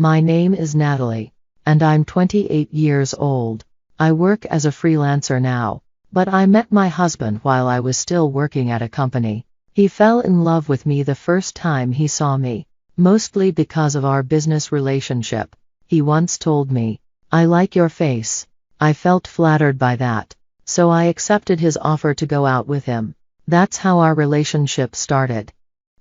My name is Natalie, and I'm 28 years old. I work as a freelancer now, but I met my husband while I was still working at a company. He fell in love with me the first time he saw me, mostly because of our business relationship. He once told me, "I like your face." I felt flattered by that, so I accepted his offer to go out with him. That's how our relationship started.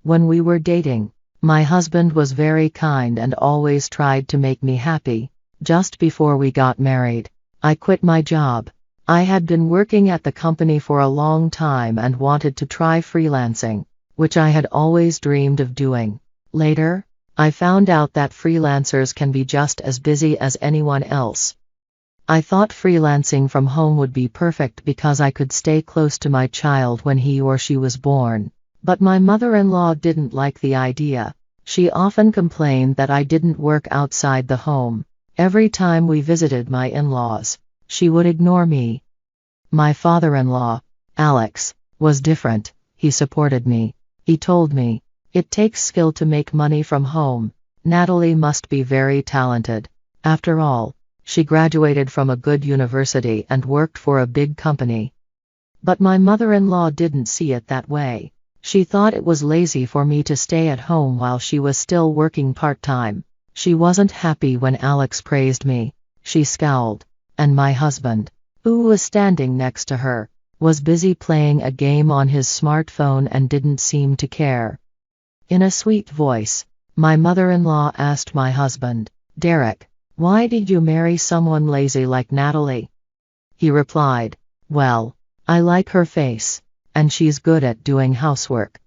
When we were dating, my husband was very kind and always tried to make me happy. Just before we got married, I quit my job. I had been working at the company for a long time and wanted to try freelancing, which I had always dreamed of doing. Later, I found out that freelancers can be just as busy as anyone else. I thought freelancing from home would be perfect because I could stay close to my child when he or she was born. But my mother-in-law didn't like the idea. She often complained that I didn't work outside the home. Every time we visited my in-laws, she would ignore me. My father-in-law, Alex, was different. He supported me. He told me, "It takes skill to make money from home. Natalie must be very talented. After all, she graduated from a good university and worked for a big company." But my mother-in-law didn't see it that way. She thought it was lazy for me to stay at home while she was still working part-time. She wasn't happy when Alex praised me. She scowled, and my husband, who was standing next to her, was busy playing a game on his smartphone and didn't seem to care. In a sweet voice, my mother-in-law asked my husband, "Derek, why did you marry someone lazy like Natalie?" He replied, "Well, I like her face, and she's good at doing housework."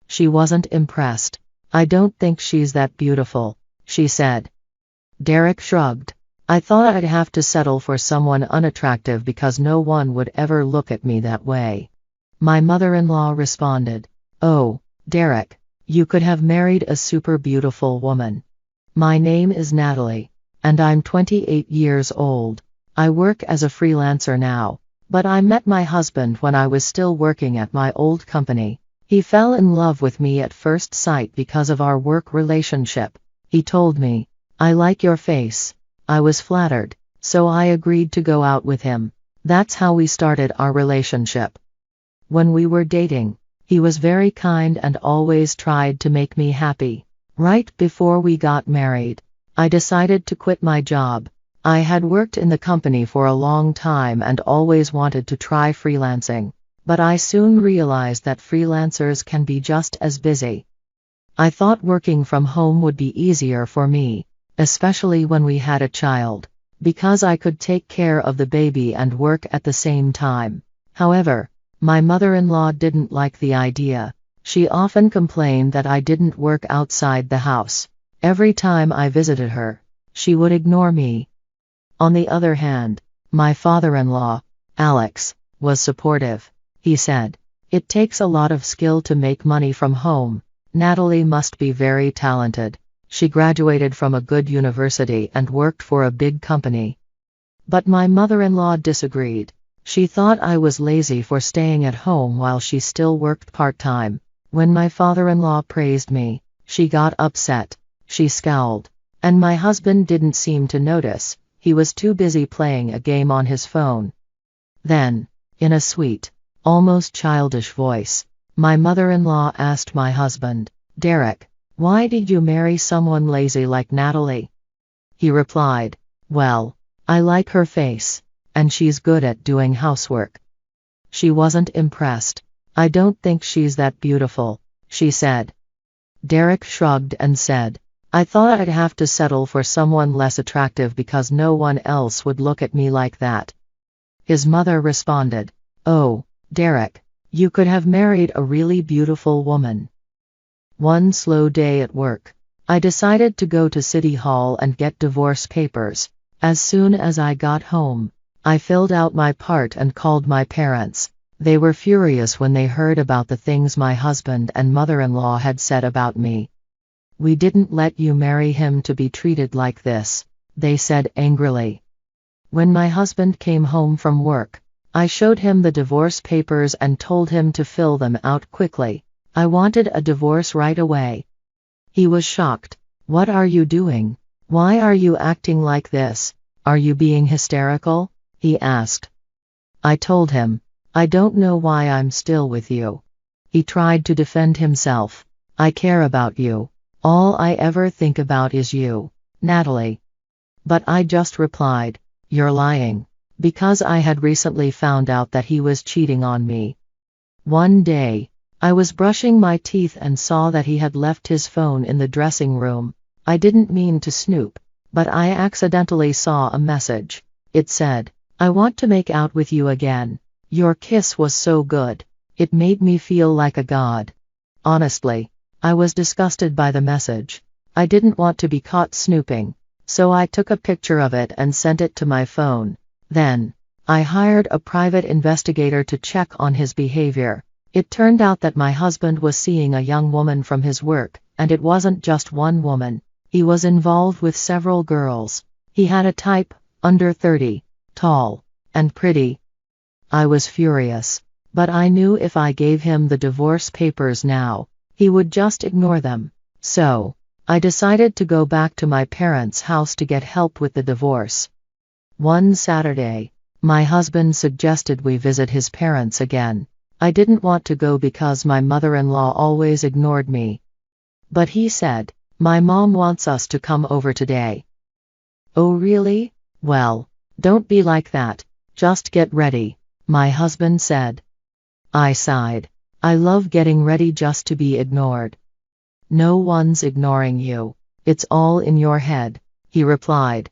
She wasn't impressed. "I don't think she's that beautiful," she said. Derek shrugged. "I thought I'd have to settle for someone unattractive because no one would ever look at me that way." My mother-in-law responded, "Oh, Derek, you could have married a super beautiful woman. My name is Natalie, and I'm 28 years old. I work as a freelancer now, but I met my husband when I was still working at my old company. He fell in love with me at first sight because of our work relationship. He told me, 'I like your face.' I was flattered, so I agreed to go out with him. That's how we started our relationship. When we were dating, he was very kind and always tried to make me happy. Right before we got married, I decided to quit my job. I had worked in the company for a long time and always wanted to try freelancing, but I soon realized that freelancers can be just as busy. I thought working from home would be easier for me, especially when we had a child, because I could take care of the baby and work at the same time. However, my mother-in-law didn't like the idea. She often complained that I didn't work outside the house. Every time I visited her, she would ignore me. On the other hand, my father-in-law, Alex, was supportive. He said, "It takes a lot of skill to make money from home. Natalie must be very talented. She graduated from a good university and worked for a big company." But my mother-in-law disagreed. She thought I was lazy for staying at home while she still worked part-time. When my father-in-law praised me, she got upset. She scowled, and my husband didn't seem to notice. He was too busy playing a game on his phone. Then, in a sweet, almost childish voice, my mother-in-law asked my husband, "Derek, why did you marry someone lazy like Natalie?" He replied, "Well, I like her face, and she's good at doing housework." She wasn't impressed. "I don't think she's that beautiful," she said. Derek shrugged and said, "I thought I'd have to settle for someone less attractive because no one else would look at me like that." His mother responded, "Oh, Derek, you could have married a really beautiful woman." One slow day at work, I decided to go to City Hall and get divorce papers. As soon as I got home, I filled out my part and called my parents. They were furious when they heard about the things my husband and mother-in-law had said about me. "We didn't let you marry him to be treated like this," they said angrily. When my husband came home from work, I showed him the divorce papers and told him to fill them out quickly. I wanted a divorce right away. He was shocked. "What are you doing? Why are you acting like this? Are you being hysterical? He asked. I told him, I don't know why I'm still with you. He tried to defend himself. I care about you. All I ever think about is you, Natalie. But I just replied, you're lying. Because I had recently found out that he was cheating on me. One day, I was brushing my teeth and saw that he had left his phone in the dressing room. I didn't mean to snoop, but I accidentally saw a message. It said, I want to make out with you again. Your kiss was so good. It made me feel like a god. Honestly, I was disgusted by the message. I didn't want to be caught snooping, so I took a picture of it and sent it to my phone. Then, I hired a private investigator to check on his behavior. It turned out that my husband was seeing a young woman from his work, and it wasn't just one woman. He was involved with several girls. He had a type, under 30, tall, and pretty. I was furious, but I knew if I gave him the divorce papers now, he would just ignore them. So, I decided to go back to my parents' house to get help with the divorce. One Saturday, my husband suggested we visit his parents again. I didn't want to go because my mother-in-law always ignored me. But he said, my mom wants us to come over today. Oh really? Well, don't be like that. Just get ready, my husband said. I sighed. I love getting ready just to be ignored. No one's ignoring you. It's all in your head, he replied.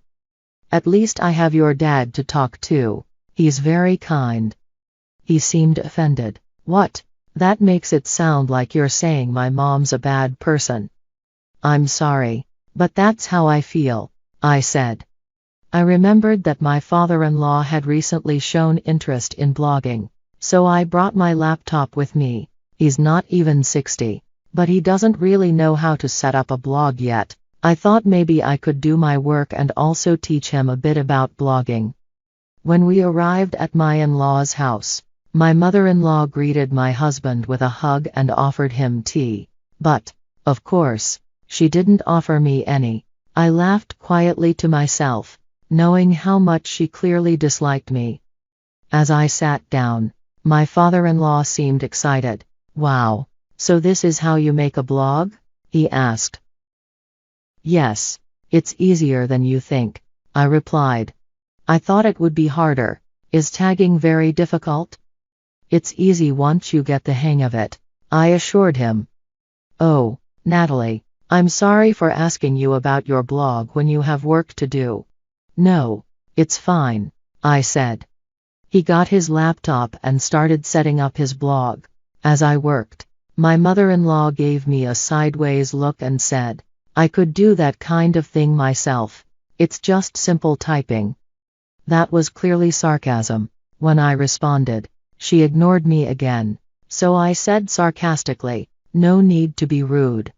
At least I have your dad to talk to. He's very kind. He seemed offended. What? That makes it sound like you're saying my mom's a bad person. I'm sorry, but that's how I feel, I said. I remembered that my father-in-law had recently shown interest in blogging, so I brought my laptop with me. He's not even 60, but he doesn't really know how to set up a blog yet. I thought maybe I could do my work and also teach him a bit about blogging. When we arrived at my in-law's house, my mother-in-law greeted my husband with a hug and offered him tea. But, of course, she didn't offer me any. I laughed quietly to myself, knowing how much she clearly disliked me. As I sat down, my father-in-law seemed excited. Wow, so this is how you make a blog? He asked. Yes, it's easier than you think, I replied. I thought it would be harder. Is tagging very difficult? It's easy once you get the hang of it, I assured him. Oh, Natalie, I'm sorry for asking you about your blog when you have work to do. No, it's fine, I said. He got his laptop and started setting up his blog. As I worked, my mother-in-law gave me a sideways look and said, I could do that kind of thing myself. It's just simple typing. That was clearly sarcasm. When I responded, she ignored me again, so I said sarcastically, no need to be rude.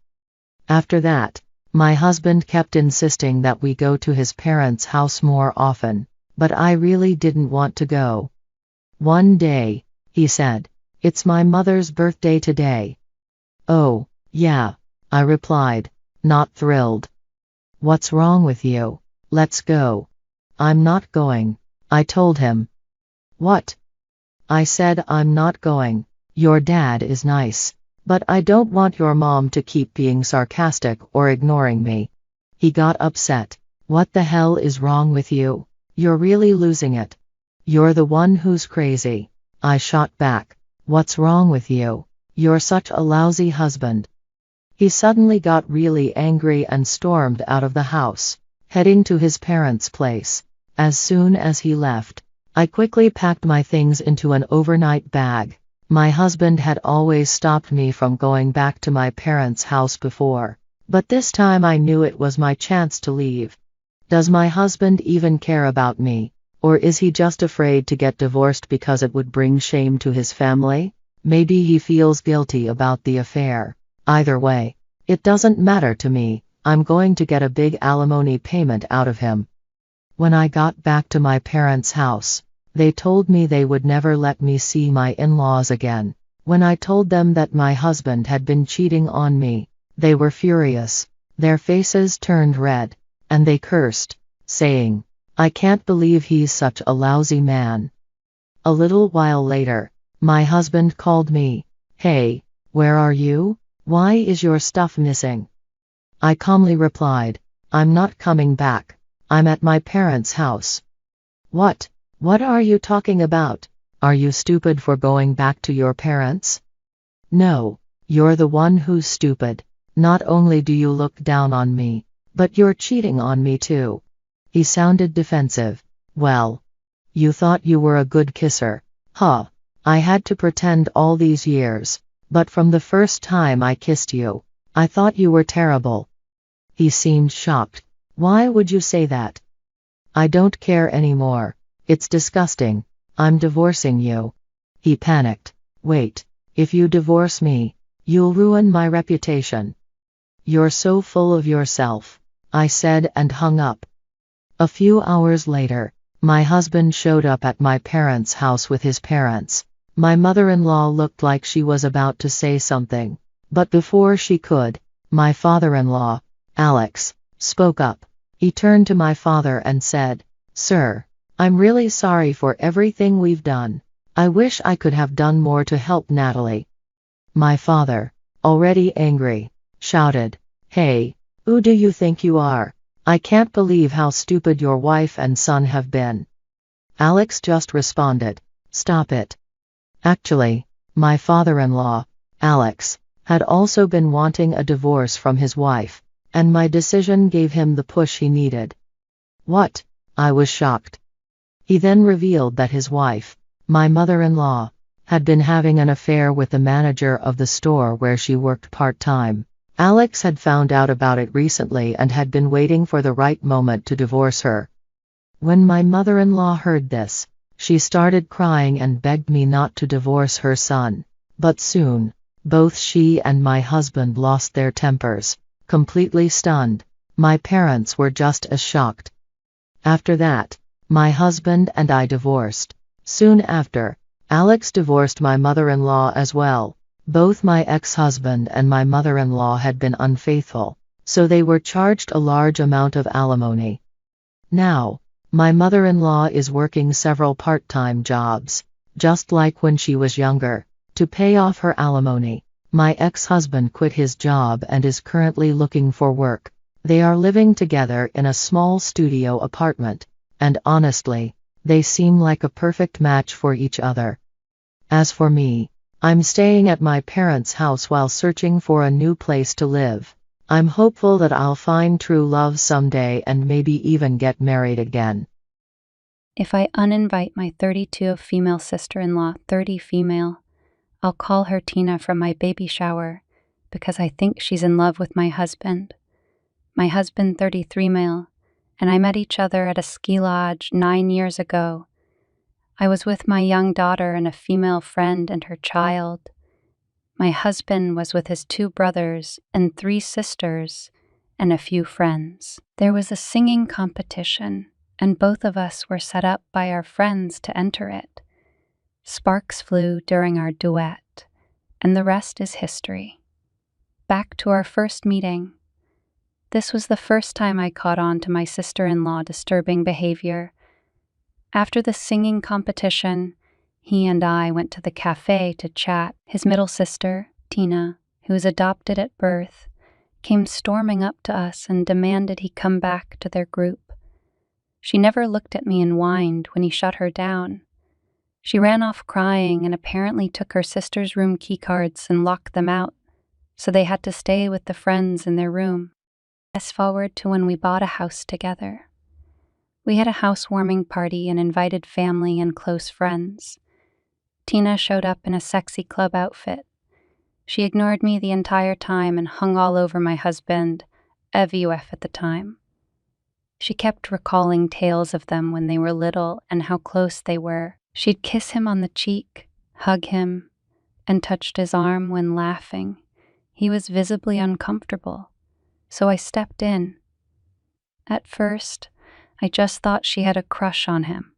After that, my husband kept insisting that we go to his parents' house more often, but I really didn't want to go. One day, he said, it's my mother's birthday today. Oh, yeah, I replied, not thrilled. What's wrong with you? Let's go. I'm not going, I told him. What? I said I'm not going. Your dad is nice, but I don't want your mom to keep being sarcastic or ignoring me. He got upset. What the hell is wrong with you? You're really losing it. You're the one who's crazy, I shot back. What's wrong with you? You're such a lousy husband. He suddenly got really angry and stormed out of the house, heading to his parents' place. As soon as he left, I quickly packed my things into an overnight bag. My husband had always stopped me from going back to my parents' house before, but this time I knew it was my chance to leave. Does my husband even care about me, or is he just afraid to get divorced because it would bring shame to his family? Maybe he feels guilty about the affair. Either way, it doesn't matter to me. I'm going to get a big alimony payment out of him. When I got back to my parents' house, they told me they would never let me see my in-laws again. When I told them that my husband had been cheating on me, they were furious. Their faces turned red. and they cursed, saying, "I can't believe he's such a lousy man." A little while later, my husband called me. "Hey, where are you? Why is your stuff missing?" I calmly replied, "I'm not coming back. I'm at my parents' house." "What? What are you talking about? Are you stupid for going back to your parents?" "No, you're the one who's stupid. Not only do you look down on me, but you're cheating on me too." He sounded defensive. "Well, you thought you were a good kisser, huh? I had to pretend all these years, but from the first time I kissed you, I thought you were terrible." He seemed shocked. "Why would you say that?" "I don't care anymore. It's disgusting. I'm divorcing you." He panicked. "Wait, if you divorce me, you'll ruin my reputation." "You're so full of yourself," I said and hung up. A few hours later, my husband showed up at my parents' house with his parents. My mother-in-law looked like she was about to say something, but before she could, my father-in-law, Alex, spoke up. He turned to my father and said, "Sir, I'm really sorry for everything we've done. I wish I could have done more to help Natalie." My father, already angry, shouted, "Hey, who do you think you are? I can't believe how stupid your wife and son have been." Alex just responded, "Stop it." Actually, my father-in-law, Alex, had also been wanting a divorce from his wife, and my decision gave him the push he needed. "What?" I was shocked. He then revealed that his wife, my mother-in-law, had been having an affair with the manager of the store where she worked part-time. Alex had found out about it recently and had been waiting for the right moment to divorce her. When my mother-in-law heard this, she started crying and begged me not to divorce her son. But soon, both she and my husband lost their tempers. Completely stunned, my parents were just as shocked. After that, my husband and I divorced. Soon after, Alex divorced my mother-in-law as well. Both my ex-husband and my mother-in-law had been unfaithful, so they were charged a large amount of alimony. Now, my mother-in-law is working several part-time jobs, just like when she was younger, to pay off her alimony. My ex-husband quit his job and is currently looking for work. They are living together in a small studio apartment, and honestly, they seem like a perfect match for each other. As for me, I'm staying at my parents' house while searching for a new place to live. I'm hopeful that I'll find true love someday and maybe even get married again. If I uninvite my 32 female sister-in-law, 30 female, I'll call her Tina from my baby shower because I think she's in love with my husband. My husband, 33 male, and I met each other at a ski lodge 9 years ago. I was with my young daughter and a female friend and her child. My husband was with his 2 brothers and 3 sisters and a few friends. There was a singing competition, and both of us were set up by our friends to enter it. Sparks flew during our duet, and the rest is history. Back to our first meeting. This was the first time I caught on to my sister-in-law disturbing behavior. After the singing competition, he and I went to the cafe to chat. His middle sister, Tina, who was adopted at birth, came storming up to us and demanded he come back to their group. She never looked at me and whined when he shut her down. She ran off crying and apparently took her sister's room keycards and locked them out, so they had to stay with the friends in their room. Fast forward to when we bought a house together. We had a housewarming party and invited family and close friends. Tina showed up in a sexy club outfit. She ignored me the entire time and hung all over my husband, EVUF at the time. She kept recalling tales of them when they were little and how close they were. She'd kiss him on the cheek, hug him, and touched his arm when laughing. He was visibly uncomfortable, so I stepped in. At first, I just thought she had a crush on him,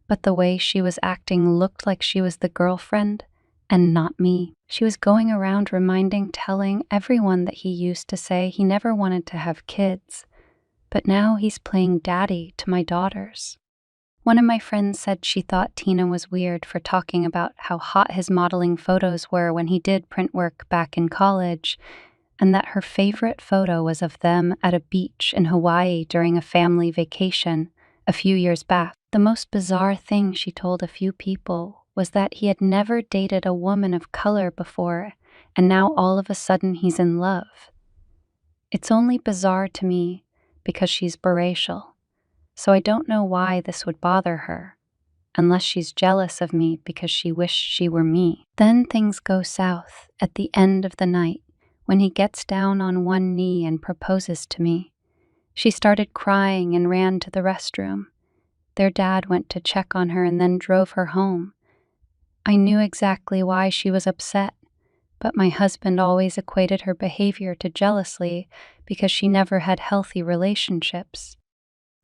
but the way she was acting looked like she was the girlfriend and not me. She was going around telling everyone that he used to say he never wanted to have kids, but now he's playing daddy to my daughters. One of my friends said she thought Tina was weird for talking about how hot his modeling photos were when he did print work back in college, and that her favorite photo was of them at a beach in Hawaii during a family vacation a few years back. The most bizarre thing she told a few people was that he had never dated a woman of color before, and now all of a sudden he's in love. It's only bizarre to me because she's biracial, so I don't know why this would bother her, unless she's jealous of me because she wished she were me. Then things go south at the end of the night when he gets down on one knee and proposes to me. She started crying and ran to the restroom. Their dad went to check on her and then drove her home. I knew exactly why she was upset, but my husband always equated her behavior to jealousy because she never had healthy relationships.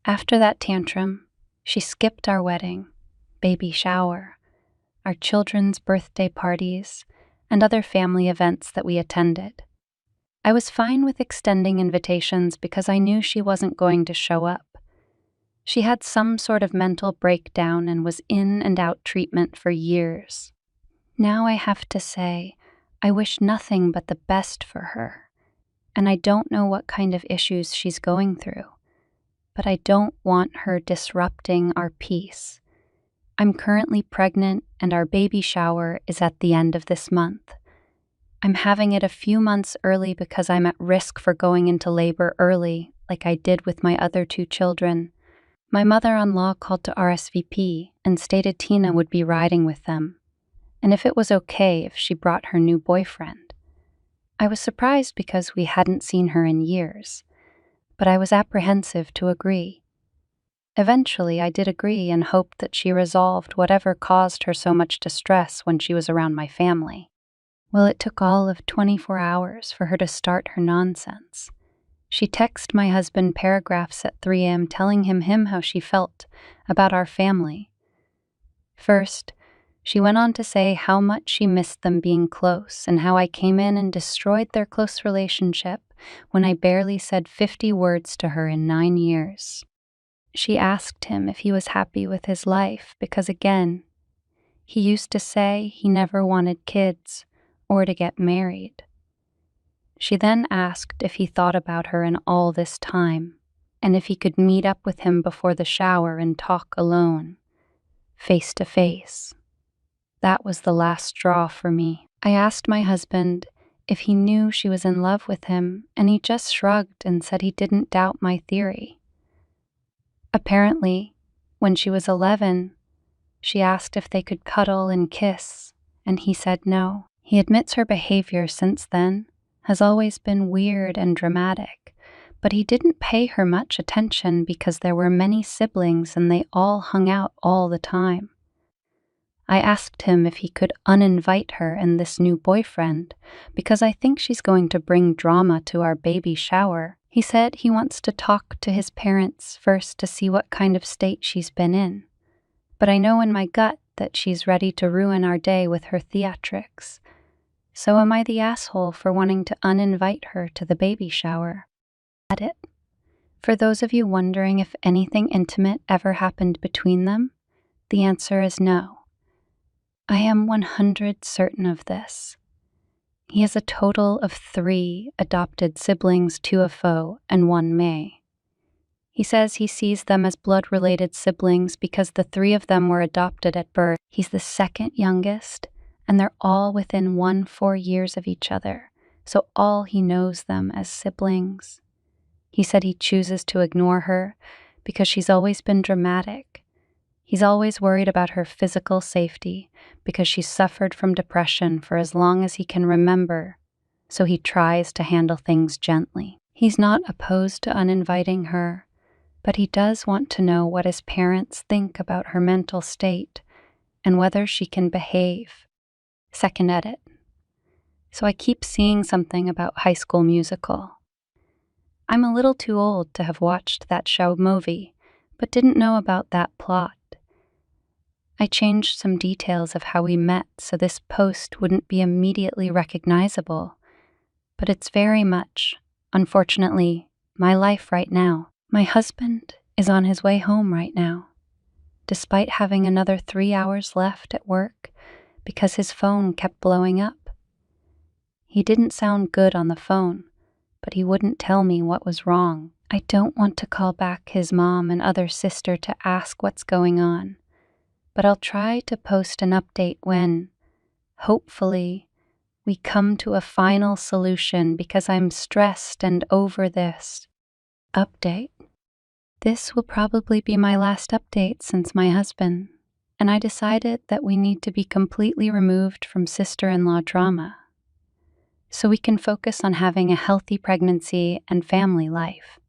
After that tantrum, she skipped our wedding, baby shower, our children's birthday parties, and other family events that we attended. I was fine with extending invitations because I knew she wasn't going to show up. She had some sort of mental breakdown and was in and out treatment for years. Now I have to say, I wish nothing but the best for her, and I don't know what kind of issues she's going through, but I don't want her disrupting our peace. I'm currently pregnant and our baby shower is at the end of this month. I'm having it a few months early because I'm at risk for going into labor early, like I did with my other 2 children. My mother-in-law called to RSVP and stated Tina would be riding with them, and if it was okay if she brought her new boyfriend. I was surprised because we hadn't seen her in years, but I was apprehensive to agree. Eventually, I did agree and hoped that she resolved whatever caused her so much distress when she was around my family. Well, it took all of 24 hours for her to start her nonsense. She texted my husband paragraphs at 3 a.m. telling him how she felt about our family. First, she went on to say how much she missed them being close and how I came in and destroyed their close relationship when I barely said 50 words to her in 9 years. She asked him if he was happy with his life because, again, he used to say he never wanted kids or to get married. She then asked if he thought about her in all this time, and if he could meet up with him before the shower and talk alone, face to face. That was the last straw for me. I asked my husband if he knew she was in love with him, and he just shrugged and said he didn't doubt my theory. Apparently, when she was 11, she asked if they could cuddle and kiss, and he said no. He admits her behavior since then has always been weird and dramatic, but he didn't pay her much attention because there were many siblings and they all hung out all the time. I asked him if he could uninvite her and this new boyfriend because I think she's going to bring drama to our baby shower. He said he wants to talk to his parents first to see what kind of state she's been in, but I know in my gut that she's ready to ruin our day with her theatrics. So am I the asshole for wanting to uninvite her to the baby shower? Edit. For those of you wondering if anything intimate ever happened between them, the answer is no. I am 100% certain of this. He has a total of 3 adopted siblings, 2 a faux and 1 May. He says he sees them as blood-related siblings because the 3 of them were adopted at birth. He's the second youngest, and they're all within 4 years of each other, so all he knows them as siblings. He said he chooses to ignore her because she's always been dramatic. He's always worried about her physical safety because she's suffered from depression for as long as he can remember, so he tries to handle things gently. He's not opposed to uninviting her, but he does want to know what his parents think about her mental state and whether she can behave. Second edit. So I keep seeing something about High School Musical. I'm a little too old to have watched that show movie, but didn't know about that plot. I changed some details of how we met so this post wouldn't be immediately recognizable, but it's very much, unfortunately, my life right now. My husband is on his way home right now, despite having another 3 hours left at work because his phone kept blowing up. He didn't sound good on the phone, but he wouldn't tell me what was wrong. I don't want to call back his mom and other sister to ask what's going on, but I'll try to post an update when, hopefully, we come to a final solution because I'm stressed and over this. Update. This will probably be my last update since my husband, and I decided that we need to be completely removed from sister-in-law drama, so we can focus on having a healthy pregnancy and family life.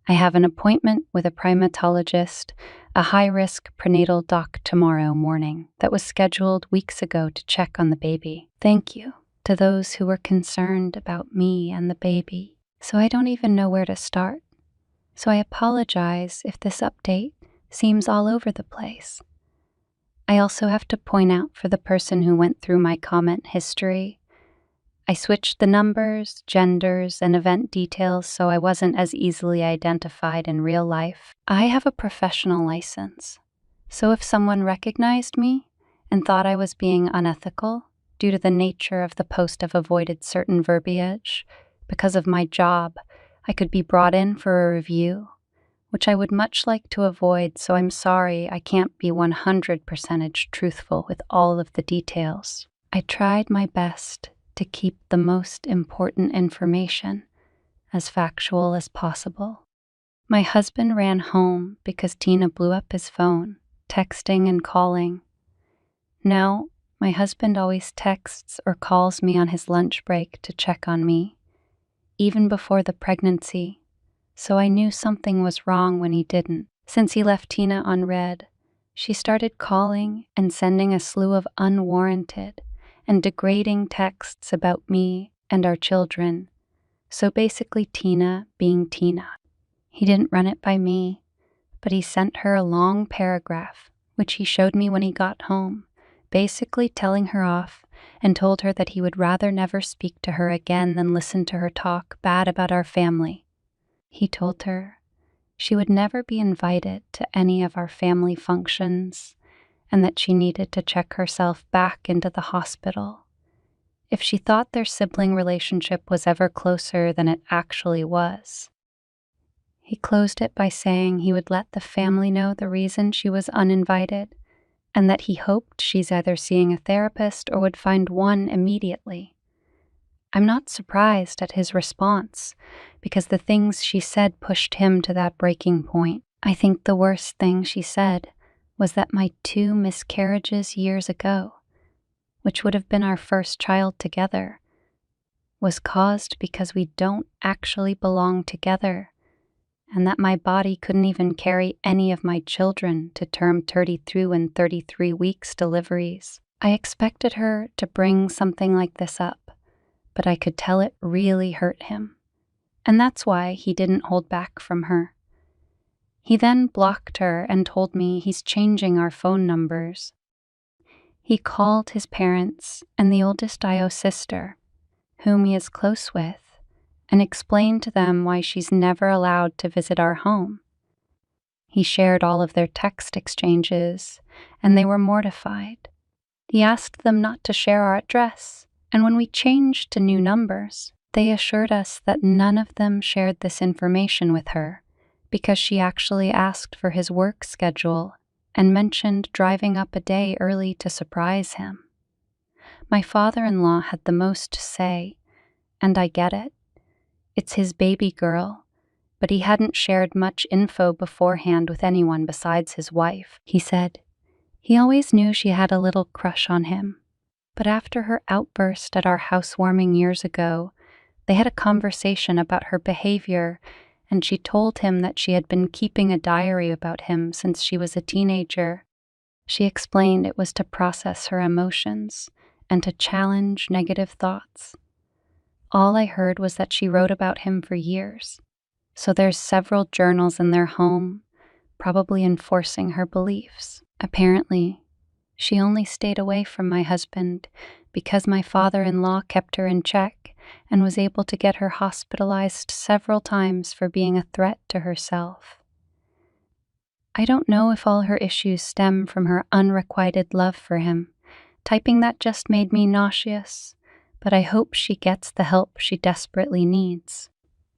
I have an appointment with a primatologist, a high-risk prenatal doc tomorrow morning that was scheduled weeks ago to check on the baby. Thank you to those who were concerned about me and the baby. So I don't even know where to start. So I apologize if this update seems all over the place. I also have to point out for the person who went through my comment history, I switched the numbers, genders, and event details so I wasn't as easily identified in real life. I have a professional license, so if someone recognized me and thought I was being unethical due to the nature of the post of avoided certain verbiage, because of my job, I could be brought in for a review, which I would much like to avoid, so I'm sorry I can't be 100% truthful with all of the details. I tried my best to keep the most important information as factual as possible. My husband ran home because Tina blew up his phone, texting and calling. Now, my husband always texts or calls me on his lunch break to check on me, even before the pregnancy, so I knew something was wrong when he didn't. Since he left Tina on red, she started calling and sending a slew of unwarranted and degrading texts about me and our children. So basically Tina being Tina. He didn't run it by me, but he sent her a long paragraph, which he showed me when he got home, basically telling her off and told her that he would rather never speak to her again than listen to her talk bad about our family. He told her she would never be invited to any of our family functions and that she needed to check herself back into the hospital if she thought their sibling relationship was ever closer than it actually was. He closed it by saying he would let the family know the reason she was uninvited and that he hoped she's either seeing a therapist or would find one immediately. I'm not surprised at his response because the things she said pushed him to that breaking point. I think the worst thing she said was that my 2 miscarriages years ago, which would have been our first child together, was caused because we don't actually belong together, and that my body couldn't even carry any of my children to term 32 and 33 weeks deliveries. I expected her to bring something like this up, but I could tell it really hurt him, and that's why he didn't hold back from her. He then blocked her and told me he's changing our phone numbers. He called his parents and the oldest IO sister, whom he is close with, and explained to them why she's never allowed to visit our home. He shared all of their text exchanges, and they were mortified. He asked them not to share our address, and when we changed to new numbers, they assured us that none of them shared this information with her, because she actually asked for his work schedule and mentioned driving up a day early to surprise him. My father-in-law had the most to say, and I get it. It's his baby girl, but he hadn't shared much info beforehand with anyone besides his wife. He said he always knew she had a little crush on him, but after her outburst at our housewarming years ago, they had a conversation about her behavior, and she told him that she had been keeping a diary about him since she was a teenager. She explained it was to process her emotions and to challenge negative thoughts. All I heard was that she wrote about him for years, so there's several journals in their home, probably enforcing her beliefs. Apparently, she only stayed away from my husband because my father-in-law kept her in check and was able to get her hospitalized several times for being a threat to herself. I don't know if all her issues stem from her unrequited love for him. Typing that just made me nauseous, but I hope she gets the help she desperately needs.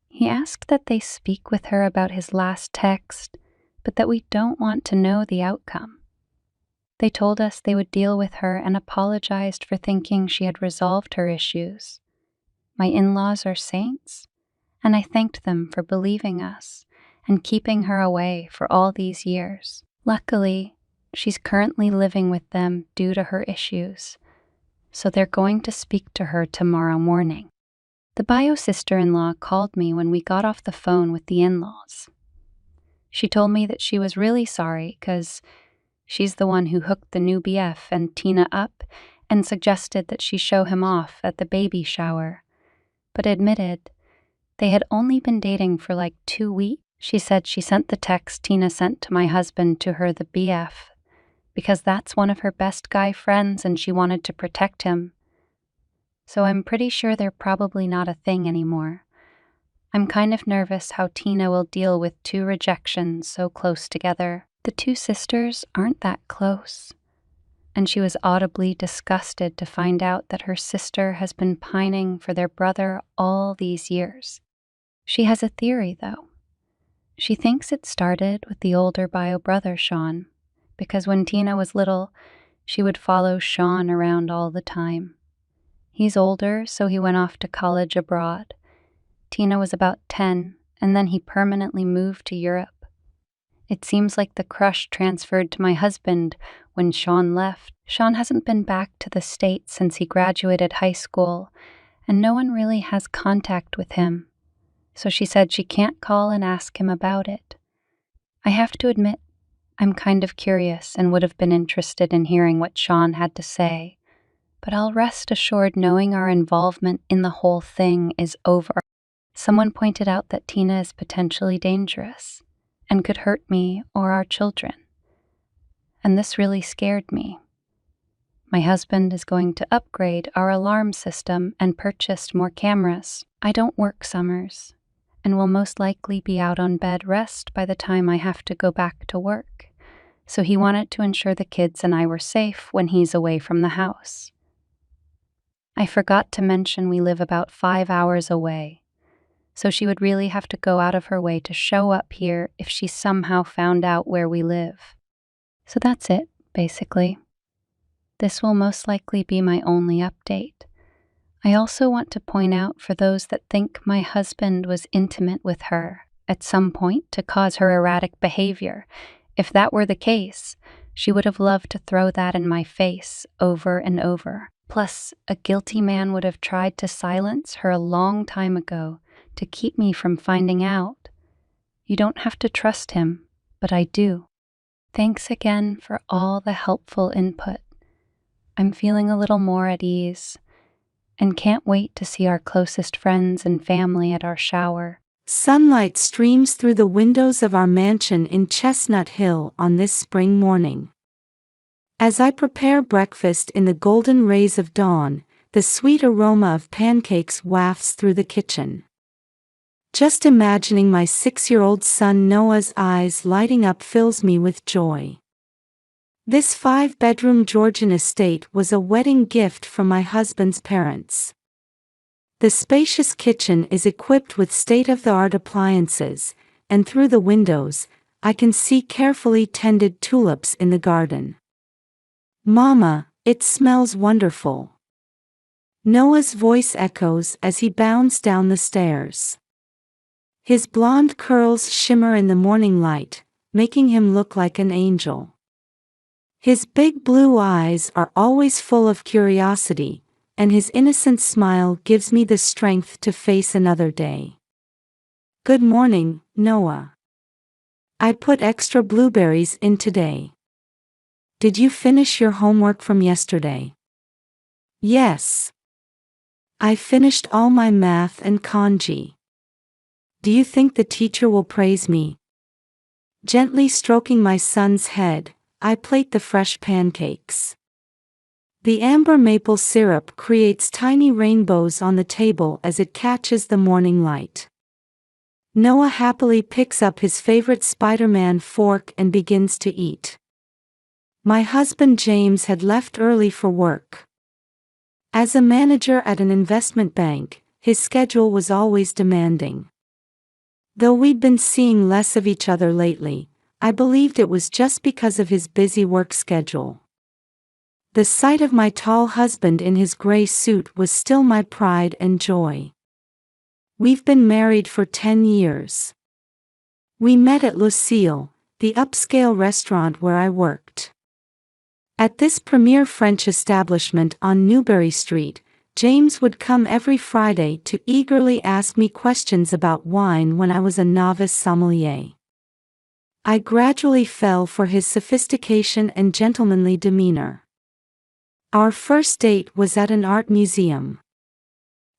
He asked that they speak with her about his last text, but that we don't want to know the outcome. They told us they would deal with her and apologized for thinking she had resolved her issues. My in-laws are saints, and I thanked them for believing us and keeping her away for all these years. Luckily, she's currently living with them due to her issues, so they're going to speak to her tomorrow morning. The bio-sister-in-law called me when we got off the phone with the in-laws. She told me that she was really sorry because she's the one who hooked the new BF and Tina up and suggested that she show him off at the baby shower, but admitted they had only been dating for like 2 weeks. She said she sent the text Tina sent to my husband to her, the BF, because that's one of her best guy friends and she wanted to protect him. So I'm pretty sure they're probably not a thing anymore. I'm kind of nervous how Tina will deal with 2 rejections so close together. The 2 sisters aren't that close, and she was audibly disgusted to find out that her sister has been pining for their brother all these years. She has a theory, though. She thinks it started with the older bio brother, Sean, because when Tina was little, she would follow Sean around all the time. He's older, so he went off to college abroad. Tina was about 10, and then he permanently moved to Europe. It seems like the crush transferred to my husband when Sean left. Sean hasn't been back to the States since he graduated high school, and no one really has contact with him. So she said she can't call and ask him about it. I have to admit, I'm kind of curious and would have been interested in hearing what Sean had to say, but I'll rest assured knowing our involvement in the whole thing is over. Someone pointed out that Tina is potentially dangerous and could hurt me or our children, and this really scared me. My husband is going to upgrade our alarm system and purchase more cameras. I don't work summers, and will most likely be out on bed rest by the time I have to go back to work, so he wanted to ensure the kids and I were safe when he's away from the house. I forgot to mention we live about 5 hours away, so she would really have to go out of her way to show up here if she somehow found out where we live. So that's it, basically. This will most likely be my only update. I also want to point out for those that think my husband was intimate with her at some point to cause her erratic behavior. If that were the case, she would have loved to throw that in my face over and over. Plus, a guilty man would have tried to silence her a long time ago to keep me from finding out. You don't have to trust him, but I do. Thanks again for all the helpful input. I'm feeling a little more at ease and can't wait to see our closest friends and family at our shower. Sunlight streams through the windows of our mansion in Chestnut Hill on this spring morning. As I prepare breakfast in the golden rays of dawn, the sweet aroma of pancakes wafts through the kitchen. Just imagining my 6-year-old son Noah's eyes lighting up fills me with joy. This 5-bedroom Georgian estate was a wedding gift from my husband's parents. The spacious kitchen is equipped with state-of-the-art appliances, and through the windows, I can see carefully tended tulips in the garden. "Mama, it smells wonderful." Noah's voice echoes as he bounds down the stairs. His blonde curls shimmer in the morning light, making him look like an angel. His big blue eyes are always full of curiosity, and his innocent smile gives me the strength to face another day. "Good morning, Noah. I put extra blueberries in today. Did you finish your homework from yesterday?" "Yes. I finished all my math and kanji. Do you think the teacher will praise me?" Gently stroking my son's head, I plate the fresh pancakes. The amber maple syrup creates tiny rainbows on the table as it catches the morning light. Noah happily picks up his favorite Spider-Man fork and begins to eat. My husband James had left early for work. As a manager at an investment bank, his schedule was always demanding. Though we'd been seeing less of each other lately, I believed it was just because of his busy work schedule. The sight of my tall husband in his gray suit was still my pride and joy. We've been married for 10 years. We met at Lucille, the upscale restaurant where I worked. At this premier French establishment on Newbury Street, James would come every Friday to eagerly ask me questions about wine when I was a novice sommelier. I gradually fell for his sophistication and gentlemanly demeanor. Our first date was at an art museum.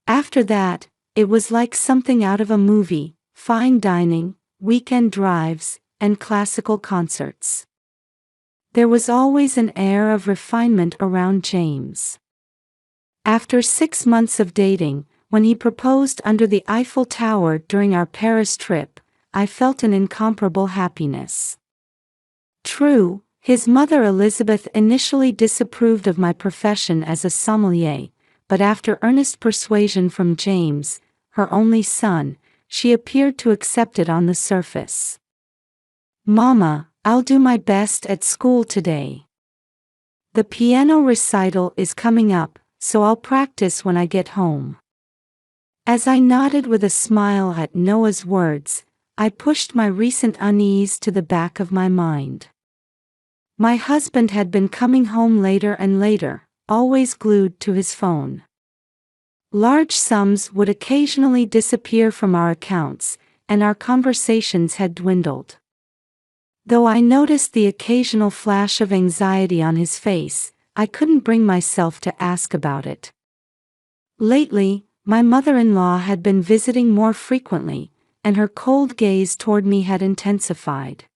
After that, it was like something out of a movie: fine dining, weekend drives, and classical concerts. There was always an air of refinement around James. After 6 months of dating, when he proposed under the Eiffel Tower during our Paris trip, I felt an incomparable happiness. True, his mother Elizabeth initially disapproved of my profession as a sommelier, but after earnest persuasion from James, her only son, she appeared to accept it on the surface. "Mama, I'll do my best at school today. The piano recital is coming up, so I'll practice when I get home." As I nodded with a smile at Noah's words, I pushed my recent unease to the back of my mind. My husband had been coming home later and later, always glued to his phone. Large sums would occasionally disappear from our accounts, and our conversations had dwindled. Though I noticed the occasional flash of anxiety on his face, I couldn't bring myself to ask about it. Lately, my mother-in-law had been visiting more frequently, and her cold gaze toward me had intensified.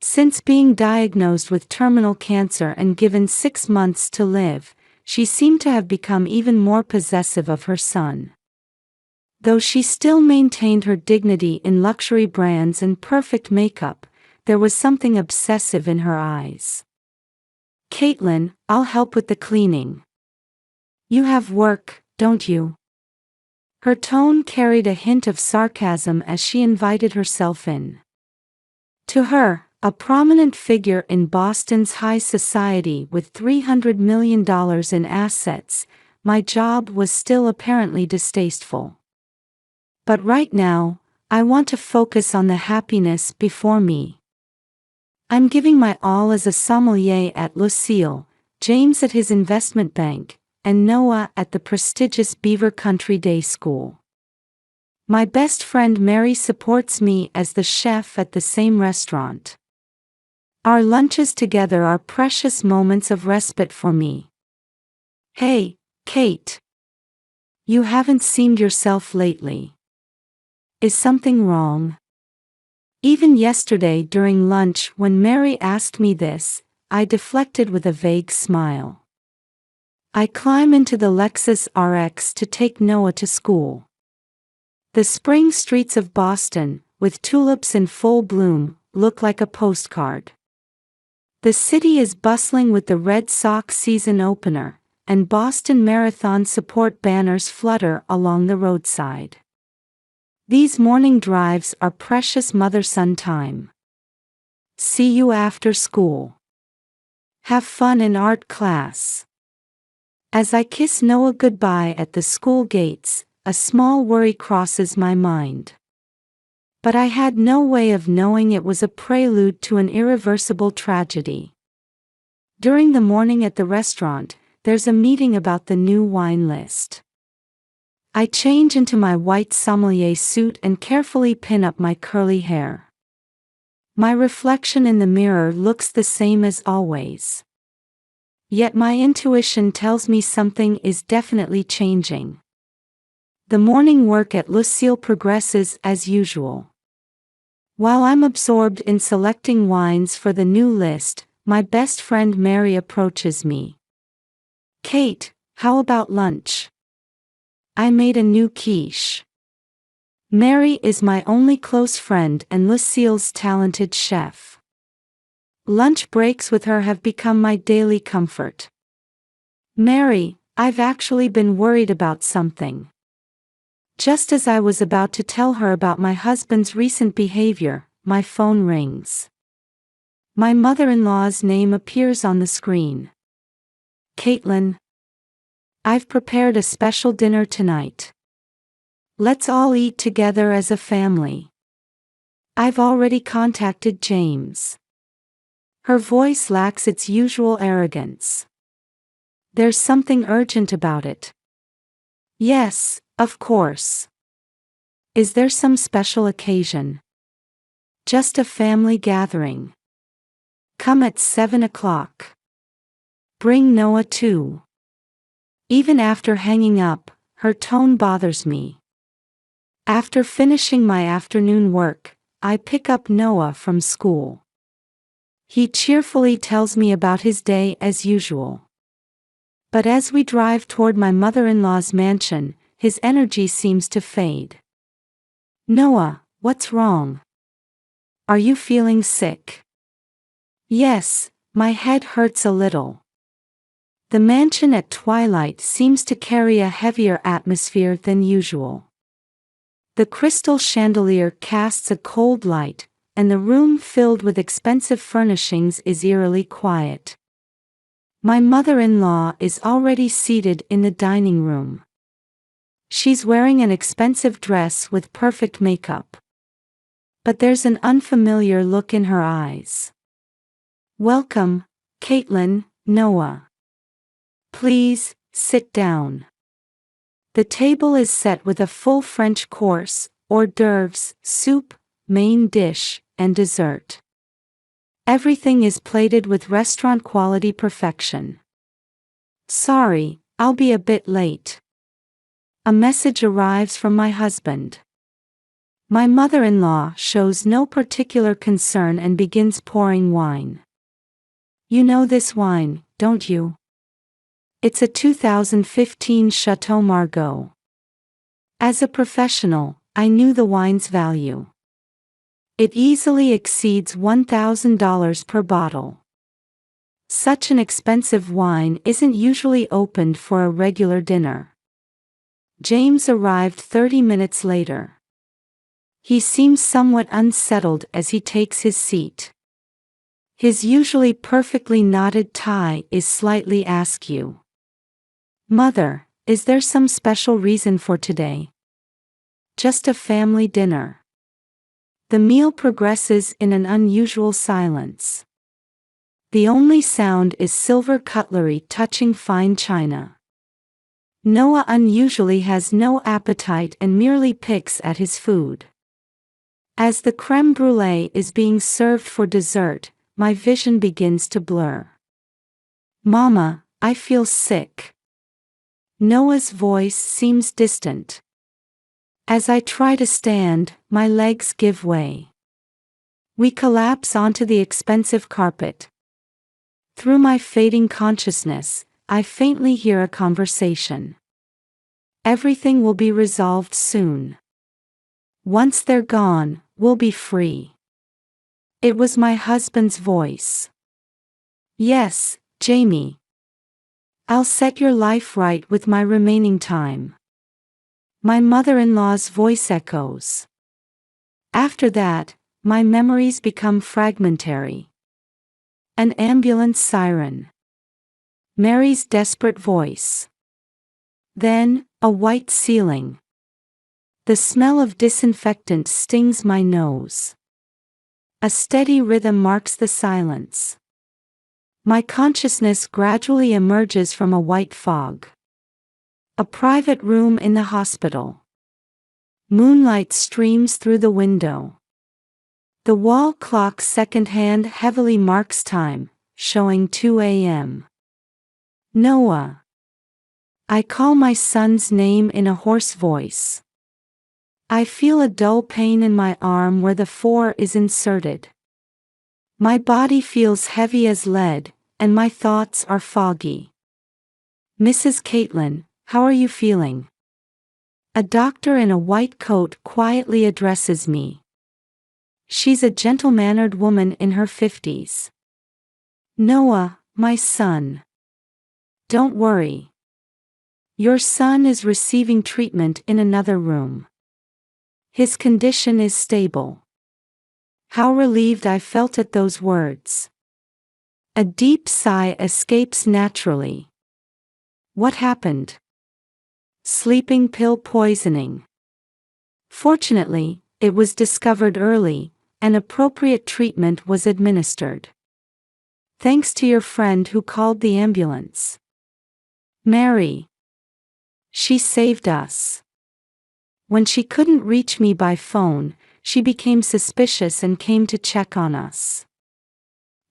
Since being diagnosed with terminal cancer and given 6 months to live, she seemed to have become even more possessive of her son. Though she still maintained her dignity in luxury brands and perfect makeup, there was something obsessive in her eyes. "Caitlin, I'll help with the cleaning. You have work, don't you?" Her tone carried a hint of sarcasm as she invited herself in. To her, a prominent figure in Boston's high society with $300 million in assets, my job was still apparently distasteful. But right now, I want to focus on the happiness before me. I'm giving my all as a sommelier at Lucille, James at his investment bank, and Noah at the prestigious Beaver Country Day School. My best friend Mary supports me as the chef at the same restaurant. Our lunches together are precious moments of respite for me. "Hey, Kate. You haven't seemed yourself lately. Is something wrong?" Even yesterday during lunch when Mary asked me this, I deflected with a vague smile. I climb into the Lexus RX to take Noah to school. The spring streets of Boston, with tulips in full bloom, look like a postcard. The city is bustling with the Red Sox season opener, and Boston Marathon support banners flutter along the roadside. These morning drives are precious mother-son time. See you after school. Have fun in art class. As I kiss Noah goodbye at the school gates, a small worry crosses my mind. But I had no way of knowing it was a prelude to an irreversible tragedy. During the morning at the restaurant, there's a meeting about the new wine list. I change into my white sommelier suit and carefully pin up my curly hair. My reflection in the mirror looks the same as always. Yet my intuition tells me something is definitely changing. The morning work at Lucille progresses as usual. While I'm absorbed in selecting wines for the new list, my best friend Mary approaches me. Kate, how about lunch? I made a new quiche. Mary is my only close friend and Lucille's talented chef. Lunch breaks with her have become my daily comfort. Mary, I've actually been worried about something. Just as I was about to tell her about my husband's recent behavior, my phone rings. My mother-in-law's name appears on the screen. Caitlin. I've prepared a special dinner tonight. Let's all eat together as a family. I've already contacted James. Her voice lacks its usual arrogance. There's something urgent about it. Yes, of course. Is there some special occasion? Just a family gathering. Come at 7 o'clock. Bring Noah too. Even after hanging up, her tone bothers me. After finishing my afternoon work, I pick up Noah from school. He cheerfully tells me about his day as usual. But as we drive toward my mother-in-law's mansion, his energy seems to fade. Noah, what's wrong? Are you feeling sick? Yes, my head hurts a little. The mansion at twilight seems to carry a heavier atmosphere than usual. The crystal chandelier casts a cold light, and the room filled with expensive furnishings is eerily quiet. My mother-in-law is already seated in the dining room. She's wearing an expensive dress with perfect makeup. But there's an unfamiliar look in her eyes. Welcome, Caitlin, Noah. Please, sit down. The table is set with a full French course, hors d'oeuvres, soup, main dish, and dessert. Everything is plated with restaurant-quality perfection. Sorry, I'll be a bit late. A message arrives from my husband. My mother-in-law shows no particular concern and begins pouring wine. You know this wine, don't you? It's a 2015 Chateau Margaux. As a professional, I knew the wine's value. It easily exceeds $1,000 per bottle. Such an expensive wine isn't usually opened for a regular dinner. James arrived 30 minutes later. He seems somewhat unsettled as he takes his seat. His usually perfectly knotted tie is slightly askew. Mother, is there some special reason for today? Just a family dinner. The meal progresses in an unusual silence. The only sound is silver cutlery touching fine china. Noah unusually has no appetite and merely picks at his food. As the crème brûlée is being served for dessert, my vision begins to blur. Mama, I feel sick. Noah's voice seems distant. As I try to stand, my legs give way. We collapse onto the expensive carpet. Through my fading consciousness, I faintly hear a conversation. Everything will be resolved soon. Once they're gone, we'll be free. It was my husband's voice. Yes, Jamie. I'll set your life right with my remaining time. My mother-in-law's voice echoes. After that, my memories become fragmentary. An ambulance siren. Mary's desperate voice. Then, a white ceiling. The smell of disinfectant stings my nose. A steady rhythm marks the silence. My consciousness gradually emerges from a white fog. A private room in the hospital. Moonlight streams through the window. The wall clock second-hand heavily marks time, showing 2 a.m. Noah. I call my son's name in a hoarse voice. I feel a dull pain in my arm where the 4 is inserted. My body feels heavy as lead, and my thoughts are foggy. Mrs. Caitlin, how are you feeling? A doctor in a white coat quietly addresses me. She's a gentle-mannered woman in her 50s. Noah, my son. Don't worry. Your son is receiving treatment in another room. His condition is stable. How relieved I felt at those words. A deep sigh escapes naturally. What happened? Sleeping pill poisoning. Fortunately, it was discovered early, and appropriate treatment was administered. Thanks to your friend who called the ambulance. Mary. She saved us. When she couldn't reach me by phone, she became suspicious and came to check on us.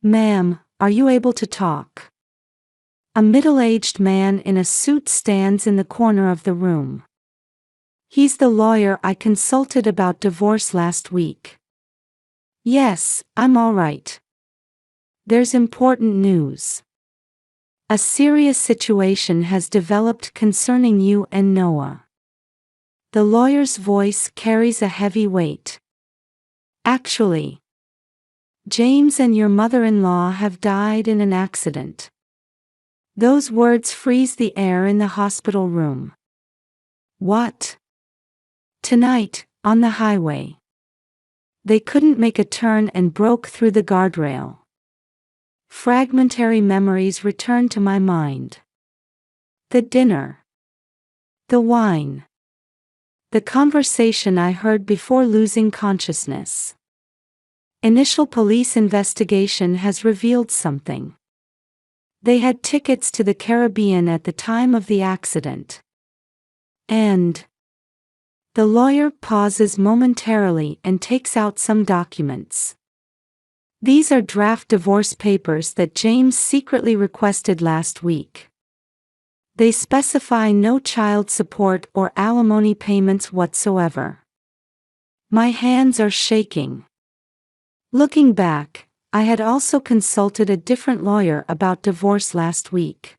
Ma'am, are you able to talk? A middle-aged man in a suit stands in the corner of the room. He's the lawyer I consulted about divorce last week. Yes, I'm all right. There's important news. A serious situation has developed concerning you and Noah. The lawyer's voice carries a heavy weight. Actually, James and your mother-in-law have died in an accident. Those words freeze the air in the hospital room. What? Tonight, on the highway. They couldn't make a turn and broke through the guardrail. Fragmentary memories return to my mind. The dinner. The wine. The conversation I heard before losing consciousness. Initial police investigation has revealed something. They had tickets to the Caribbean at the time of the accident. And the lawyer pauses momentarily and takes out some documents. These are draft divorce papers that James secretly requested last week. They specify no child support or alimony payments whatsoever. My hands are shaking. Looking back, I had also consulted a different lawyer about divorce last week.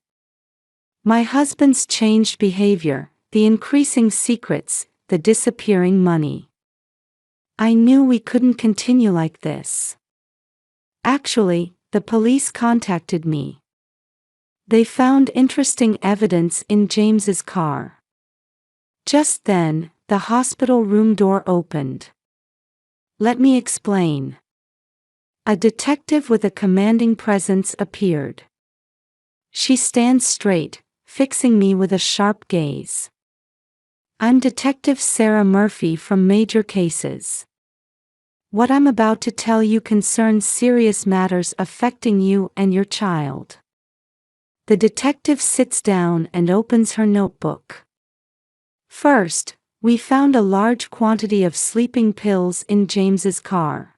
My husband's changed behavior, the increasing secrets, the disappearing money. I knew we couldn't continue like this. Actually, the police contacted me. They found interesting evidence in James's car. Just then, the hospital room door opened. Let me explain. A detective with a commanding presence appeared. She stands straight, fixing me with a sharp gaze. I'm Detective Sarah Murphy from Major Cases. What I'm about to tell you concerns serious matters affecting you and your child. The detective sits down and opens her notebook. First, we found a large quantity of sleeping pills in James's car.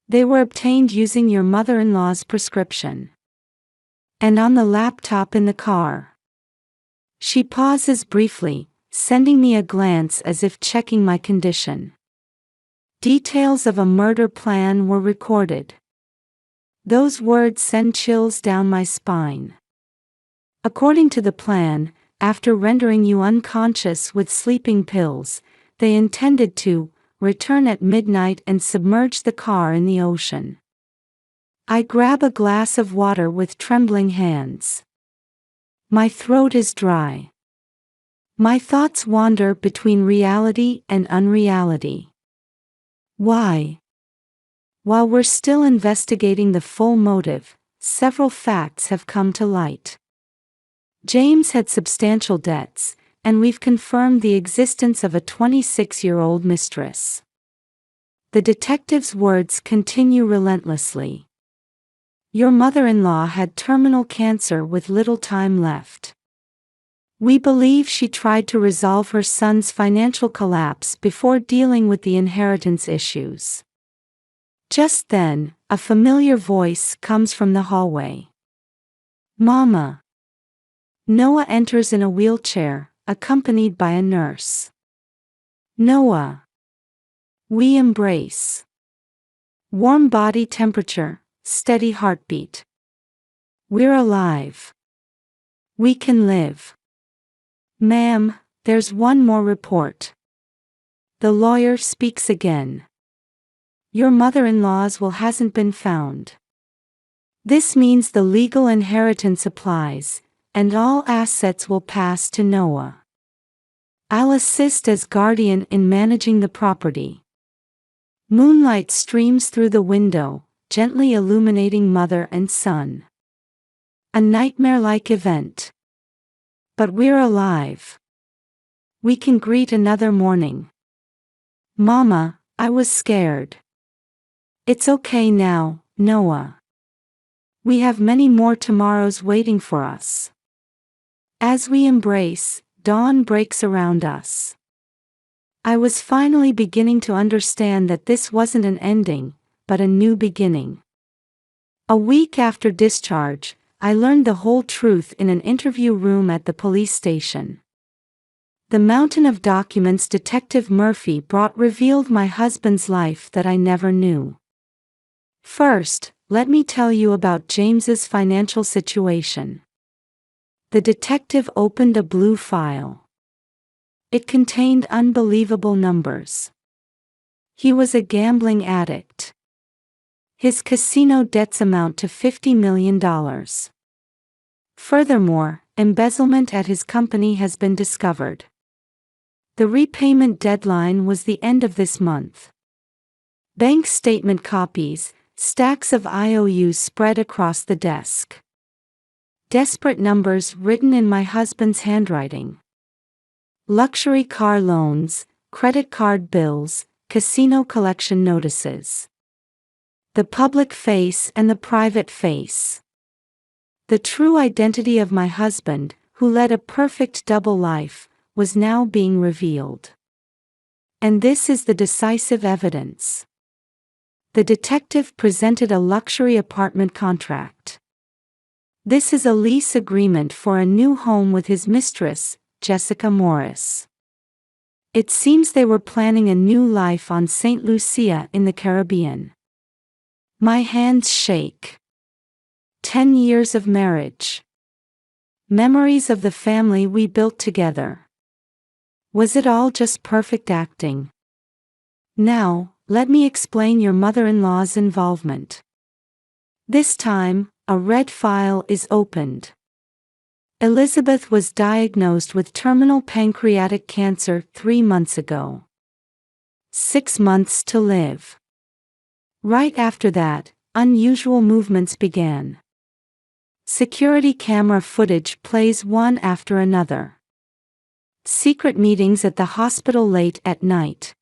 They were obtained using your mother-in-law's prescription. And on the laptop in the car. She pauses briefly, sending me a glance as if checking my condition. Details of a murder plan were recorded. Those words send chills down my spine. According to the plan, after rendering you unconscious with sleeping pills, they intended to return at midnight and submerge the car in the ocean. I grab a glass of water with trembling hands. My throat is dry. My thoughts wander between reality and unreality. Why? While we're still investigating the full motive, several facts have come to light. James had substantial debts, and we've confirmed the existence of a 26-year-old mistress. The detective's words continue relentlessly. Your mother-in-law had terminal cancer with little time left. We believe she tried to resolve her son's financial collapse before dealing with the inheritance issues. Just then, a familiar voice comes from the hallway. Mama. Noah enters in a wheelchair, accompanied by a nurse. Noah. We embrace. Warm body temperature, steady heartbeat. We're alive. We can live. Ma'am, there's one more report. The lawyer speaks again. Your mother-in-law's will hasn't been found. This means the legal inheritance applies, and all assets will pass to Noah. I'll assist as guardian in managing the property. Moonlight streams through the window, gently illuminating mother and son. A nightmare-like event. But we're alive. We can greet another morning. Mama, I was scared. It's okay now, Noah. We have many more tomorrows waiting for us. As we embrace, dawn breaks around us. I was finally beginning to understand that this wasn't an ending, but a new beginning. A week after discharge, I learned the whole truth in an interview room at the police station. The mountain of documents Detective Murphy brought revealed my husband's life that I never knew. First, let me tell you about James's financial situation. The detective opened a blue file. It contained unbelievable numbers. He was a gambling addict. His casino debts amount to $50 million. Furthermore, embezzlement at his company has been discovered. The repayment deadline was the end of this month. Bank statement copies, stacks of IOUs spread across the desk. Desperate numbers written in my husband's handwriting. Luxury car loans, credit card bills, casino collection notices. The public face and the private face. The true identity of my husband, who led a perfect double life, was now being revealed. And this is the decisive evidence. The detective presented a luxury apartment contract. This is a lease agreement for a new home with his mistress, Jessica Morris. It seems they were planning a new life on St. Lucia in the Caribbean. My hands shake. 10 years of marriage. Memories of the family we built together. Was it all just perfect acting? Now, let me explain your mother-in-law's involvement. This time, a red file is opened. Elizabeth was diagnosed with terminal pancreatic cancer 3 months ago. 6 months to live. Right after that, unusual movements began. Security camera footage plays one after another. Secret meetings at the hospital late at night.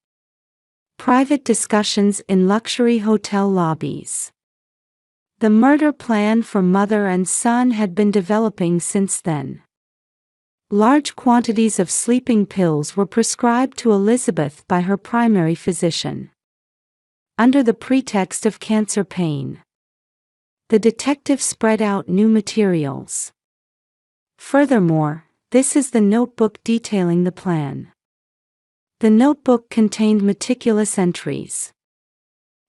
Private discussions in luxury hotel lobbies. The murder plan for mother and son had been developing since then. Large quantities of sleeping pills were prescribed to Elizabeth by her primary physician. Under the pretext of cancer pain. The detective spread out new materials. Furthermore, this is the notebook detailing the plan. The notebook contained meticulous entries.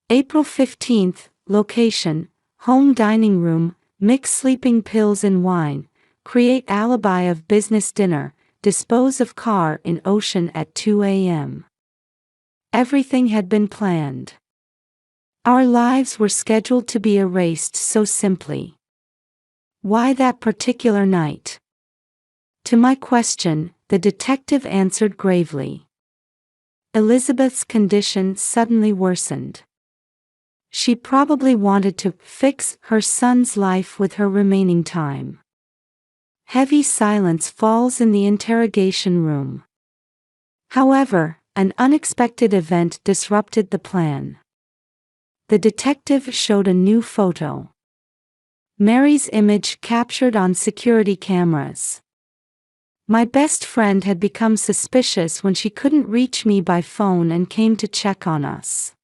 April 15th, location, home dining room, mix sleeping pills in wine, create alibi of business dinner, dispose of car in ocean at 2 a.m. Everything had been planned. Our lives were scheduled to be erased so simply. Why that particular night? To my question, the detective answered gravely. Elizabeth's condition suddenly worsened. She probably wanted to fix her son's life with her remaining time. Heavy silence falls in the interrogation room. However, an unexpected event disrupted the plan. The detective showed a new photo. Mary's image captured on security cameras. My best friend had become suspicious when she couldn't reach me by phone and came to check on us.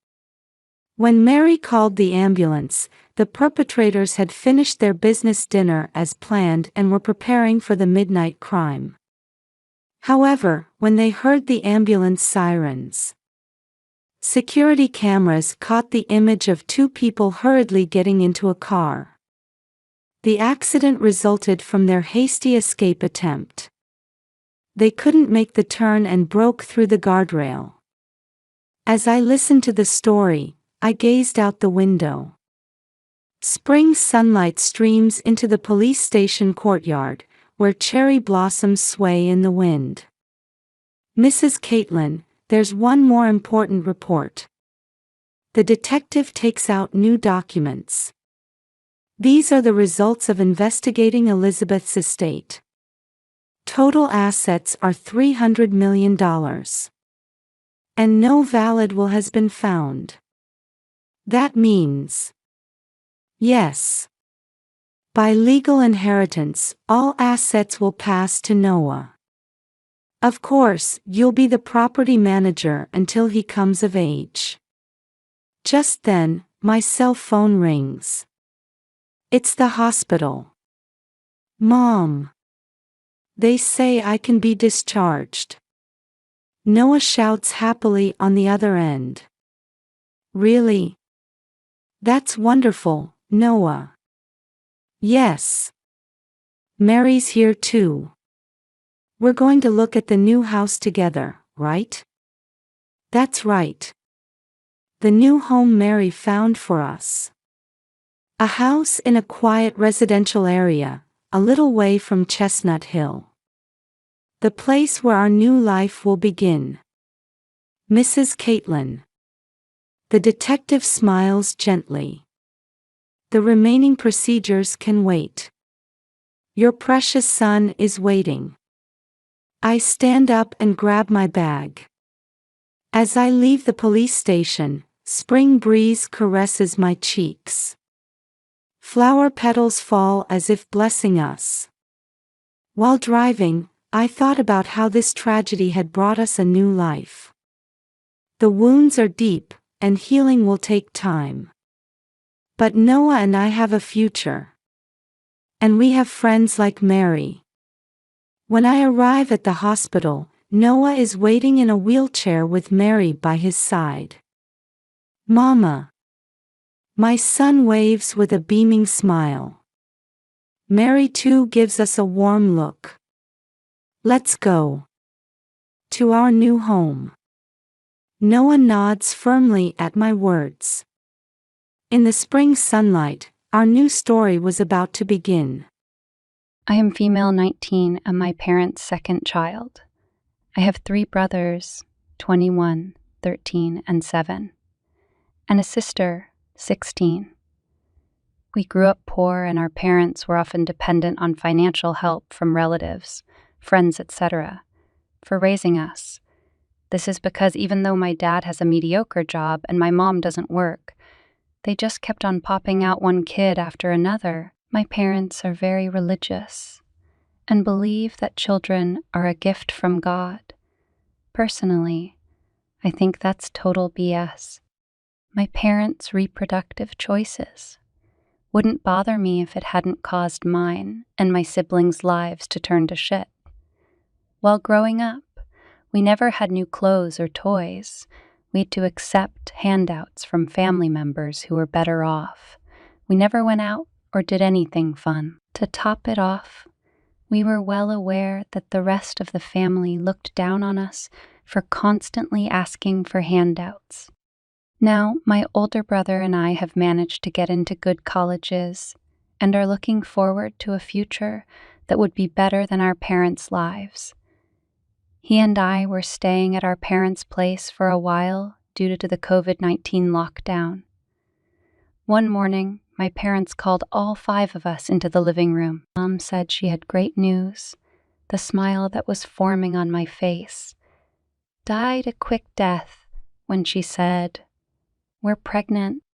When Mary called the ambulance, the perpetrators had finished their business dinner as planned and were preparing for the midnight crime. However, when they heard the ambulance sirens, security cameras caught the image of 2 people hurriedly getting into a car. The accident resulted from their hasty escape attempt. They couldn't make the turn and broke through the guardrail. As I listened to the story, I gazed out the window. Spring sunlight streams into the police station courtyard, where cherry blossoms sway in the wind. Mrs. Caitlin, there's one more important report. The detective takes out new documents. These are the results of investigating Elizabeth's estate. Total assets are $300 million. And no valid will has been found. That means, yes, by legal inheritance, all assets will pass to Noah. Of course, you'll be the property manager until he comes of age. Just then, my cell phone rings. It's the hospital. Mom. They say I can be discharged. Noah shouts happily on the other end. Really? That's wonderful, Noah. Yes. Mary's here too. We're going to look at the new house together, right? That's right. The new home Mary found for us. A house in a quiet residential area, a little way from Chestnut Hill. The place where our new life will begin. Mrs. Caitlin. The detective smiles gently. The remaining procedures can wait. Your precious son is waiting. I stand up and grab my bag. As I leave the police station, spring breeze caresses my cheeks. Flower petals fall as if blessing us. While driving, I thought about how this tragedy had brought us a new life. The wounds are deep, and healing will take time. But Noah and I have a future. And we have friends like Mary. When I arrive at the hospital, Noah is waiting in a wheelchair with Mary by his side. Mama. My son waves with a beaming smile. Mary too gives us a warm look. Let's go. To our new home. Noah nods firmly at my words. In the spring sunlight, our new story was about to begin. I am female 19 and my parents' second child. I have 3 brothers, 21, 13, and 7, and a sister, 16. We grew up poor and our parents were often dependent on financial help from relatives, friends, etc., for raising us. This is because even though my dad has a mediocre job and my mom doesn't work, they just kept on popping out one kid after another. My parents are very religious and believe that children are a gift from God. Personally, I think that's total BS. My parents' reproductive choices wouldn't bother me if it hadn't caused mine and my siblings' lives to turn to shit. While growing up, we never had new clothes or toys. We had to accept handouts from family members who were better off. We never went out or did anything fun. To top it off, we were well aware that the rest of the family looked down on us for constantly asking for handouts. Now, my older brother and I have managed to get into good colleges and are looking forward to a future that would be better than our parents' lives. He and I were staying at our parents' place for a while due to the COVID-19 lockdown. One morning, my parents called all 5 of us into the living room. Mom said she had great news. The smile that was forming on my face died a quick death when she said, "We're pregnant."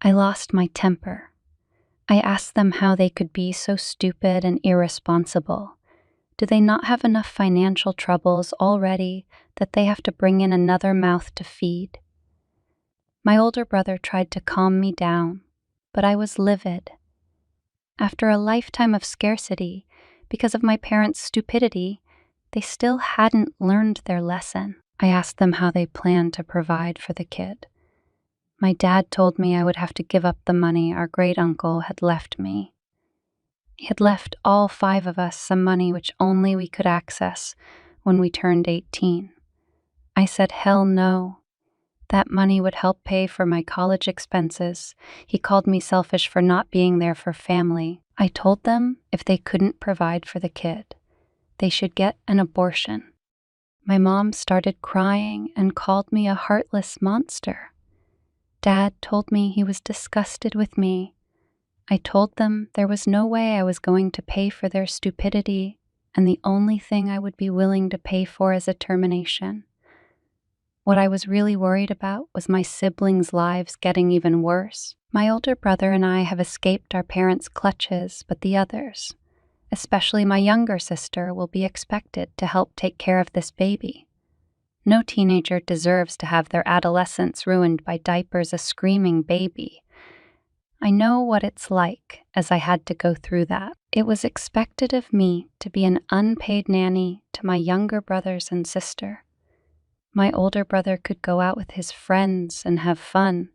I lost my temper. I asked them how they could be so stupid and irresponsible. Do they not have enough financial troubles already that they have to bring in another mouth to feed? My older brother tried to calm me down, but I was livid. After a lifetime of scarcity, because of my parents' stupidity, they still hadn't learned their lesson. I asked them how they planned to provide for the kid. My dad told me I would have to give up the money our great-uncle had left me. He had left all 5 of us some money which only we could access when we turned 18. I said hell no. That money would help pay for my college expenses. He called me selfish for not being there for family. I told them if they couldn't provide for the kid, they should get an abortion. My mom started crying and called me a heartless monster. Dad told me he was disgusted with me. I told them there was no way I was going to pay for their stupidity, and the only thing I would be willing to pay for is a termination. What I was really worried about was my siblings' lives getting even worse. My older brother and I have escaped our parents' clutches, but the others, especially my younger sister, will be expected to help take care of this baby. No teenager deserves to have their adolescence ruined by diapers, a screaming baby. I know what it's like, as I had to go through that. It was expected of me to be an unpaid nanny to my younger brothers and sister. My older brother could go out with his friends and have fun,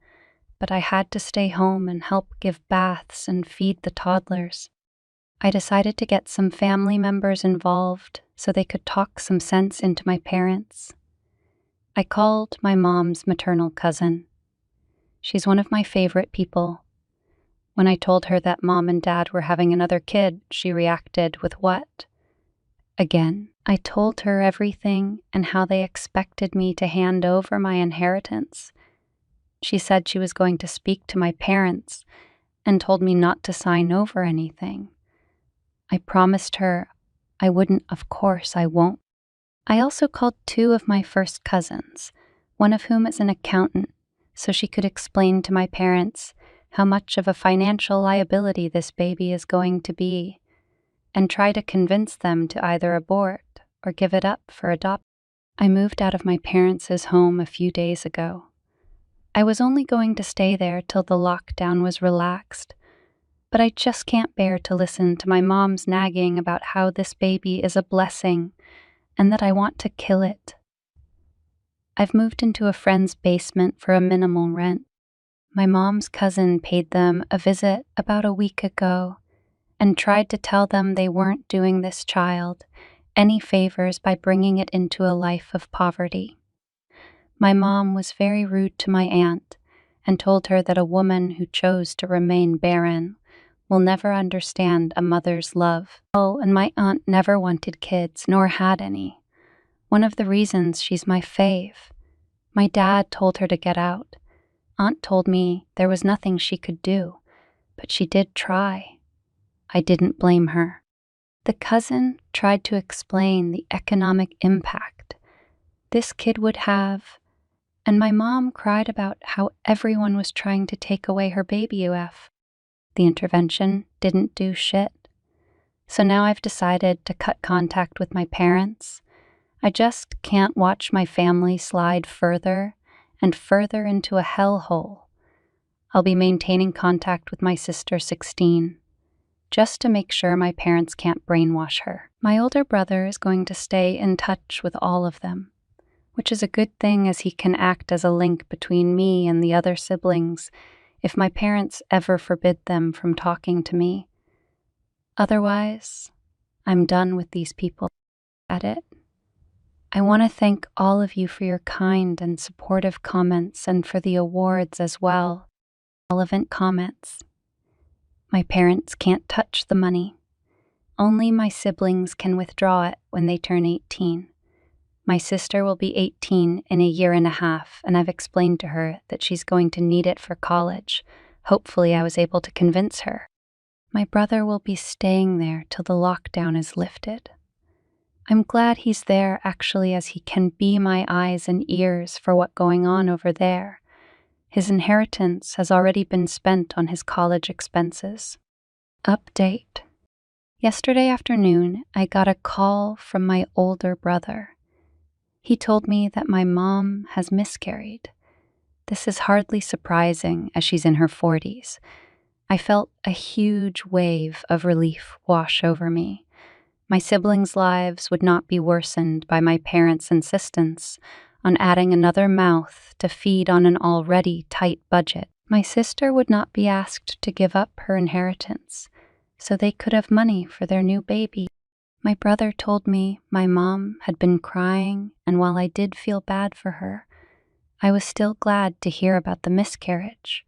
but I had to stay home and help give baths and feed the toddlers. I decided to get some family members involved so they could talk some sense into my parents. I called my mom's maternal cousin. She's one of my favorite people. When I told her that Mom and Dad were having another kid, she reacted with what? Again, I told her everything and how they expected me to hand over my inheritance. She said she was going to speak to my parents and told me not to sign over anything. I promised her I wouldn't. Of course I won't. I also called 2 of my first cousins, one of whom is an accountant, so she could explain to my parents how much of a financial liability this baby is going to be, and try to convince them to either abort or give it up for adoption. I moved out of my parents' home a few days ago. I was only going to stay there till the lockdown was relaxed, but I just can't bear to listen to my mom's nagging about how this baby is a blessing and that I want to kill it. I've moved into a friend's basement for a minimal rent. My mom's cousin paid them a visit about a week ago and tried to tell them they weren't doing this child any favors by bringing it into a life of poverty. My mom was very rude to my aunt and told her that a woman who chose to remain barren will never understand a mother's love. Oh, and my aunt never wanted kids, nor had any. One of the reasons she's my fave. My dad told her to get out. Aunt told me there was nothing she could do, but she did try. I didn't blame her. The cousin tried to explain the economic impact this kid would have, and my mom cried about how everyone was trying to take away her baby UF. The intervention didn't do shit. So now I've decided to cut contact with my parents. I just can't watch my family slide further and further into a hellhole. I'll be maintaining contact with my sister 16, just to make sure my parents can't brainwash her. My older brother is going to stay in touch with all of them, which is a good thing as he can act as a link between me and the other siblings if my parents ever forbid them from talking to me. Otherwise, I'm done with these people. At it. I want to thank all of you for your kind and supportive comments and for the awards as well. Relevant comments. My parents can't touch the money. Only my siblings can withdraw it when they turn 18. My sister will be 18 in a year and a half, and I've explained to her that she's going to need it for college. Hopefully I was able to convince her. My brother will be staying there till the lockdown is lifted. I'm glad he's there actually, as he can be my eyes and ears for what's going on over there. His inheritance has already been spent on his college expenses. Update. Yesterday afternoon, I got a call from my older brother. He told me that my mom has miscarried. This is hardly surprising as she's in her 40s. I felt a huge wave of relief wash over me. My siblings' lives would not be worsened by my parents' insistence on adding another mouth to feed on an already tight budget. My sister would not be asked to give up her inheritance. so they could have money for their new baby. My brother told me my mom had been crying, and while I did feel bad for her, I was still glad to hear about the miscarriage.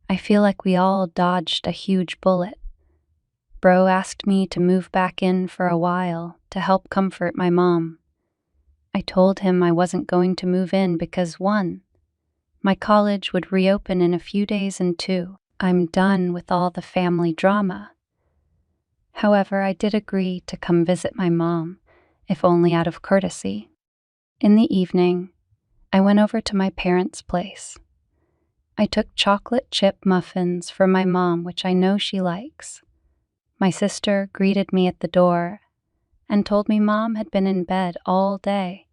I feel like we all dodged a huge bullet. Bro asked me to move back in for a while to help comfort my mom. I told him I wasn't going to move in because 1, my college would reopen in a few days, and 2, I'm done with all the family drama. However, I did agree to come visit my mom, if only out of courtesy. In the evening, I went over to my parents' place. I took chocolate chip muffins for my mom, which I know she likes. My sister greeted me at the door and told me Mom had been in bed all day.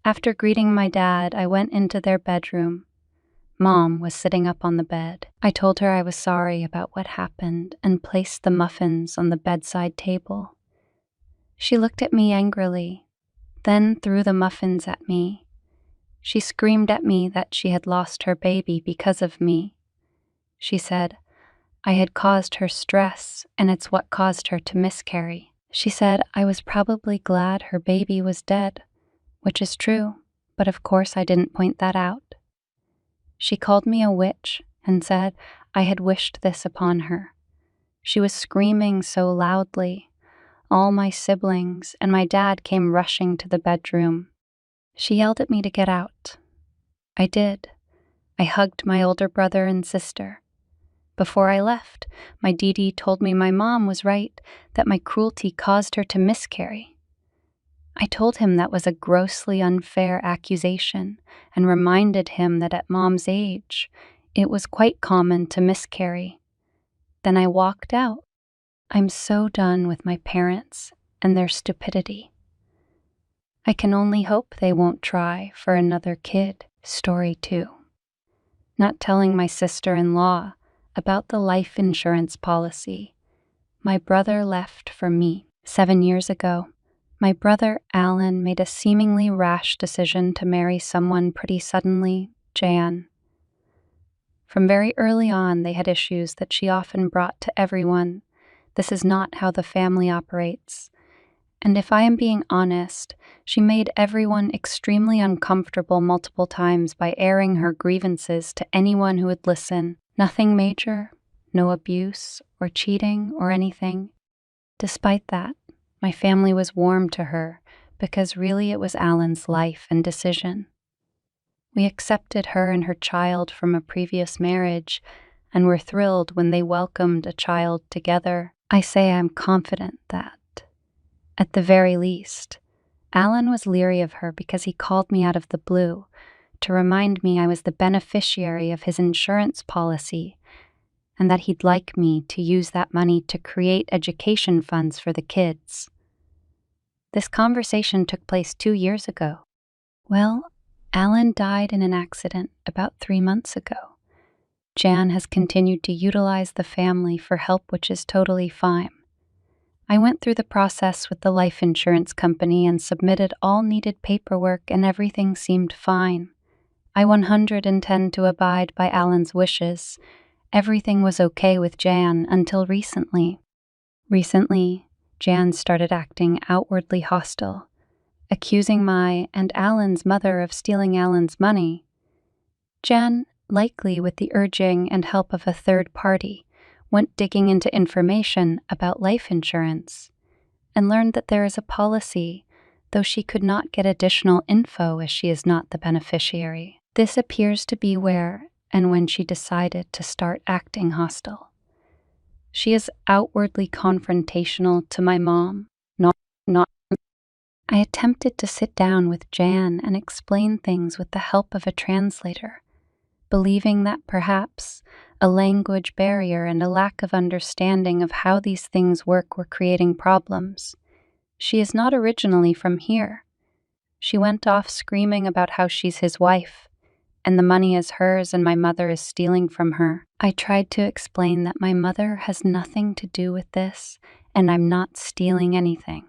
After greeting my dad, I went into their bedroom. Mom was sitting up on the bed. I told her I was sorry about what happened and placed the muffins on the bedside table. She looked at me angrily, then threw the muffins at me. She screamed at me that she had lost her baby because of me. She said I had caused her stress and it's what caused her to miscarry. She said I was probably glad her baby was dead, which is true, but of course I didn't point that out. She called me a witch and said I had wished this upon her. She was screaming so loudly. All my siblings and my dad came rushing to the bedroom. She yelled at me to get out. I did. I hugged my older brother and sister. Before I left, my Dee told me my mom was right, that my cruelty caused her to miscarry. I told him that was a grossly unfair accusation and reminded him that at Mom's age, it was quite common to miscarry. Then I walked out. I'm so done with my parents and their stupidity. I can only hope they won't try for another kid. Story 2. Not telling my sister-in-law about the life insurance policy my brother left for me. 7 years ago, my brother Alan made a seemingly rash decision to marry someone pretty suddenly, Jan. From very early on, they had issues that she often brought to everyone. This is not how the family operates. And if I am being honest, she made everyone extremely uncomfortable multiple times by airing her grievances to anyone who would listen. Nothing major, no abuse or cheating or anything. Despite that, my family was warm to her because really it was Alan's life and decision. We accepted her and her child from a previous marriage and were thrilled when they welcomed a child together. I say I'm confident that, at the very least, Alan was leery of her because he called me out of the blue to remind me I was the beneficiary of his insurance policy and that he'd like me to use that money to create education funds for the kids. This conversation took place 2 years ago. Well, Alan died in an accident about 3 months ago. Jan has continued to utilize the family for help, which is totally fine. I went through the process with the life insurance company and submitted all needed paperwork and everything seemed fine. I 100 intend to abide by Alan's wishes. Everything was okay with Jan until recently. Recently, Jan started acting outwardly hostile, accusing my and Alan's mother of stealing Alan's money. Jan, likely with the urging and help of a third party, went digging into information about life insurance and learned that there is a policy, though she could not get additional info as she is not the beneficiary. This appears to be where and when she decided to start acting hostile. She is outwardly confrontational to my mom, not. I attempted to sit down with Jan and explain things with the help of a translator, believing that perhaps a language barrier and a lack of understanding of how these things work were creating problems. She is not originally from here. She went off screaming about how she's his wife, and the money is hers and my mother is stealing from her. I tried to explain that my mother has nothing to do with this, and I'm not stealing anything.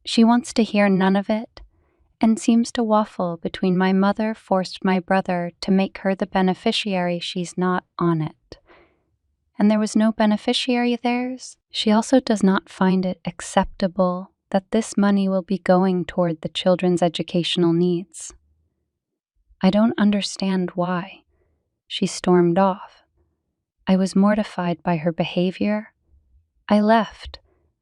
She wants to hear none of it, and seems to waffle between my mother forced my brother to make her the beneficiary, she's not on it, and there was no beneficiary of theirs. She also does not find it acceptable that this money will be going toward the children's educational needs. I don't understand why. She stormed off. I was mortified by her behavior. I left,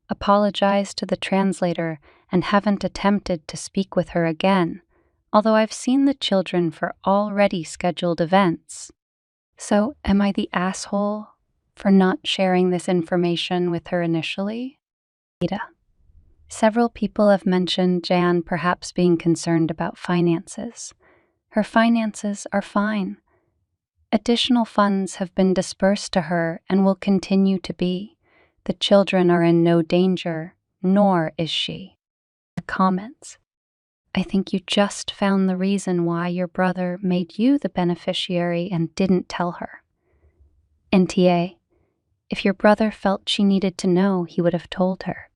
apologized to the translator, and haven't attempted to speak with her again, although I've seen the children for already scheduled events. So, am I the asshole for not sharing this information with her initially? Aita. Several people have mentioned Jan perhaps being concerned about finances. Her finances are fine. Additional funds have been dispersed to her and will continue to be. The children are in no danger, nor is she. Comments. I think you just found the reason why your brother made you the beneficiary and didn't tell her. NTA. If your brother felt she needed to know, he would have told her.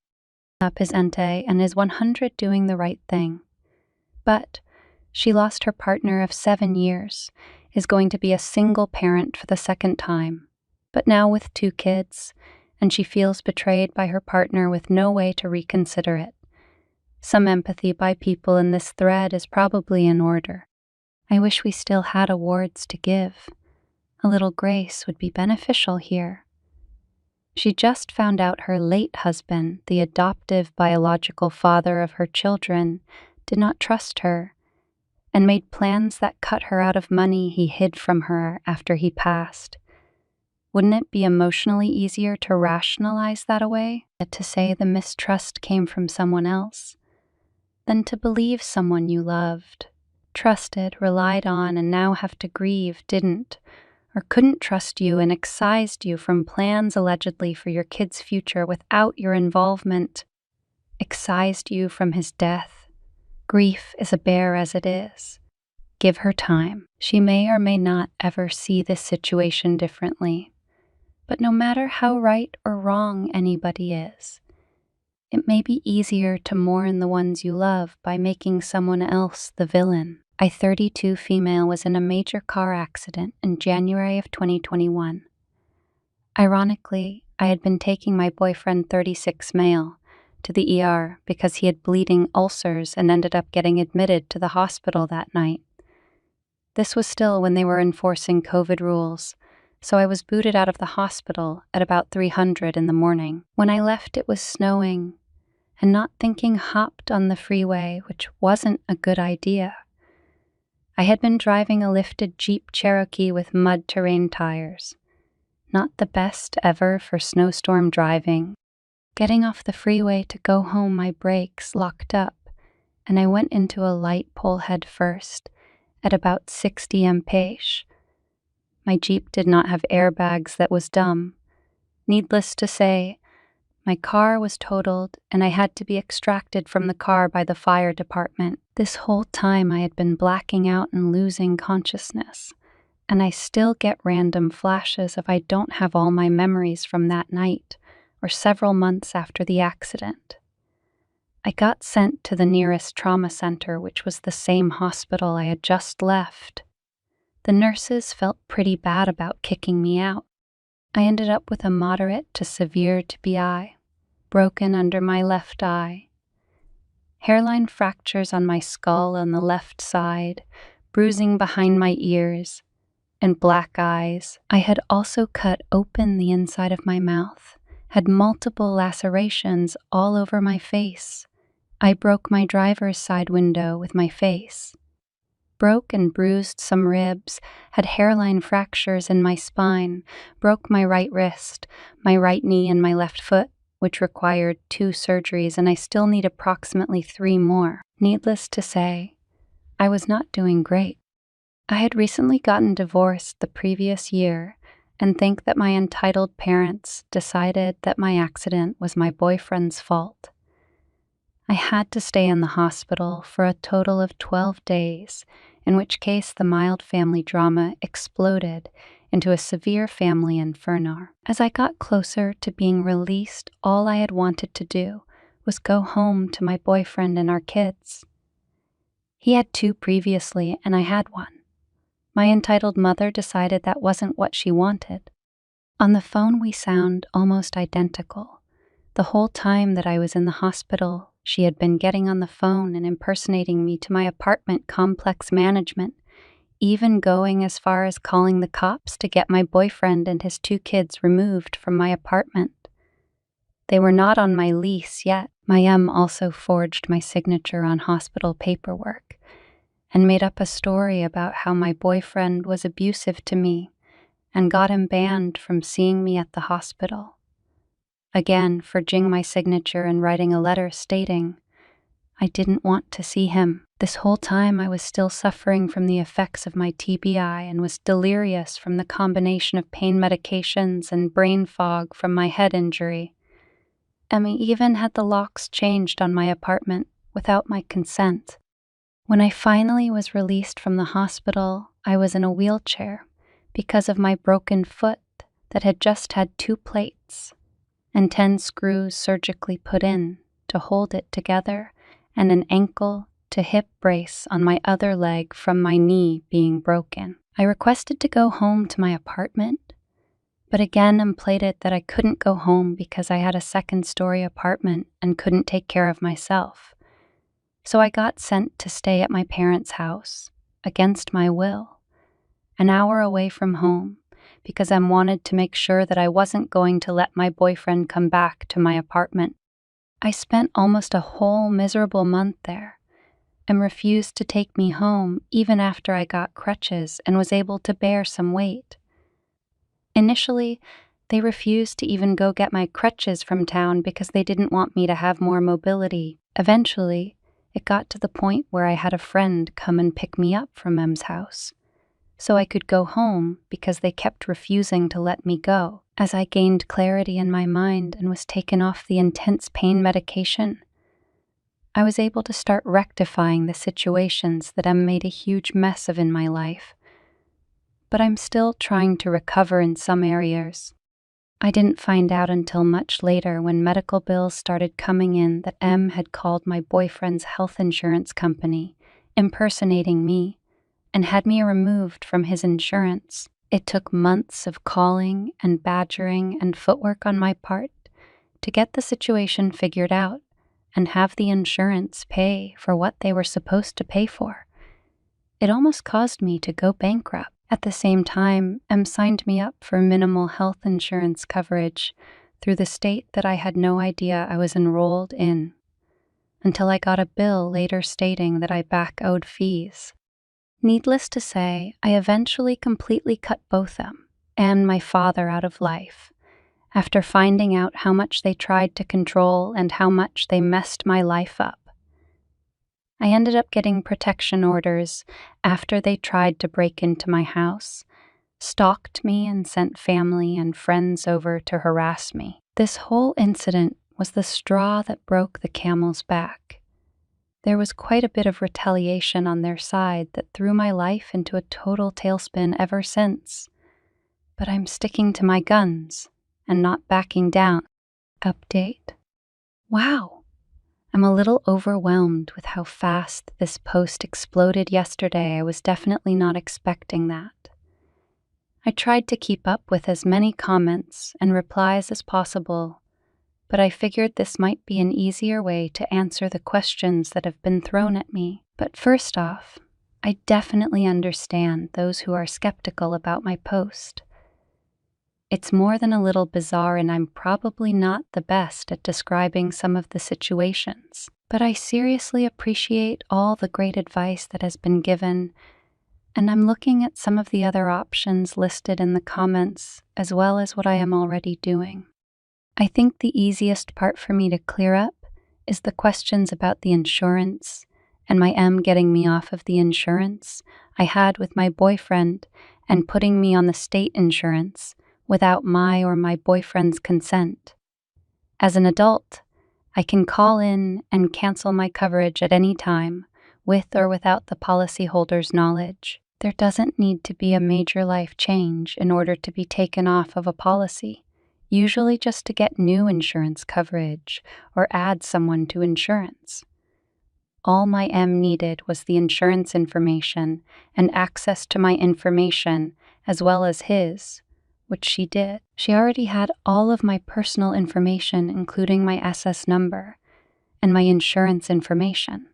Up is Ente and is 100 doing the right thing. But she lost her partner of 7 years, is going to be a single parent for the second time, but now with 2 kids, and she feels betrayed by her partner with no way to reconsider it. Some empathy by people in this thread is probably in order. I wish we still had awards to give. A little grace would be beneficial here. She just found out her late husband, the adoptive biological father of her children, did not trust her, and made plans that cut her out of money he hid from her after he passed. Wouldn't it be emotionally easier to rationalize that away, to say the mistrust came from someone else, than to believe someone you loved, trusted, relied on, and now have to grieve didn't, or couldn't trust you and excised you from plans allegedly for your kid's future without your involvement, excised you from his death? Grief is a bear as it is. Give her time. She may or may not ever see this situation differently. But no matter how right or wrong anybody is, it may be easier to mourn the ones you love by making someone else the villain. A 32 female was in a major car accident in January of 2021. Ironically, I had been taking my boyfriend 36 male to the ER because he had bleeding ulcers and ended up getting admitted to the hospital that night. This was still when they were enforcing COVID rules, so I was booted out of the hospital at about 300 in the morning. When I left, it was snowing, and not thinking hopped on the freeway, which wasn't a good idea. I had been driving a lifted Jeep Cherokee with mud terrain tires. Not the best ever for snowstorm driving. Getting off the freeway to go home, my brakes locked up, and I went into a light pole head first at about 60 mph. My Jeep did not have airbags. That was dumb. Needless to say, my car was totaled and I had to be extracted from the car by the fire department. This whole time I had been blacking out and losing consciousness, and I still get random flashes if I don't have all my memories from that night or several months after the accident. I got sent to the nearest trauma center, which was the same hospital I had just left. The nurses felt pretty bad about kicking me out. I ended up with a moderate to severe TBI, broken under my left eye, hairline fractures on my skull on the left side, bruising behind my ears, and black eyes. I had also cut open the inside of my mouth, had multiple lacerations all over my face. I broke my driver's side window with my face. Broke and bruised some ribs, had hairline fractures in my spine, broke my right wrist, my right knee, and my left foot, which required 2 surgeries, and I still need approximately 3 more. Needless to say, I was not doing great. I had recently gotten divorced the previous year and think that my entitled parents decided that my accident was my boyfriend's fault. I had to stay in the hospital for a total of 12 days, in which case the mild family drama exploded into a severe family inferno. As I got closer to being released, all I had wanted to do was go home to my boyfriend and our kids. He had 2 previously, and I had 1. My entitled mother decided that wasn't what she wanted. On the phone, we sound almost identical. The whole time that I was in the hospital, she had been getting on the phone and impersonating me to my apartment complex management, even going as far as calling the cops to get my boyfriend and his 2 kids removed from my apartment. They were not on my lease yet. My also forged my signature on hospital paperwork and made up a story about how my boyfriend was abusive to me and got him banned from seeing me at the hospital. Again, forging my signature and writing a letter stating I didn't want to see him. This whole time I was still suffering from the effects of my TBI and was delirious from the combination of pain medications and brain fog from my head injury. Emmy even had the locks changed on my apartment without my consent. When I finally was released from the hospital, I was in a wheelchair because of my broken foot that had just had 2 plates and 10 screws surgically put in to hold it together, and an ankle to hip brace on my other leg from my knee being broken. I requested to go home to my apartment, but again implated that I couldn't go home because I had a 2nd-story apartment and couldn't take care of myself. So I got sent to stay at my parents' house, against my will, an hour away from home, because I wanted to make sure that I wasn't going to let my boyfriend come back to my apartment. I spent almost a whole miserable month there and refused to take me home even after I got crutches and was able to bear some weight. Initially, they refused to even go get my crutches from town because they didn't want me to have more mobility. Eventually, it got to the point where I had a friend come and pick me up from Em's house, so I could go home because they kept refusing to let me go. As I gained clarity in my mind and was taken off the intense pain medication, I was able to start rectifying the situations that Em made a huge mess of in my life. But I'm still trying to recover in some areas. I didn't find out until much later when medical bills started coming in that Em had called my boyfriend's health insurance company, impersonating me, and had me removed from his insurance. It took months of calling and badgering and footwork on my part to get the situation figured out and have the insurance pay for what they were supposed to pay for. It almost caused me to go bankrupt. At the same time, Em signed me up for minimal health insurance coverage through the state that I had no idea I was enrolled in, until I got a bill later stating that I back owed fees. Needless to say, I eventually completely cut both them and my father out of life, after finding out how much they tried to control and how much they messed my life up. I ended up getting protection orders after they tried to break into my house, stalked me, and sent family and friends over to harass me. This whole incident was the straw that broke the camel's back. There was quite a bit of retaliation on their side that threw my life into a total tailspin ever since. But I'm sticking to my guns and not backing down. Update. Wow. I'm a little overwhelmed with how fast this post exploded yesterday. I was definitely not expecting that. I tried to keep up with as many comments and replies as possible, but I figured this might be an easier way to answer the questions that have been thrown at me. But first off, I definitely understand those who are skeptical about my post. It's more than a little bizarre, and I'm probably not the best at describing some of the situations. But I seriously appreciate all the great advice that has been given, and I'm looking at some of the other options listed in the comments, as well as what I am already doing. I think the easiest part for me to clear up is the questions about the insurance and my getting me off of the insurance I had with my boyfriend and putting me on the state insurance without my or my boyfriend's consent. As an adult, I can call in and cancel my coverage at any time, with or without the policyholder's knowledge. There doesn't need to be a major life change in order to be taken off of a policy, usually just to get new insurance coverage or add someone to insurance. All my needed was the insurance information and access to my information as well as his, which she did. She already had all of my personal information, including my SS number and my insurance information.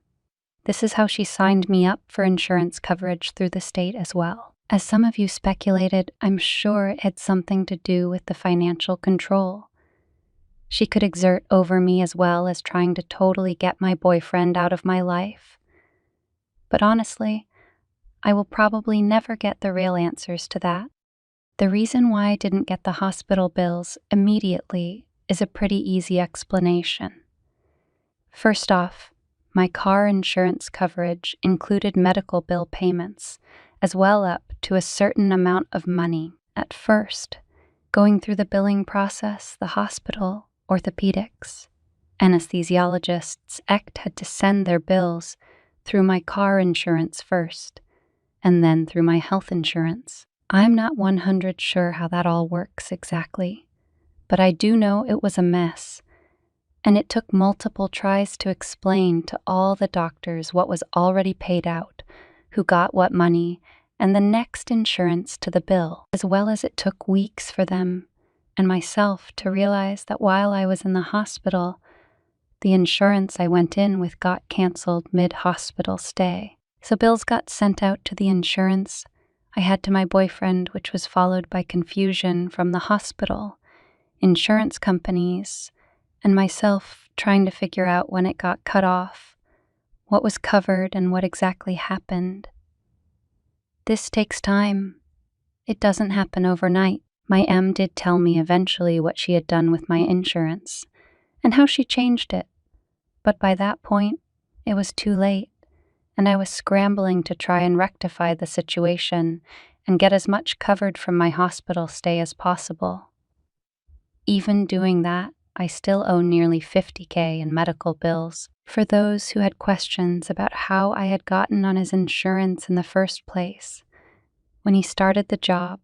This is how she signed me up for insurance coverage through the state as well. As some of you speculated, I'm sure it had something to do with the financial control she could exert over me, as well as trying to totally get my boyfriend out of my life. But honestly, I will probably never get the real answers to that. The reason why I didn't get the hospital bills immediately is a pretty easy explanation. First off, my car insurance coverage included medical bill payments, as well up to a certain amount of money. At first, going through the billing process, the hospital, orthopedics, anesthesiologists, ECT had to send their bills through my car insurance first, and then through my health insurance. I'm not 100% sure how that all works exactly, but I do know it was a mess, and it took multiple tries to explain to all the doctors what was already paid out, who got what money, and the next insurance to the bill, as well as it took weeks for them and myself to realize that while I was in the hospital, the insurance I went in with got canceled mid-hospital stay. So bills got sent out to the insurance I had to my boyfriend, which was followed by confusion from the hospital, insurance companies, and myself trying to figure out when it got cut off, what was covered, and what exactly happened. This takes time. It doesn't happen overnight. My M did tell me eventually what she had done with my insurance and how she changed it, but by that point, it was too late, and I was scrambling to try and rectify the situation and get as much covered from my hospital stay as possible. Even doing that, I still owe nearly $50,000 in medical bills. For those who had questions about how I had gotten on his insurance in the first place, when he started the job,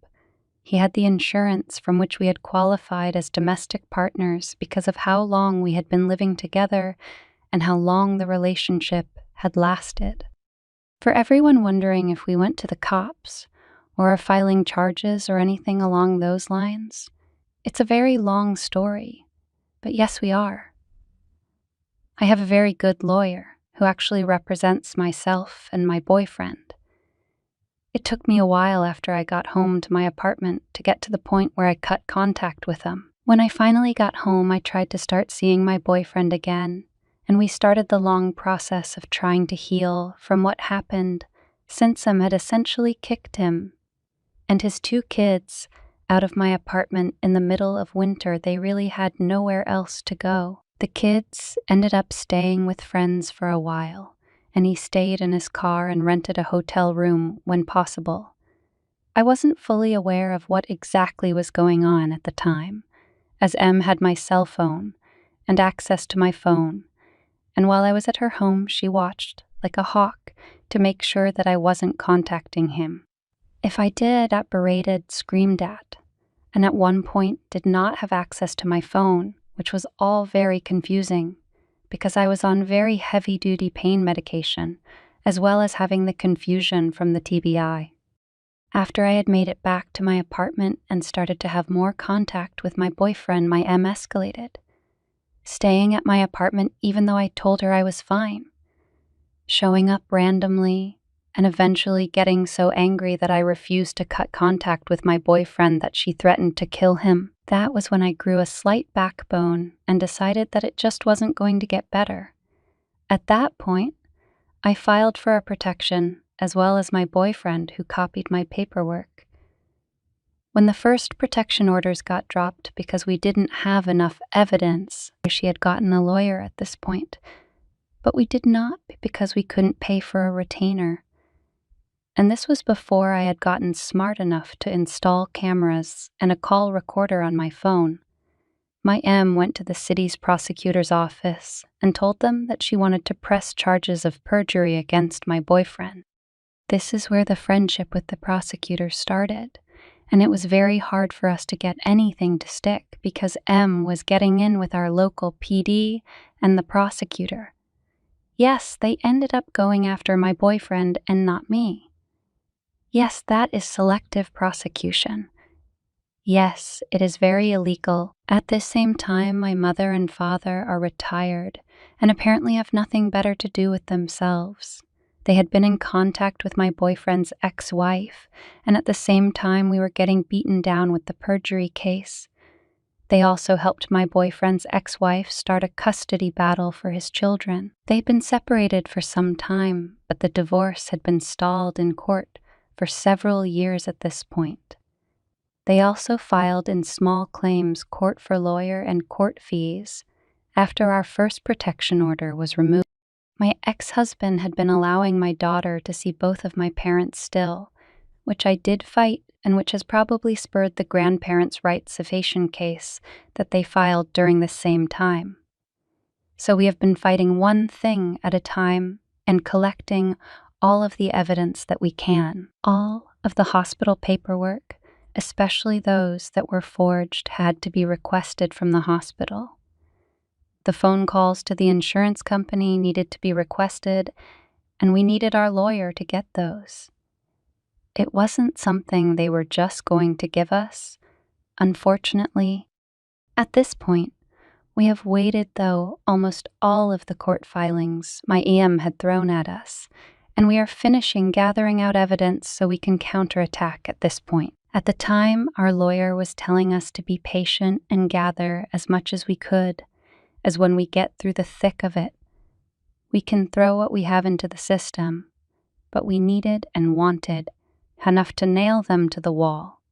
he had the insurance from which we had qualified as domestic partners because of how long we had been living together and how long the relationship had lasted. For everyone wondering if we went to the cops or are filing charges or anything along those lines, it's a very long story, but yes, we are. I have a very good lawyer who actually represents myself and my boyfriend. It took me a while after I got home to my apartment to get to the point where I cut contact with him. When I finally got home, I tried to start seeing my boyfriend again, and we started the long process of trying to heal from what happened since I had essentially kicked him and his 2 kids out of my apartment in the middle of winter. They really had nowhere else to go. The kids ended up staying with friends for a while, and he stayed in his car and rented a hotel room when possible. I wasn't fully aware of what exactly was going on at the time, as M had my cell phone and access to my phone, and while I was at her home, she watched, like a hawk, to make sure that I wasn't contacting him. If I did, I berated, screamed at, and at one point did not have access to my phone, which was all very confusing, because I was on very heavy-duty pain medication, as well as having the confusion from the TBI. After I had made it back to my apartment and started to have more contact with my boyfriend, my M escalated, staying at my apartment even though I told her I was fine, showing up randomly, and eventually getting so angry that I refused to cut contact with my boyfriend that she threatened to kill him. That was when I grew a slight backbone and decided that it just wasn't going to get better. At that point, I filed for a protection, as well as my boyfriend, who copied my paperwork. When the first protection orders got dropped because we didn't have enough evidence, she had gotten a lawyer at this point, but we did not because we couldn't pay for a retainer. And this was before I had gotten smart enough to install cameras and a call recorder on my phone. My M went to the city's prosecutor's office and told them that she wanted to press charges of perjury against my boyfriend. This is where the friendship with the prosecutor started, and it was very hard for us to get anything to stick because M was getting in with our local PD and the prosecutor. Yes, they ended up going after my boyfriend and not me. Yes, that is selective prosecution. Yes, it is very illegal. At this same time, my mother and father are retired and apparently have nothing better to do with themselves. They had been in contact with my boyfriend's ex-wife, and at the same time we were getting beaten down with the perjury case. They also helped my boyfriend's ex-wife start a custody battle for his children. They'd been separated for some time, but the divorce had been stalled in court for several years at this point. They also filed in small claims court for lawyer and court fees after our first protection order was removed. My ex-husband had been allowing my daughter to see both of my parents still, which I did fight and which has probably spurred the grandparents' rights citation case that they filed during the same time. So we have been fighting one thing at a time and collecting all of the evidence that we can. All of the hospital paperwork, especially those that were forged, had to be requested from the hospital. The phone calls to the insurance company needed to be requested, and we needed our lawyer to get those. It wasn't something they were just going to give us, unfortunately. At this point, we have waited, though, almost all of the court filings my EM had thrown at us, and we are finishing gathering out evidence so we can counterattack at this point. At the time, our lawyer was telling us to be patient and gather as much as we could, as when we get through the thick of it, we can throw what we have into the system, but we needed and wanted enough to nail them to the wall.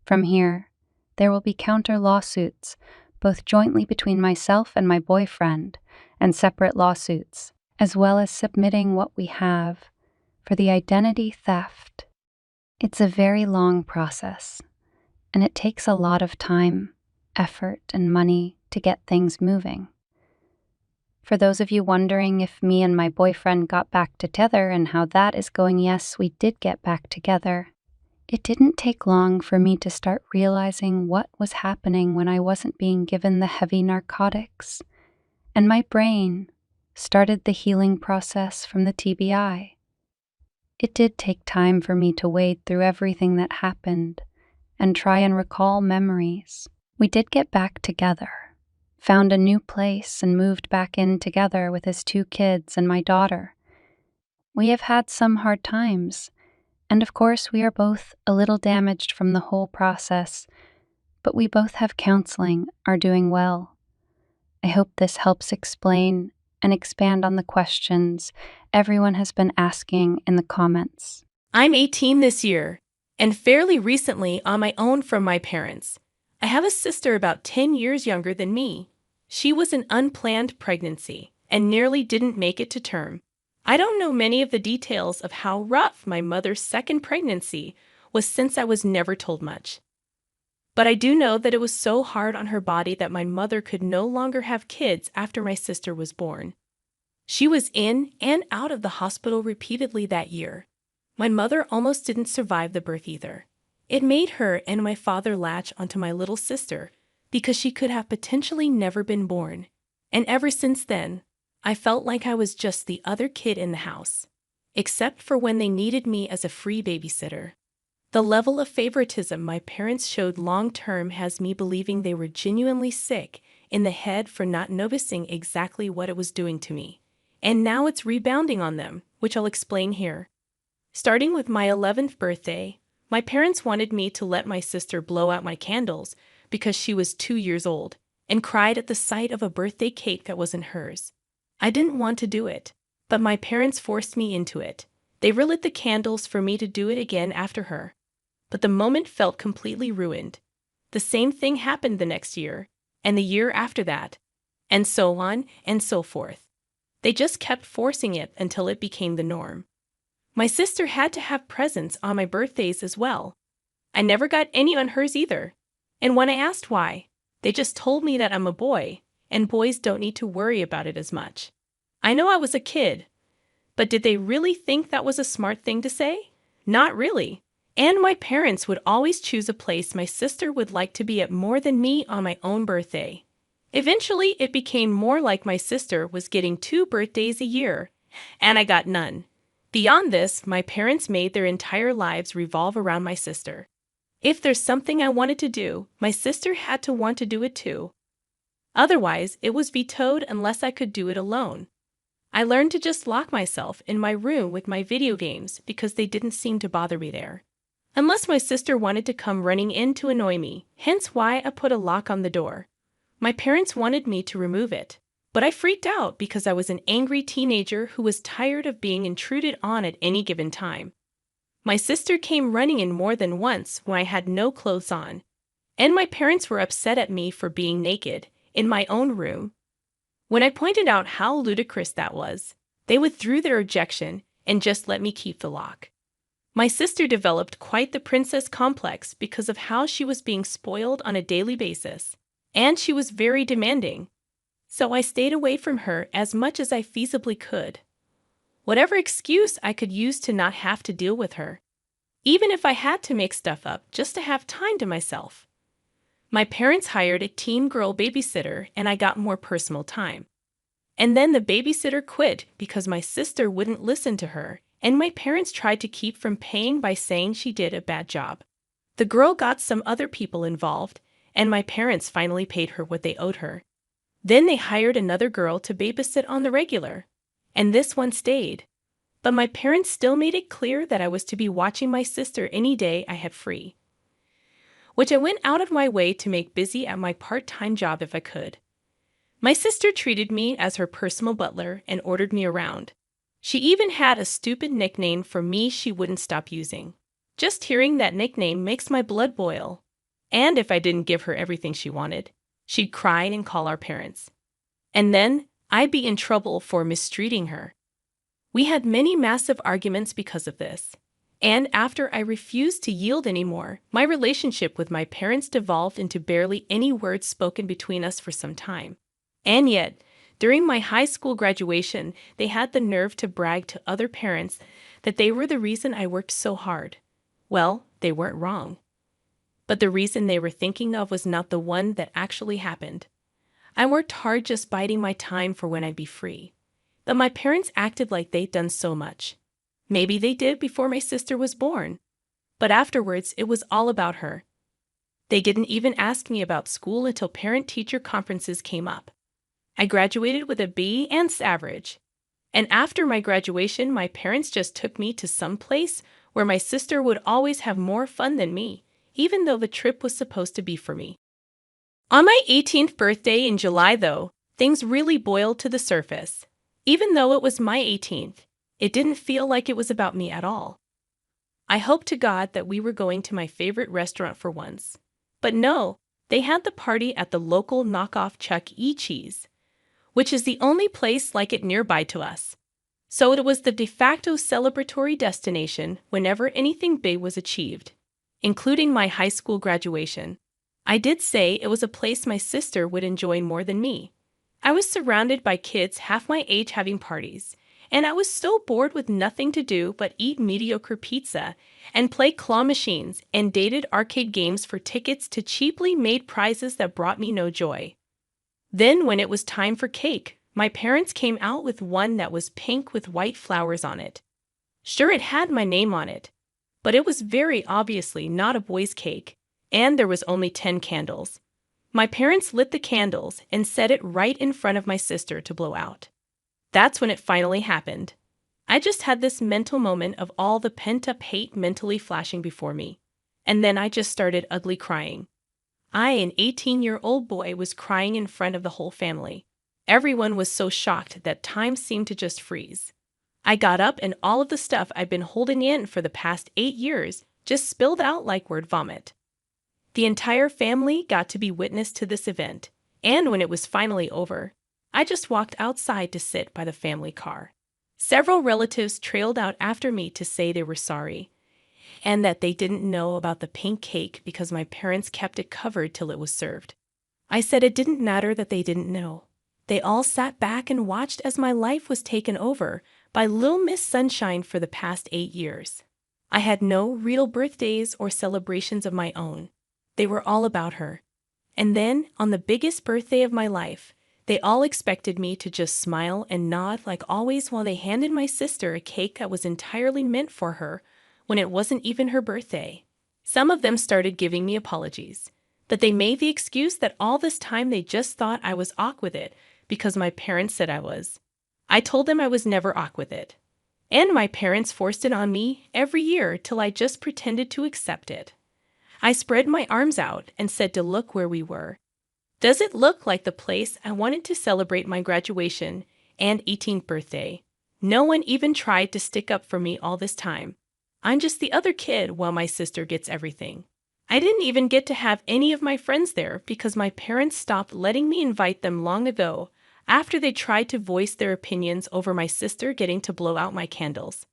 From here, there will be counter lawsuits, both jointly between myself and my boyfriend, and separate lawsuits, as well as submitting what we have for the identity theft. It's a very long process, and it takes a lot of time, effort, and money to get things moving. For those of you wondering if me and my boyfriend got back together and how that is going, yes, we did get back together. It didn't take long for me to start realizing what was happening when I wasn't being given the heavy narcotics, and my brain started the healing process from the TBI. It did take time for me to wade through everything that happened and try and recall memories. We did get back together, found a new place, and moved back in together with his 2 kids and my daughter. We have had some hard times, and of course we are both a little damaged from the whole process, but we both have counseling, are doing well. I hope this helps explain and expand on the questions everyone has been asking in the comments. I'm 18 this year, and fairly recently on my own from my parents. I have a sister about 10 years younger than me. She was an unplanned pregnancy and nearly didn't make it to term. I don't know many of the details of how rough my mother's second pregnancy was since I was never told much. But I do know that it was so hard on her body that my mother could no longer have kids after my sister was born. She was in and out of the hospital repeatedly that year. My mother almost didn't survive the birth either. It made her and my father latch onto my little sister because she could have potentially never been born. And ever since then, I felt like I was just the other kid in the house, except for when they needed me as a free babysitter. The level of favoritism my parents showed long-term has me believing they were genuinely sick in the head for not noticing exactly what it was doing to me. And now it's rebounding on them, which I'll explain here. Starting with my 11th birthday, my parents wanted me to let my sister blow out my candles because she was 2 years old and cried at the sight of a birthday cake that wasn't hers. I didn't want to do it, but my parents forced me into it. They relit the candles for me to do it again after her. But the moment felt completely ruined. The same thing happened the next year, and the year after that, and so on and so forth. They just kept forcing it until it became the norm. My sister had to have presents on my birthdays as well. I never got any on hers either. And when I asked why, they just told me that I'm a boy, and boys don't need to worry about it as much. I know I was a kid, but did they really think that was a smart thing to say? Not really. And my parents would always choose a place my sister would like to be at more than me on my own birthday. Eventually, it became more like my sister was getting 2 birthdays a year, and I got none. Beyond this, my parents made their entire lives revolve around my sister. If there's something I wanted to do, my sister had to want to do it too. Otherwise, it was vetoed unless I could do it alone. I learned to just lock myself in my room with my video games because they didn't seem to bother me there. Unless my sister wanted to come running in to annoy me, hence why I put a lock on the door. My parents wanted me to remove it, but I freaked out because I was an angry teenager who was tired of being intruded on at any given time. My sister came running in more than once when I had no clothes on, and my parents were upset at me for being naked in my own room. When I pointed out how ludicrous that was, they withdrew their objection and just let me keep the lock. My sister developed quite the princess complex because of how she was being spoiled on a daily basis, and she was very demanding. So I stayed away from her as much as I feasibly could. Whatever excuse I could use to not have to deal with her, even if I had to make stuff up just to have time to myself. My parents hired a teen girl babysitter and I got more personal time. And then the babysitter quit because my sister wouldn't listen to her, and my parents tried to keep from paying by saying she did a bad job. The girl got some other people involved, and my parents finally paid her what they owed her. Then they hired another girl to babysit on the regular, and this one stayed. But my parents still made it clear that I was to be watching my sister any day I had free, which I went out of my way to make busy at my part-time job if I could. My sister treated me as her personal butler and ordered me around. She even had a stupid nickname for me she wouldn't stop using. Just hearing that nickname makes my blood boil. And if I didn't give her everything she wanted, she'd cry and call our parents. And then I'd be in trouble for mistreating her. We had many massive arguments because of this. And after I refused to yield anymore, my relationship with my parents devolved into barely any words spoken between us for some time. And yet, during my high school graduation, they had the nerve to brag to other parents that they were the reason I worked so hard. Well, they weren't wrong. But the reason they were thinking of was not the one that actually happened. I worked hard just biding my time for when I'd be free. But my parents acted like they'd done so much. Maybe they did before my sister was born. But afterwards, it was all about her. They didn't even ask me about school until parent-teacher conferences came up. I graduated with a B and average. And after my graduation, my parents just took me to some place where my sister would always have more fun than me, even though the trip was supposed to be for me. On my 18th birthday in July, though, things really boiled to the surface. Even though it was my 18th, it didn't feel like it was about me at all. I hoped to God that we were going to my favorite restaurant for once. But no, they had the party at the local knockoff Chuck E. Cheese, which is the only place like it nearby to us. So it was the de facto celebratory destination whenever anything big was achieved, including my high school graduation. I did say it was a place my sister would enjoy more than me. I was surrounded by kids half my age having parties, and I was so bored with nothing to do but eat mediocre pizza and play claw machines and dated arcade games for tickets to cheaply made prizes that brought me no joy. Then when it was time for cake, my parents came out with one that was pink with white flowers on it. Sure, it had my name on it, but it was very obviously not a boy's cake, and there was only 10 candles. My parents lit the candles and set it right in front of my sister to blow out. That's when it finally happened. I just had this mental moment of all the pent-up hate mentally flashing before me, and then I just started ugly crying. I, an 18-year-old boy, was crying in front of the whole family. Everyone was so shocked that time seemed to just freeze. I got up and all of the stuff I'd been holding in for the past 8 years just spilled out like word vomit. The entire family got to be witness to this event, and when it was finally over, I just walked outside to sit by the family car. Several relatives trailed out after me to say they were sorry, and that they didn't know about the pink cake because my parents kept it covered till it was served. I said it didn't matter that they didn't know. They all sat back and watched as my life was taken over by Little Miss Sunshine for the past 8 years. I had no real birthdays or celebrations of my own. They were all about her. And then, on the biggest birthday of my life, they all expected me to just smile and nod like always while they handed my sister a cake that was entirely meant for her when it wasn't even her birthday. Some of them started giving me apologies, that they made the excuse that all this time they just thought I was awkward with it because my parents said I was. I told them I was never awkward with it. And my parents forced it on me every year till I just pretended to accept it. I spread my arms out and said to look where we were. Does it look like the place I wanted to celebrate my graduation and 18th birthday? No one even tried to stick up for me all this time. I'm just the other kid while my sister gets everything. I didn't even get to have any of my friends there because my parents stopped letting me invite them long ago after they tried to voice their opinions over my sister getting to blow out my candles.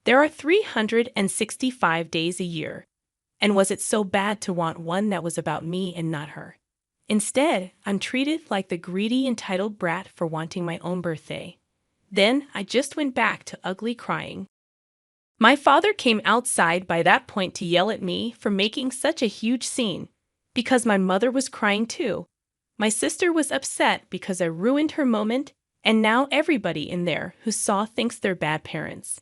There are 365 days a year, and was it so bad to want one that was about me and not her? Instead, I'm treated like the greedy, entitled brat for wanting my own birthday. Then I just went back to ugly crying. My father came outside by that point to yell at me for making such a huge scene, because my mother was crying too. My sister was upset because I ruined her moment, and now everybody in there who saw thinks they're bad parents.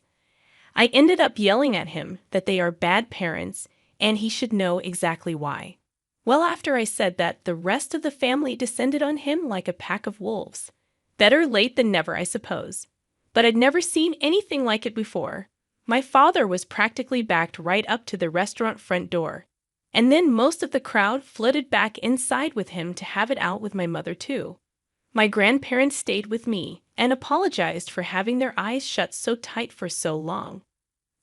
I ended up yelling at him that they are bad parents and he should know exactly why. Well, after I said that, the rest of the family descended on him like a pack of wolves. Better late than never, I suppose. But I'd never seen anything like it before. My father was practically backed right up to the restaurant front door. And then most of the crowd flooded back inside with him to have it out with my mother too. My grandparents stayed with me and apologized for having their eyes shut so tight for so long.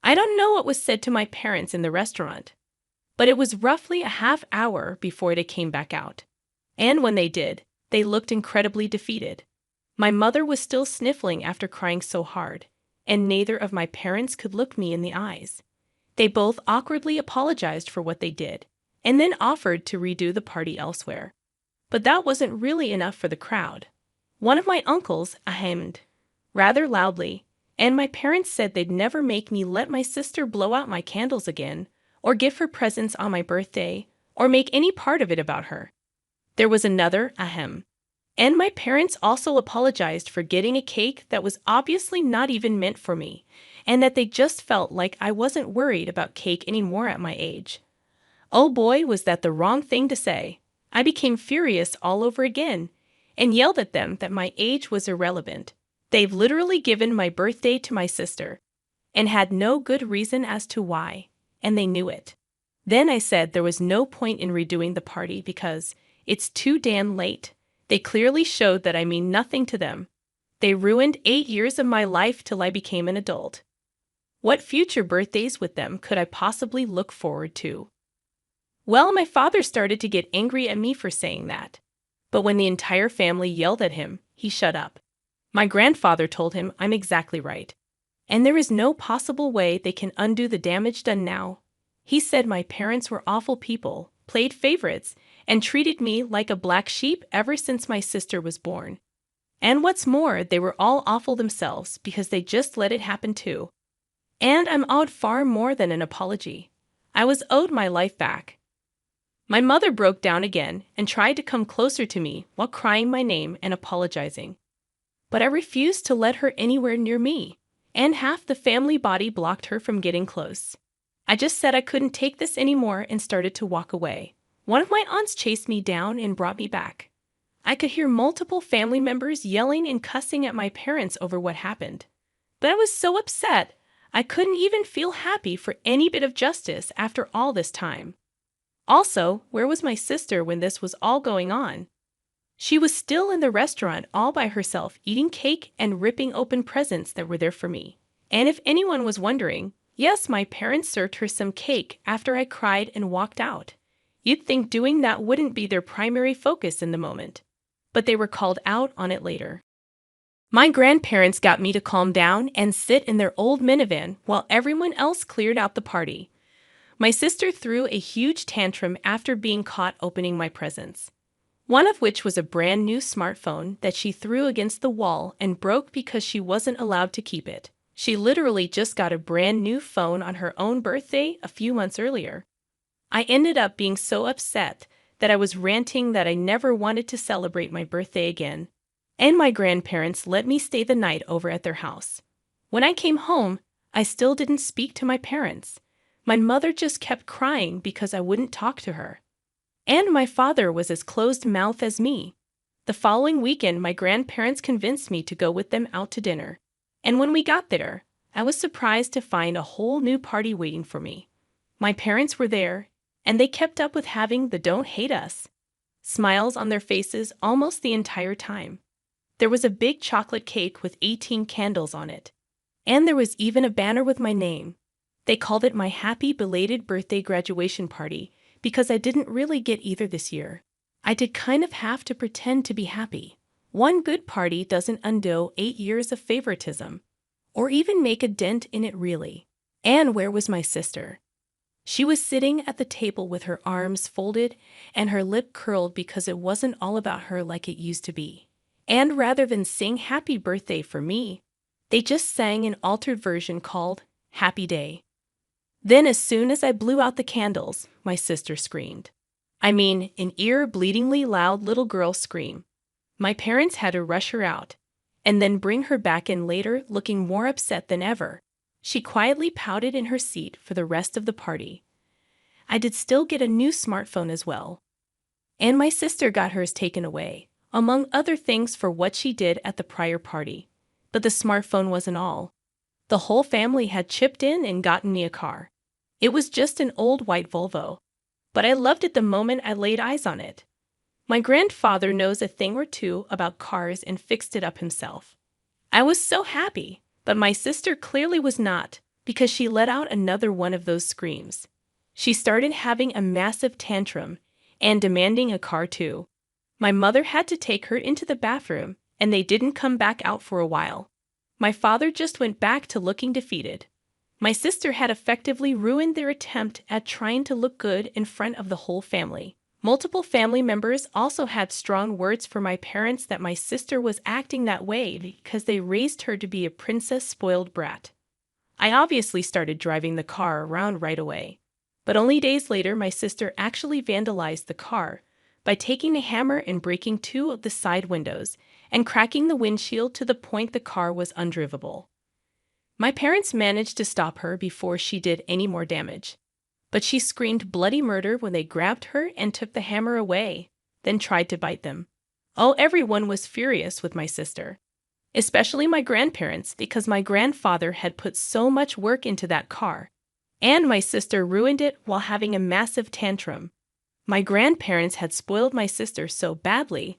I don't know what was said to my parents in the restaurant, but it was roughly a half hour before they came back out. And when they did, they looked incredibly defeated. My mother was still sniffling after crying so hard, and neither of my parents could look me in the eyes. They both awkwardly apologized for what they did, and then offered to redo the party elsewhere. But that wasn't really enough for the crowd. One of my uncles ahemed rather loudly, and my parents said they'd never make me let my sister blow out my candles again, or give her presents on my birthday, or make any part of it about her. There was another ahem. And my parents also apologized for getting a cake that was obviously not even meant for me, and that they just felt like I wasn't worried about cake anymore at my age. Oh boy, was that the wrong thing to say. I became furious all over again, and yelled at them that my age was irrelevant. They've literally given my birthday to my sister, and had no good reason as to why, and they knew it. Then I said there was no point in redoing the party because it's too damn late. They clearly showed that I mean nothing to them. They ruined 8 years of my life till I became an adult. What future birthdays with them could I possibly look forward to? Well, my father started to get angry at me for saying that. But when the entire family yelled at him, he shut up. My grandfather told him I'm exactly right, and there is no possible way they can undo the damage done now. He said my parents were awful people, played favorites, and treated me like a black sheep ever since my sister was born. And what's more, they were all awful themselves because they just let it happen too. And I'm owed far more than an apology. I was owed my life back. My mother broke down again and tried to come closer to me while crying my name and apologizing. But I refused to let her anywhere near me, and half the family body blocked her from getting close. I just said I couldn't take this anymore and started to walk away. One of my aunts chased me down and brought me back. I could hear multiple family members yelling and cussing at my parents over what happened. But I was so upset, I couldn't even feel happy for any bit of justice after all this time. Also, where was my sister when this was all going on? She was still in the restaurant all by herself, eating cake and ripping open presents that were there for me. And if anyone was wondering, yes, my parents served her some cake after I cried and walked out. You'd think doing that wouldn't be their primary focus in the moment, but they were called out on it later. My grandparents got me to calm down and sit in their old minivan while everyone else cleared out the party. My sister threw a huge tantrum after being caught opening my presents, one of which was a brand new smartphone that she threw against the wall and broke because she wasn't allowed to keep it. She literally just got a brand new phone on her own birthday a few months earlier. I ended up being so upset that I was ranting that I never wanted to celebrate my birthday again, and my grandparents let me stay the night over at their house. When I came home, I still didn't speak to my parents. My mother just kept crying because I wouldn't talk to her. And my father was as closed-mouthed as me. The following weekend, my grandparents convinced me to go with them out to dinner. And when we got there, I was surprised to find a whole new party waiting for me. My parents were there, and they kept up with having the "don't hate us" smiles on their faces almost the entire time. There was a big chocolate cake with 18 candles on it. And there was even a banner with my name. They called it my happy belated birthday graduation party because I didn't really get either this year. I did kind of have to pretend to be happy. One good party doesn't undo 8 years of favoritism, or even make a dent in it really. And where was my sister? She was sitting at the table with her arms folded and her lip curled because it wasn't all about her like it used to be. And rather than sing happy birthday for me, they just sang an altered version called Happy Day. Then as soon as I blew out the candles, my sister screamed. I mean, an ear-bleedingly loud little girl scream. My parents had to rush her out, and then bring her back in later looking more upset than ever. She quietly pouted in her seat for the rest of the party. I did still get a new smartphone as well. And my sister got hers taken away, among other things for what she did at the prior party. But the smartphone wasn't all. The whole family had chipped in and gotten me a car. It was just an old white Volvo, but I loved it the moment I laid eyes on it. My grandfather knows a thing or two about cars and fixed it up himself. I was so happy, but my sister clearly was not, because she let out another one of those screams. She started having a massive tantrum and demanding a car too. My mother had to take her into the bathroom, and they didn't come back out for a while. My father just went back to looking defeated. My sister had effectively ruined their attempt at trying to look good in front of the whole family. Multiple family members also had strong words for my parents that my sister was acting that way because they raised her to be a princess spoiled brat. I obviously started driving the car around right away. But only days later, my sister actually vandalized the car by taking a hammer and breaking 2 of the side windows and cracking the windshield to the point the car was undrivable. My parents managed to stop her before she did any more damage, but she screamed bloody murder when they grabbed her and took the hammer away, then tried to bite them. Oh, everyone was furious with my sister, especially my grandparents, because my grandfather had put so much work into that car, and my sister ruined it while having a massive tantrum. My grandparents had spoiled my sister so badly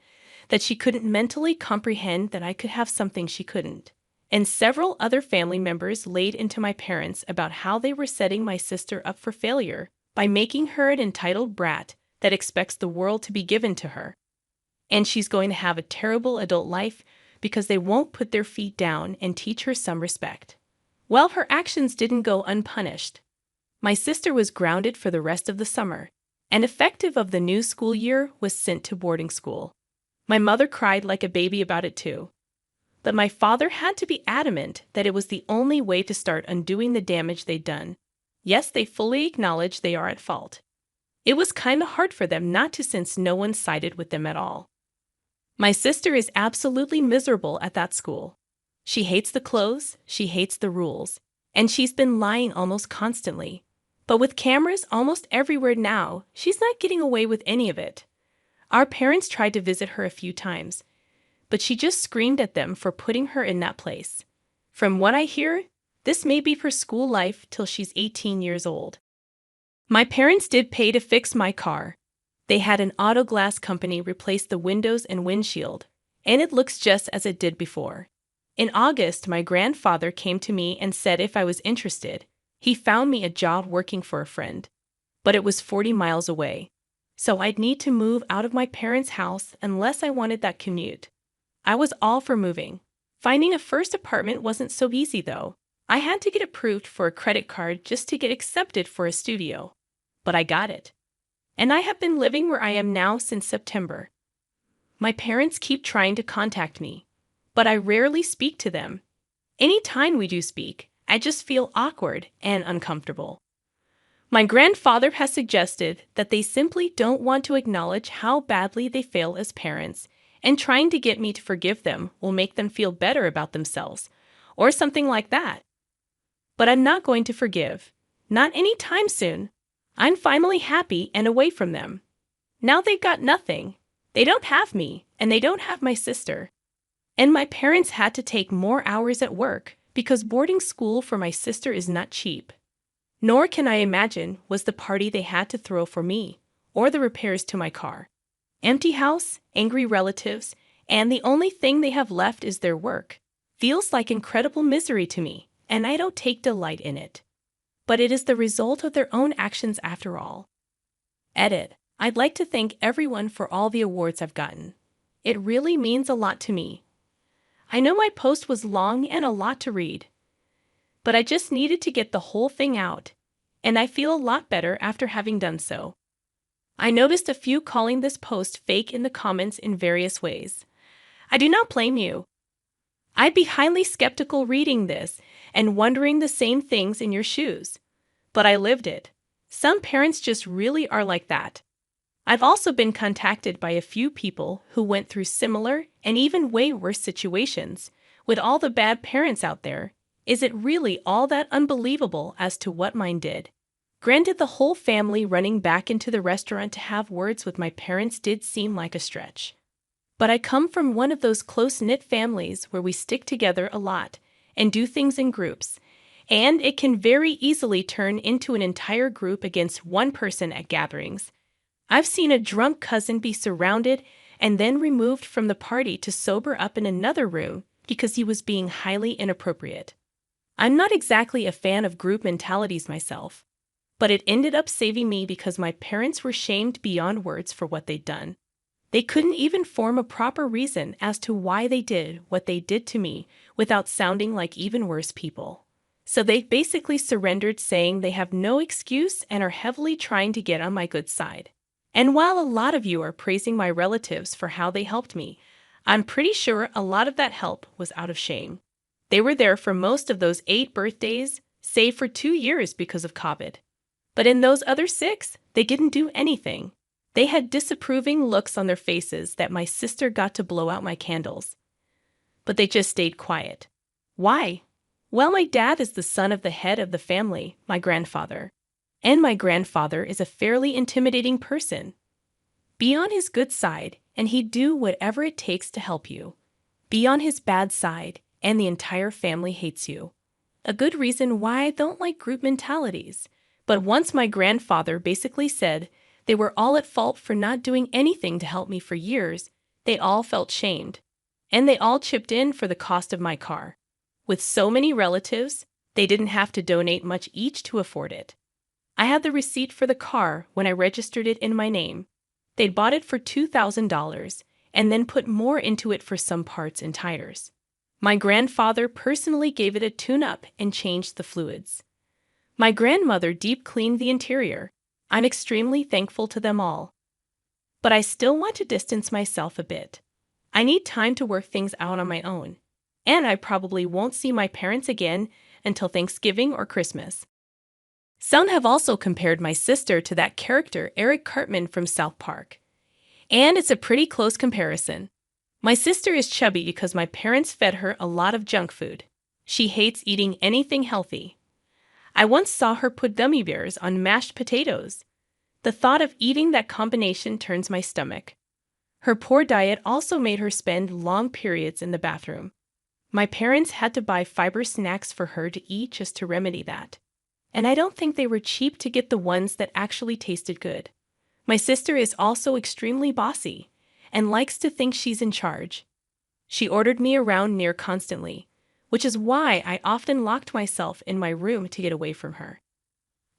that she couldn't mentally comprehend that I could have something she couldn't. And several other family members laid into my parents about how they were setting my sister up for failure by making her an entitled brat that expects the world to be given to her. And she's going to have a terrible adult life because they won't put their feet down and teach her some respect. Well, her actions didn't go unpunished. My sister was grounded for the rest of the summer, and effective of the new school year was sent to boarding school. My mother cried like a baby about it too. But my father had to be adamant that it was the only way to start undoing the damage they'd done. Yes, they fully acknowledge they are at fault. It was kind of hard for them not to, since no one sided with them at all. My sister is absolutely miserable at that school. She hates the clothes, she hates the rules, and she's been lying almost constantly. But with cameras almost everywhere now, she's not getting away with any of it. Our parents tried to visit her a few times, but she just screamed at them for putting her in that place. From what I hear, this may be her school life till she's 18 years old. My parents did pay to fix my car. They had an auto glass company replace the windows and windshield, and it looks just as it did before. In August, my grandfather came to me and said if I was interested. He found me a job working for a friend, but it was 40 miles away, so I'd need to move out of my parents' house unless I wanted that commute. I was all for moving. Finding a first apartment wasn't so easy, though. I had to get approved for a credit card just to get accepted for a studio. But I got it. And I have been living where I am now since September. My parents keep trying to contact me, but I rarely speak to them. Any time we do speak, I just feel awkward and uncomfortable. My grandfather has suggested that they simply don't want to acknowledge how badly they fail as parents, and trying to get me to forgive them will make them feel better about themselves, or something like that. But I'm not going to forgive, Not any time soon. I'm finally happy and away from them. Now they've got nothing. They don't have me, and they don't have my sister. And my parents had to take more hours at work because boarding school for my sister is not cheap. Nor can I imagine was the party they had to throw for me, or the repairs to my car. Empty house, angry relatives, and the only thing they have left is their work. Feels like incredible misery to me, and I don't take delight in it. But it is the result of their own actions after all. Edit. I'd like to thank everyone for all the awards I've gotten. It really means a lot to me. I know my post was long and a lot to read, but I just needed to get the whole thing out, and I feel a lot better after having done so. I noticed a few calling this post fake in the comments in various ways. I do not blame you. I'd be highly skeptical reading this and wondering the same things in your shoes. But I lived it. Some parents just really are like that. I've also been contacted by a few people who went through similar and even way worse situations. With all the bad parents out there, is it really all that unbelievable as to what mine did? Granted, the whole family running back into the restaurant to have words with my parents did seem like a stretch. But I come from one of those close-knit families where we stick together a lot and do things in groups, and it can very easily turn into an entire group against one person at gatherings. I've seen a drunk cousin be surrounded and then removed from the party to sober up in another room because he was being highly inappropriate. I'm not exactly a fan of group mentalities myself, but it ended up saving me because my parents were shamed beyond words for what they'd done. They couldn't even form a proper reason as to why they did what they did to me without sounding like even worse people. So they basically surrendered, saying they have no excuse and are heavily trying to get on my good side. And while a lot of you are praising my relatives for how they helped me, I'm pretty sure a lot of that help was out of shame. They were there for most of those 8 birthdays, save for 2 years because of COVID. But in those other 6, they didn't do anything. They had disapproving looks on their faces that my sister got to blow out my candles. But they just stayed quiet. Why? Well, my dad is the son of the head of the family, my grandfather. And my grandfather is a fairly intimidating person. Be on his good side, and he'd do whatever it takes to help you. Be on his bad side, and the entire family hates you. A good reason why I don't like group mentalities. But once my grandfather basically said they were all at fault for not doing anything to help me for years, they all felt shamed. And they all chipped in for the cost of my car. With so many relatives, they didn't have to donate much each to afford it. I had the receipt for the car when I registered it in my name. They'd bought it for $2,000 and then put more into it for some parts and tires. My grandfather personally gave it a tune-up and changed the fluids. My grandmother deep cleaned the interior. I'm extremely thankful to them all. But I still want to distance myself a bit. I need time to work things out on my own. And I probably won't see my parents again until Thanksgiving or Christmas. Some have also compared my sister to that character Eric Cartman from South Park. And it's a pretty close comparison. My sister is chubby because my parents fed her a lot of junk food. She hates eating anything healthy. I once saw her put gummy bears on mashed potatoes. The thought of eating that combination turns my stomach. Her poor diet also made her spend long periods in the bathroom. My parents had to buy fiber snacks for her to eat just to remedy that. And I don't think they were cheap to get the ones that actually tasted good. My sister is also extremely bossy and likes to think she's in charge. She ordered me around near constantly, which is why I often locked myself in my room to get away from her.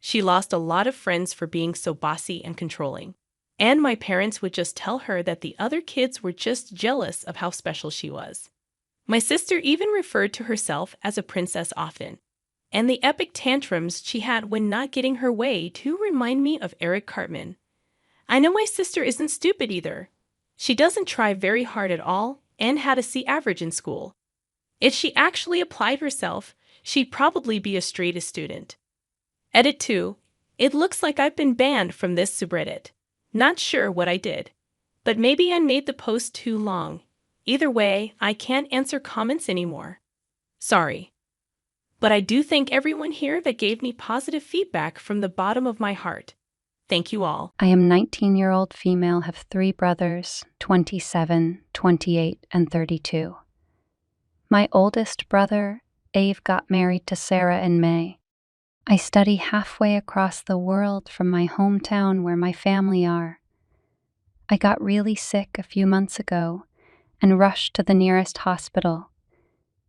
She lost a lot of friends for being so bossy and controlling, and my parents would just tell her that the other kids were just jealous of how special she was. My sister even referred to herself as a princess often, and the epic tantrums she had when not getting her way do remind me of Eric Cartman. I know my sister isn't stupid either. She doesn't try very hard at all and had a C average in school. If she actually applied herself, she'd probably be a straight A student. Edit 2. It looks like I've been banned from this subreddit. Not sure what I did, but maybe I made the post too long. Either way, I can't answer comments anymore. Sorry. But I do thank everyone here that gave me positive feedback from the bottom of my heart. Thank you all. I am 19-year-old female, have 3 brothers, 27, 28, and 32. My oldest brother, Ave, got married to Sarah in May. I study halfway across the world from my hometown where my family are. I got really sick a few months ago and rushed to the nearest hospital.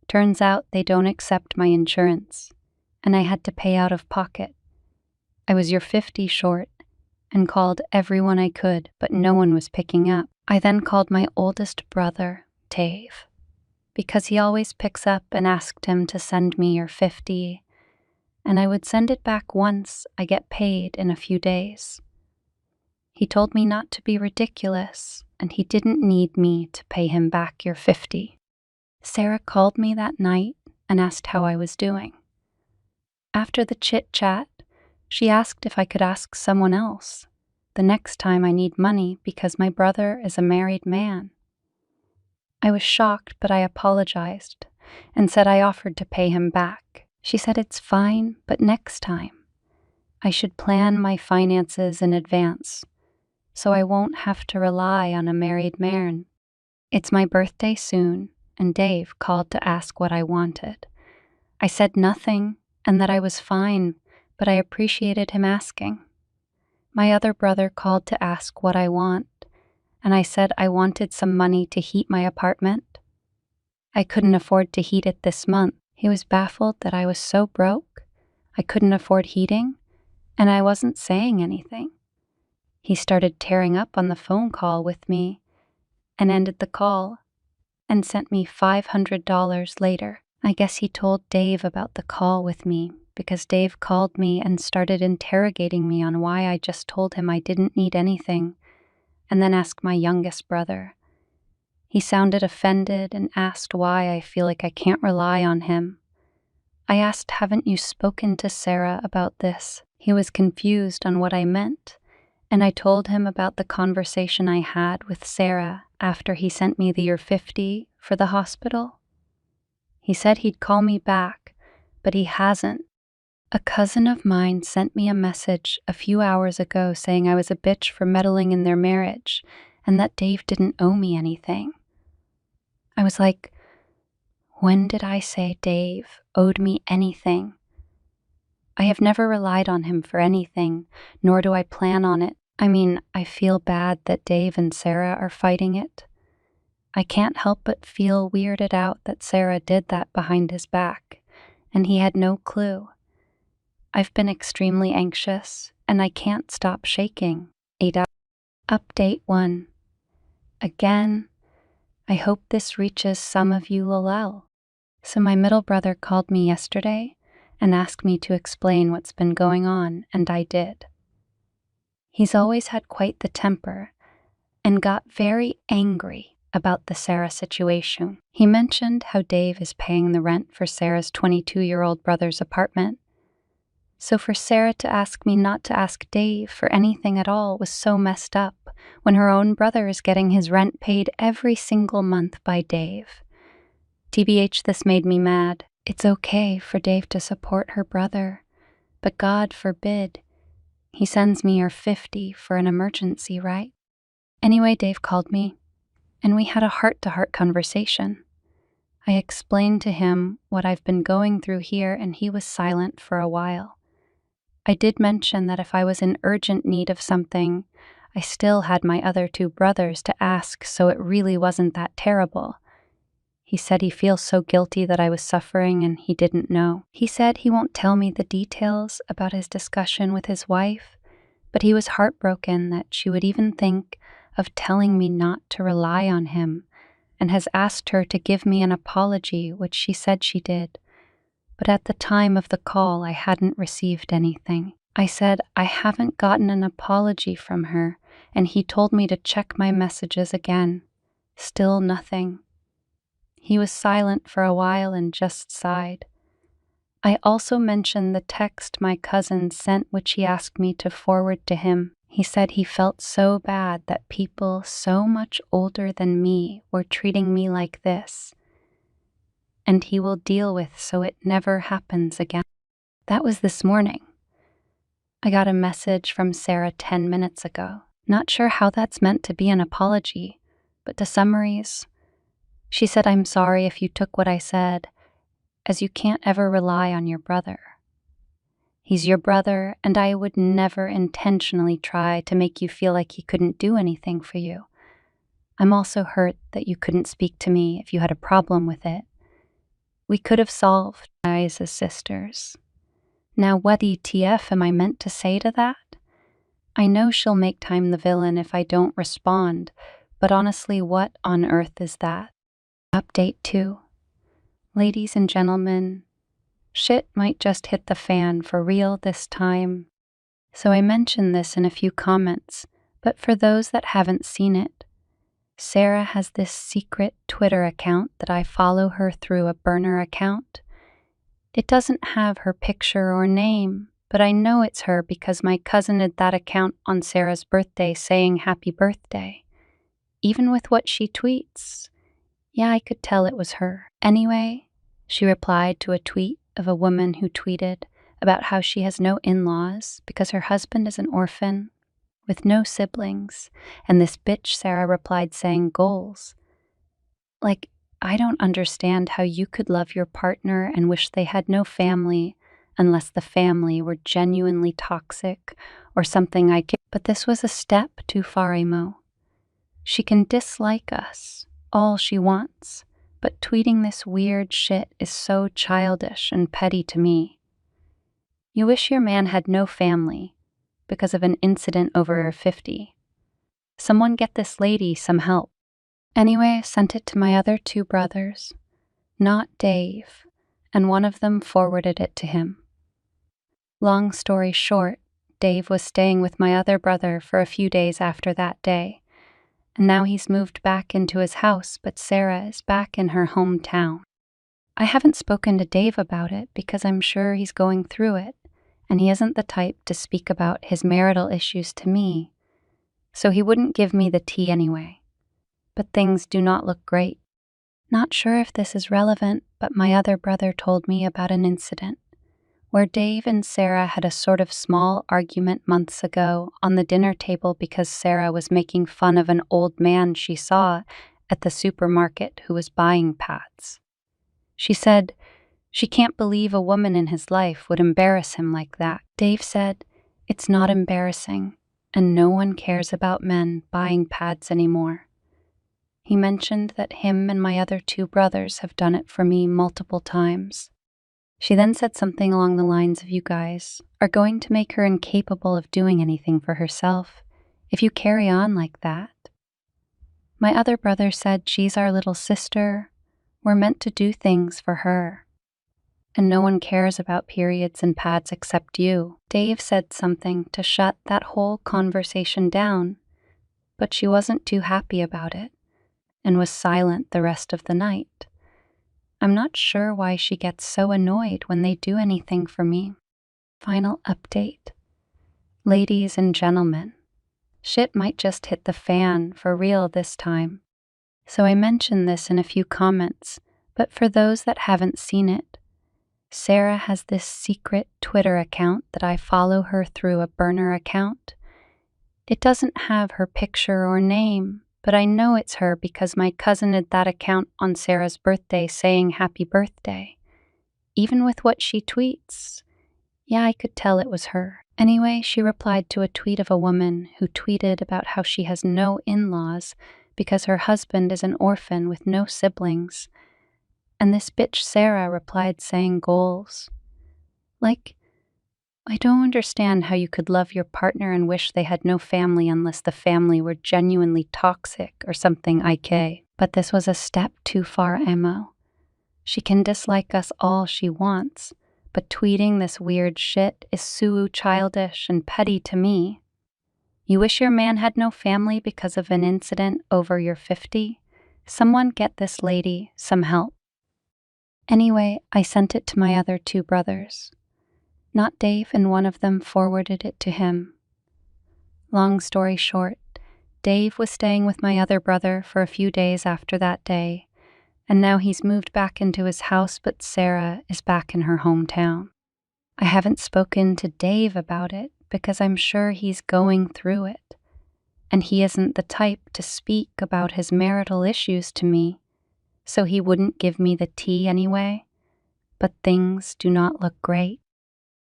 Turns out they don't accept my insurance, and I had to pay out of pocket. I was your 50 short and called everyone I could, but no one was picking up. I then called my oldest brother, Dave, because he always picks up, and asked him to send me your 50, and I would send it back once I get paid in a few days. He told me not to be ridiculous, and he didn't need me to pay him back your 50. Sarah called me that night and asked how I was doing. After the chit-chat, she asked if I could ask someone else the next time I need money because my brother is a married man. I was shocked, but I apologized and said I offered to pay him back. She said it's fine, but next time I should plan my finances in advance so I won't have to rely on a married man. It's my birthday soon, and Dave called to ask what I wanted. I said nothing and that I was fine, but I appreciated him asking. My other brother called to ask what I want, and I said I wanted some money to heat my apartment. I couldn't afford to heat it this month. He was baffled that I was so broke, I couldn't afford heating, and I wasn't saying anything. He started tearing up on the phone call with me and ended the call and sent me $500 later. I guess he told Dave about the call with me because Dave called me and started interrogating me on why I just told him I didn't need anything, and then asked my youngest brother. He sounded offended and asked why I feel like I can't rely on him. I asked, haven't you spoken to Sarah about this? He was confused on what I meant, and I told him about the conversation I had with Sarah after he sent me the year 50 for the hospital. He said he'd call me back, but he hasn't. A cousin of mine sent me a message a few hours ago saying I was a bitch for meddling in their marriage and that Dave didn't owe me anything. I was like, when did I say Dave owed me anything? I have never relied on him for anything, nor do I plan on it. I mean, I feel bad that Dave and Sarah are fighting it. I can't help but feel weirded out that Sarah did that behind his back, and he had no clue. I've been extremely anxious, and I can't stop shaking. Aita. Update 1. Again, I hope this reaches some of you lol. So my middle brother called me yesterday and asked me to explain what's been going on, and I did. He's always had quite the temper and got very angry about the Sarah situation. He mentioned how Dave is paying the rent for Sarah's 22-year-old brother's apartment. So for Sarah to ask me not to ask Dave for anything at all was so messed up when her own brother is getting his rent paid every single month by Dave. TBH, this made me mad. It's okay for Dave to support her brother, but God forbid he sends me your 50 for an emergency, right? Anyway, Dave called me, and we had a heart-to-heart conversation. I explained to him what I've been going through here, and he was silent for a while. I did mention that if I was in urgent need of something, I still had my other 2 brothers to ask, so it really wasn't that terrible. He said he feels so guilty that I was suffering and he didn't know. He said he won't tell me the details about his discussion with his wife, but he was heartbroken that she would even think of telling me not to rely on him, and has asked her to give me an apology, which she said she did. But at the time of the call, I hadn't received anything. I said I haven't gotten an apology from her, and he told me to check my messages again. Still nothing. He was silent for a while and just sighed. I also mentioned the text my cousin sent, which he asked me to forward to him. He said he felt so bad that people so much older than me were treating me like this. and he will deal with so it never happens again. That was this morning. I got a message from Sarah 10 minutes ago. Not sure how that's meant to be an apology, but to summarize, she said, "I'm sorry if you took what I said, as you can't ever rely on your brother. He's your brother, and I would never intentionally try to make you feel like he couldn't do anything for you. I'm also hurt that you couldn't speak to me if you had a problem with it. We could have solved eyes as sisters. Now what ETF am I meant to say to that? I know she'll make time the villain if I don't respond, but honestly, what on earth is that?" Update 2. Ladies and gentlemen, shit might just hit the fan for real this time. So I mentioned this in a few comments, but for those that haven't seen it, Sarah has this secret Twitter account that I follow her through a burner account. It doesn't have her picture or name, but I know it's her because my cousin had that account on Sarah's birthday saying happy birthday. Even with what she tweets, yeah, I could tell it was her. Anyway, she replied to a tweet of a woman who tweeted about how she has no in-laws because her husband is an orphan with no siblings, and this bitch Sarah replied saying goals. Like, I don't understand how you could love your partner and wish they had no family unless the family were genuinely toxic or something but this was a step too far, Emo. She can dislike us all she wants, but tweeting this weird shit is so childish and petty to me. You wish your man had no family because of an incident over her 50. Someone get this lady some help. Anyway, I sent it to my other 2 brothers, not Dave, and one of them forwarded it to him. Long story short, Dave was staying with my other brother for a few days after that day, and now he's moved back into his house, but Sarah is back in her hometown. I haven't spoken to Dave about it because I'm sure he's going through it, and he isn't the type to speak about his marital issues to me, so he wouldn't give me the tea anyway. But things do not look great. Not sure if this is relevant, but my other brother told me about an incident where Dave and Sarah had a sort of small argument months ago on the dinner table because Sarah was making fun of an old man she saw at the supermarket who was buying pads. She said she can't believe a woman in his life would embarrass him like that. Dave said, "It's not embarrassing, and no one cares about men buying pads anymore." He mentioned that him and my other 2 brothers have done it for me multiple times. She then said something along the lines of, "You guys are going to make her incapable of doing anything for herself if you carry on like that." My other brother said, "She's our little sister. We're meant to do things for her. And no one cares about periods and pads except you." Dave said something to shut that whole conversation down, but she wasn't too happy about it and was silent the rest of the night. I'm not sure why she gets so annoyed when they do anything for me. Final update. Ladies and gentlemen, shit might just hit the fan for real this time. So I mentioned this in a few comments, but for those that haven't seen it, Sarah has this secret Twitter account that I follow her through a burner account. It doesn't have her picture or name, but I know it's her because my cousin had that account on Sarah's birthday saying happy birthday. Even with what she tweets, yeah, I could tell it was her. Anyway, she replied to a tweet of a woman who tweeted about how she has no in-laws because her husband is an orphan with no siblings. And this bitch Sarah replied saying goals. Like, I don't understand how you could love your partner and wish they had no family unless the family were genuinely toxic or something IK. But this was a step too far, Emo. She can dislike us all she wants, but tweeting this weird shit is so childish and petty to me. You wish your man had no family because of an incident over your 50? Someone get this lady some help. Anyway, I sent it to my other 2 brothers. Not Dave, and one of them forwarded it to him. Long story short, Dave was staying with my other brother for a few days after that day, And now he's moved back into his house, but Sarah is back in her hometown. I haven't spoken to Dave about it because I'm sure he's going through it. And he isn't the type to speak about his marital issues to me, so he wouldn't give me the tea anyway. But things do not look great.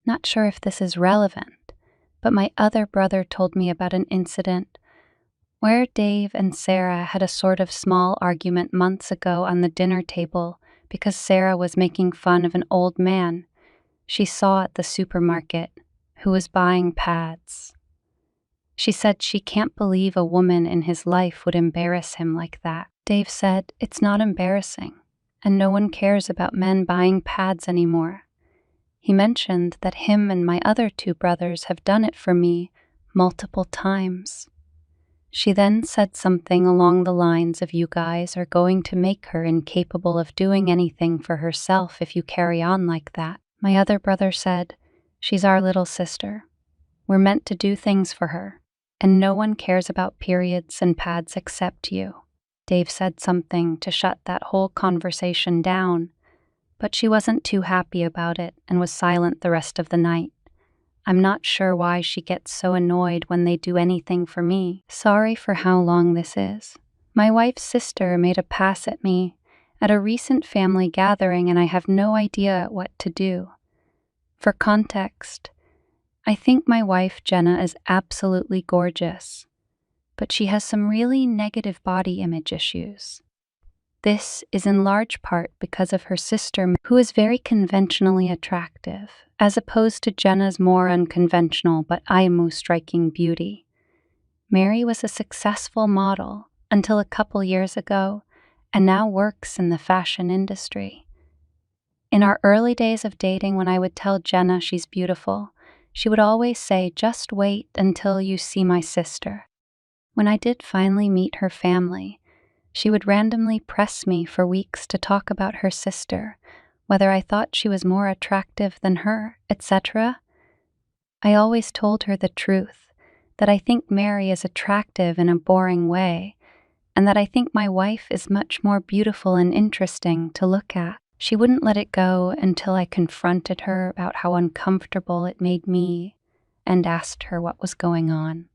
Not sure if this is relevant, but my other brother told me about an incident where Dave and Sarah had a sort of small argument months ago on the dinner table because Sarah was making fun of an old man she saw at the supermarket who was buying pads. She said she can't believe a woman in his life would embarrass him like that. Dave said it's not embarrassing, and no one cares about men buying pads anymore. He mentioned that him and my other two brothers have done it for me multiple times. She then said something along the lines of, "You guys are going to make her incapable of doing anything for herself if you carry on like that." My other brother said, "She's our little sister. We're meant to do things for her, and no one cares about periods and pads except you." Dave said something to shut that whole conversation down, but she wasn't too happy about it and was silent the rest of the night. I'm not sure why she gets so annoyed when they do anything for me. Sorry for how long this is. My wife's sister made a pass at me at a recent family gathering, and I have no idea what to do. For context, I think my wife Jenna is absolutely gorgeous, but she has some really negative body image issues. This is in large part because of her sister, who is very conventionally attractive, as opposed to Jenna's more unconventional but aimu striking beauty. Mary was a successful model until a couple years ago, and now works in the fashion industry. In our early days of dating, when I would tell Jenna she's beautiful, she would always say, "Just wait until you see my sister." When I did finally meet her family, she would randomly press me for weeks to talk about her sister, whether I thought she was more attractive than her, etc. I always told her the truth, that I think Mary is attractive in a boring way, and that I think my wife is much more beautiful and interesting to look at. She wouldn't let it go until I confronted her about how uncomfortable it made me and asked her what was going on.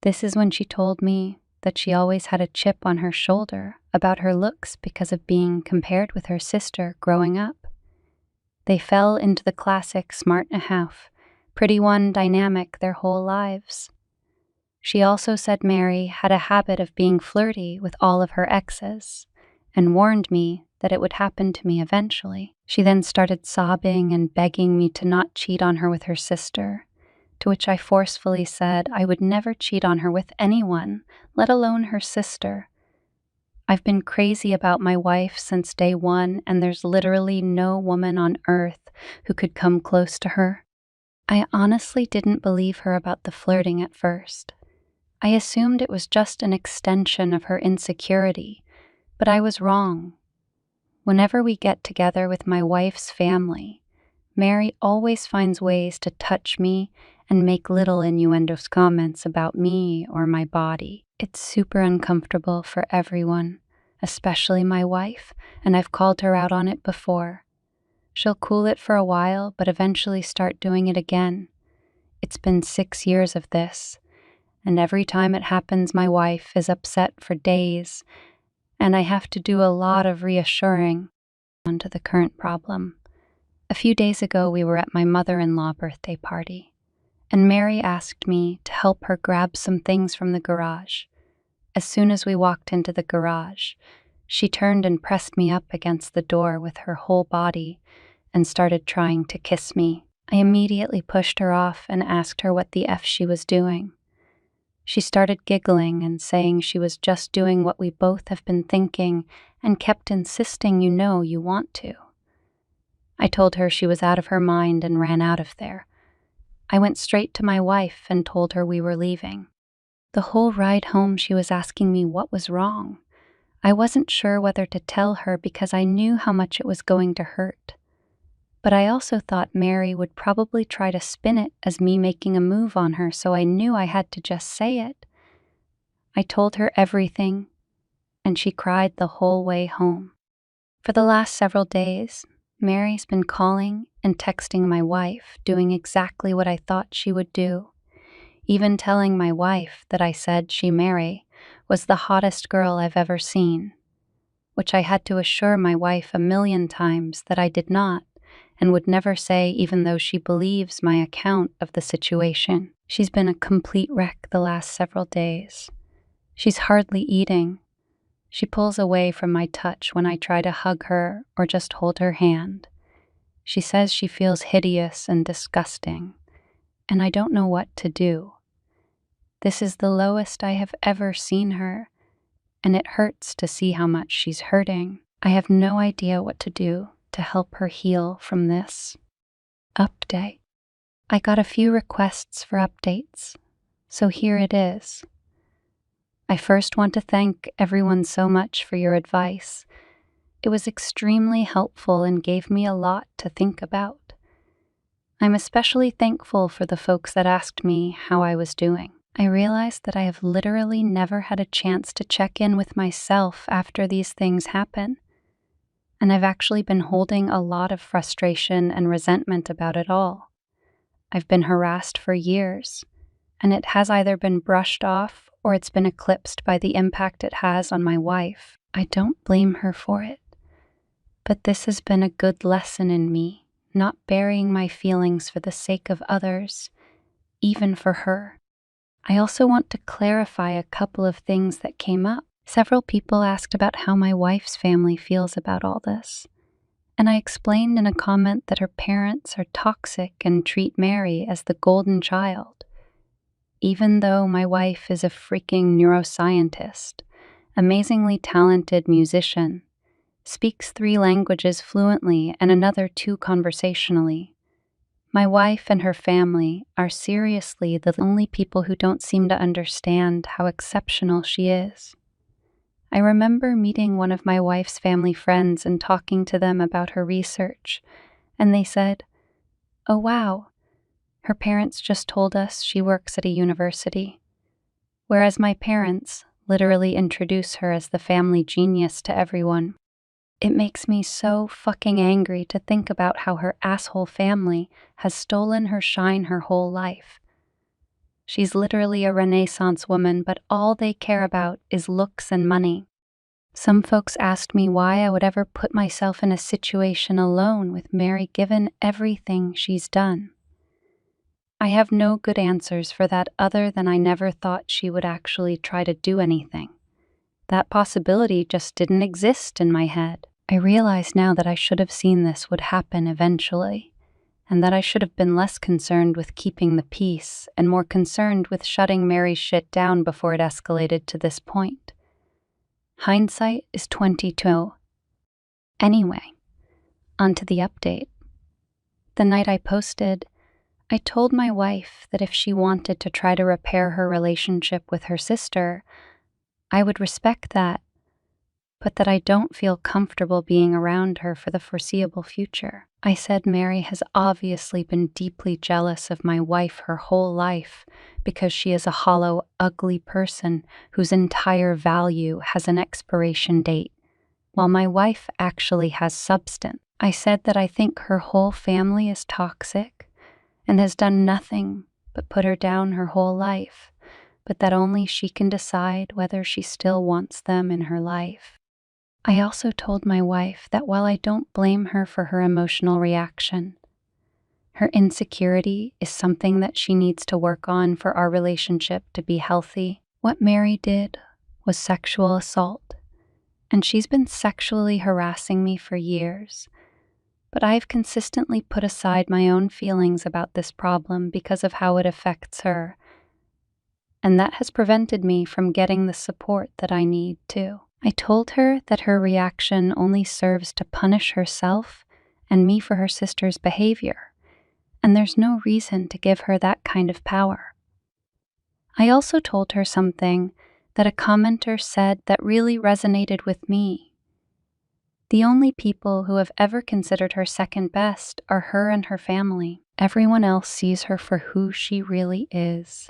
This is when she told me that she always had a chip on her shoulder about her looks because of being compared with her sister growing up. They fell into the classic smart and a half, pretty one dynamic their whole lives. She also said Mary had a habit of being flirty with all of her exes and warned me that it would happen to me eventually. She then started sobbing and begging me to not cheat on her with her sister, to which I forcefully said I would never cheat on her with anyone, let alone her sister. I've been crazy about my wife since day one, and there's literally no woman on earth who could come close to her. I honestly didn't believe her about the flirting at first. I assumed it was just an extension of her insecurity, but I was wrong. Whenever we get together with my wife's family, Mary always finds ways to touch me and make little innuendos comments about me or my body. It's super uncomfortable for everyone, especially my wife, and I've called her out on it before. She'll cool it for a while, but eventually start doing it again. It's been 6 years of this, and every time it happens, my wife is upset for days, and I have to do a lot of reassuring onto the current problem. A few days ago, we were at my mother-in-law birthday party, and Mary asked me to help her grab some things from the garage. As soon as we walked into the garage, she turned and pressed me up against the door with her whole body and started trying to kiss me. I immediately pushed her off and asked her what the F she was doing. She started giggling and saying she was just doing what we both have been thinking and kept insisting, "You know you want to." I told her she was out of her mind and ran out of there. I went straight to my wife and told her we were leaving. The whole ride home, she was asking me what was wrong. I wasn't sure whether to tell her because I knew how much it was going to hurt. But I also thought Mary would probably try to spin it as me making a move on her, so I knew I had to just say it. I told her everything, and she cried the whole way home. For the last several days, Mary's been calling and texting my wife, doing exactly what I thought she would do, even telling my wife that I said Mary was the hottest girl I've ever seen, which I had to assure my wife a million times that I did not and would never say, even though she believes my account of the situation. She's been a complete wreck the last several days. She's hardly eating. She pulls away from my touch when I try to hug her or just hold her hand. She says she feels hideous and disgusting, and I don't know what to do. This is the lowest I have ever seen her, and it hurts to see how much she's hurting. I have no idea what to do to help her heal from this. Update. I got a few requests for updates, so here it is. I first want to thank everyone so much for your advice. It was extremely helpful and gave me a lot to think about. I'm especially thankful for the folks that asked me how I was doing. I realized that I have literally never had a chance to check in with myself after these things happen. And I've actually been holding a lot of frustration and resentment about it all. I've been harassed for years, and it has either been brushed off or it's been eclipsed by the impact it has on my wife. I don't blame her for it. But this has been a good lesson in me, not burying my feelings for the sake of others, even for her. I also want to clarify a couple of things that came up. Several people asked about how my wife's family feels about all this, and I explained in a comment that her parents are toxic and treat Mary as the golden child. Even though my wife is a freaking neuroscientist, amazingly talented musician, speaks 3 languages fluently and another 2 conversationally, my wife and her family are seriously the only people who don't seem to understand how exceptional she is. I remember meeting one of my wife's family friends and talking to them about her research, and they said, "Oh wow, her parents just told us she works at a university," whereas my parents literally introduce her as the family genius to everyone. It makes me so fucking angry to think about how her asshole family has stolen her shine her whole life. She's literally a Renaissance woman, but all they care about is looks and money. Some folks asked me why I would ever put myself in a situation alone with Mary given everything she's done. I have no good answers for that other than I never thought she would actually try to do anything. That possibility just didn't exist in my head. I realize now that I should have seen this would happen eventually, and that I should have been less concerned with keeping the peace and more concerned with shutting Mary's shit down before it escalated to this point. Hindsight is 20/20. Anyway, onto the update. The night I posted, I told my wife that if she wanted to try to repair her relationship with her sister, I would respect that, but that I don't feel comfortable being around her for the foreseeable future. I said Mary has obviously been deeply jealous of my wife her whole life because she is a hollow, ugly person whose entire value has an expiration date, while my wife actually has substance. I said that I think her whole family is toxic and has done nothing but put her down her whole life, but that only she can decide whether she still wants them in her life. I also told my wife that while I don't blame her for her emotional reaction, her insecurity is something that she needs to work on for our relationship to be healthy. What Mary did was sexual assault, and she's been sexually harassing me for years. But I've consistently put aside my own feelings about this problem because of how it affects her, and that has prevented me from getting the support that I need too. I told her that her reaction only serves to punish herself and me for her sister's behavior, and there's no reason to give her that kind of power. I also told her something that a commenter said that really resonated with me. The only people who have ever considered her second best are her and her family. Everyone else sees her for who she really is.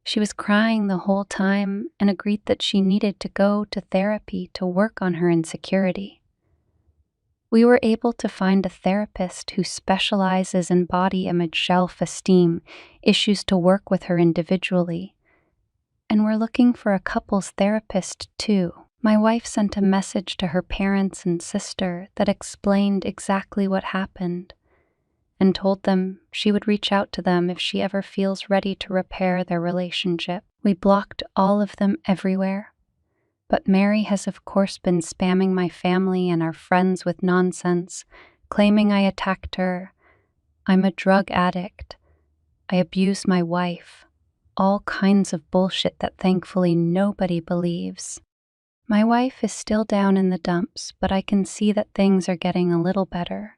She was crying the whole time and agreed that she needed to go to therapy to work on her insecurity. We were able to find a therapist who specializes in body image, self-esteem issues to work with her individually. And we're looking for a couples therapist too. My wife sent a message to her parents and sister that explained exactly what happened and told them she would reach out to them if she ever feels ready to repair their relationship. We blocked all of them everywhere. But Mary has of course been spamming my family and our friends with nonsense, claiming I attacked her. I'm a drug addict. I abused my wife. All kinds of bullshit that thankfully nobody believes. My wife is still down in the dumps, but I can see that things are getting a little better.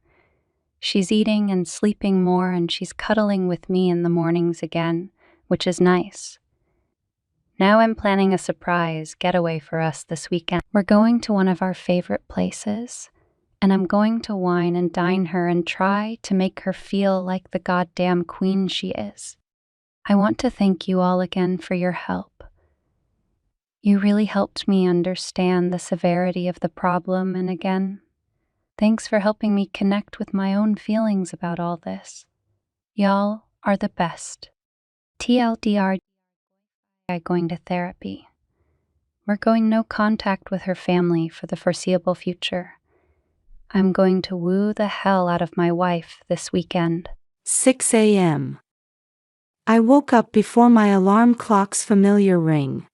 She's eating and sleeping more, and she's cuddling with me in the mornings again, which is nice. Now I'm planning a surprise getaway for us this weekend. We're going to one of our favorite places, and I'm going to wine and dine her and try to make her feel like the goddamn queen she is. I want to thank you all again for your help. You really helped me understand the severity of the problem, and again, thanks for helping me connect with my own feelings about all this. Y'all are the best. TLDR, going to therapy. We're going no contact with her family for the foreseeable future. I'm going to woo the hell out of my wife this weekend. 6 a.m. I woke up before my alarm clock's familiar ring.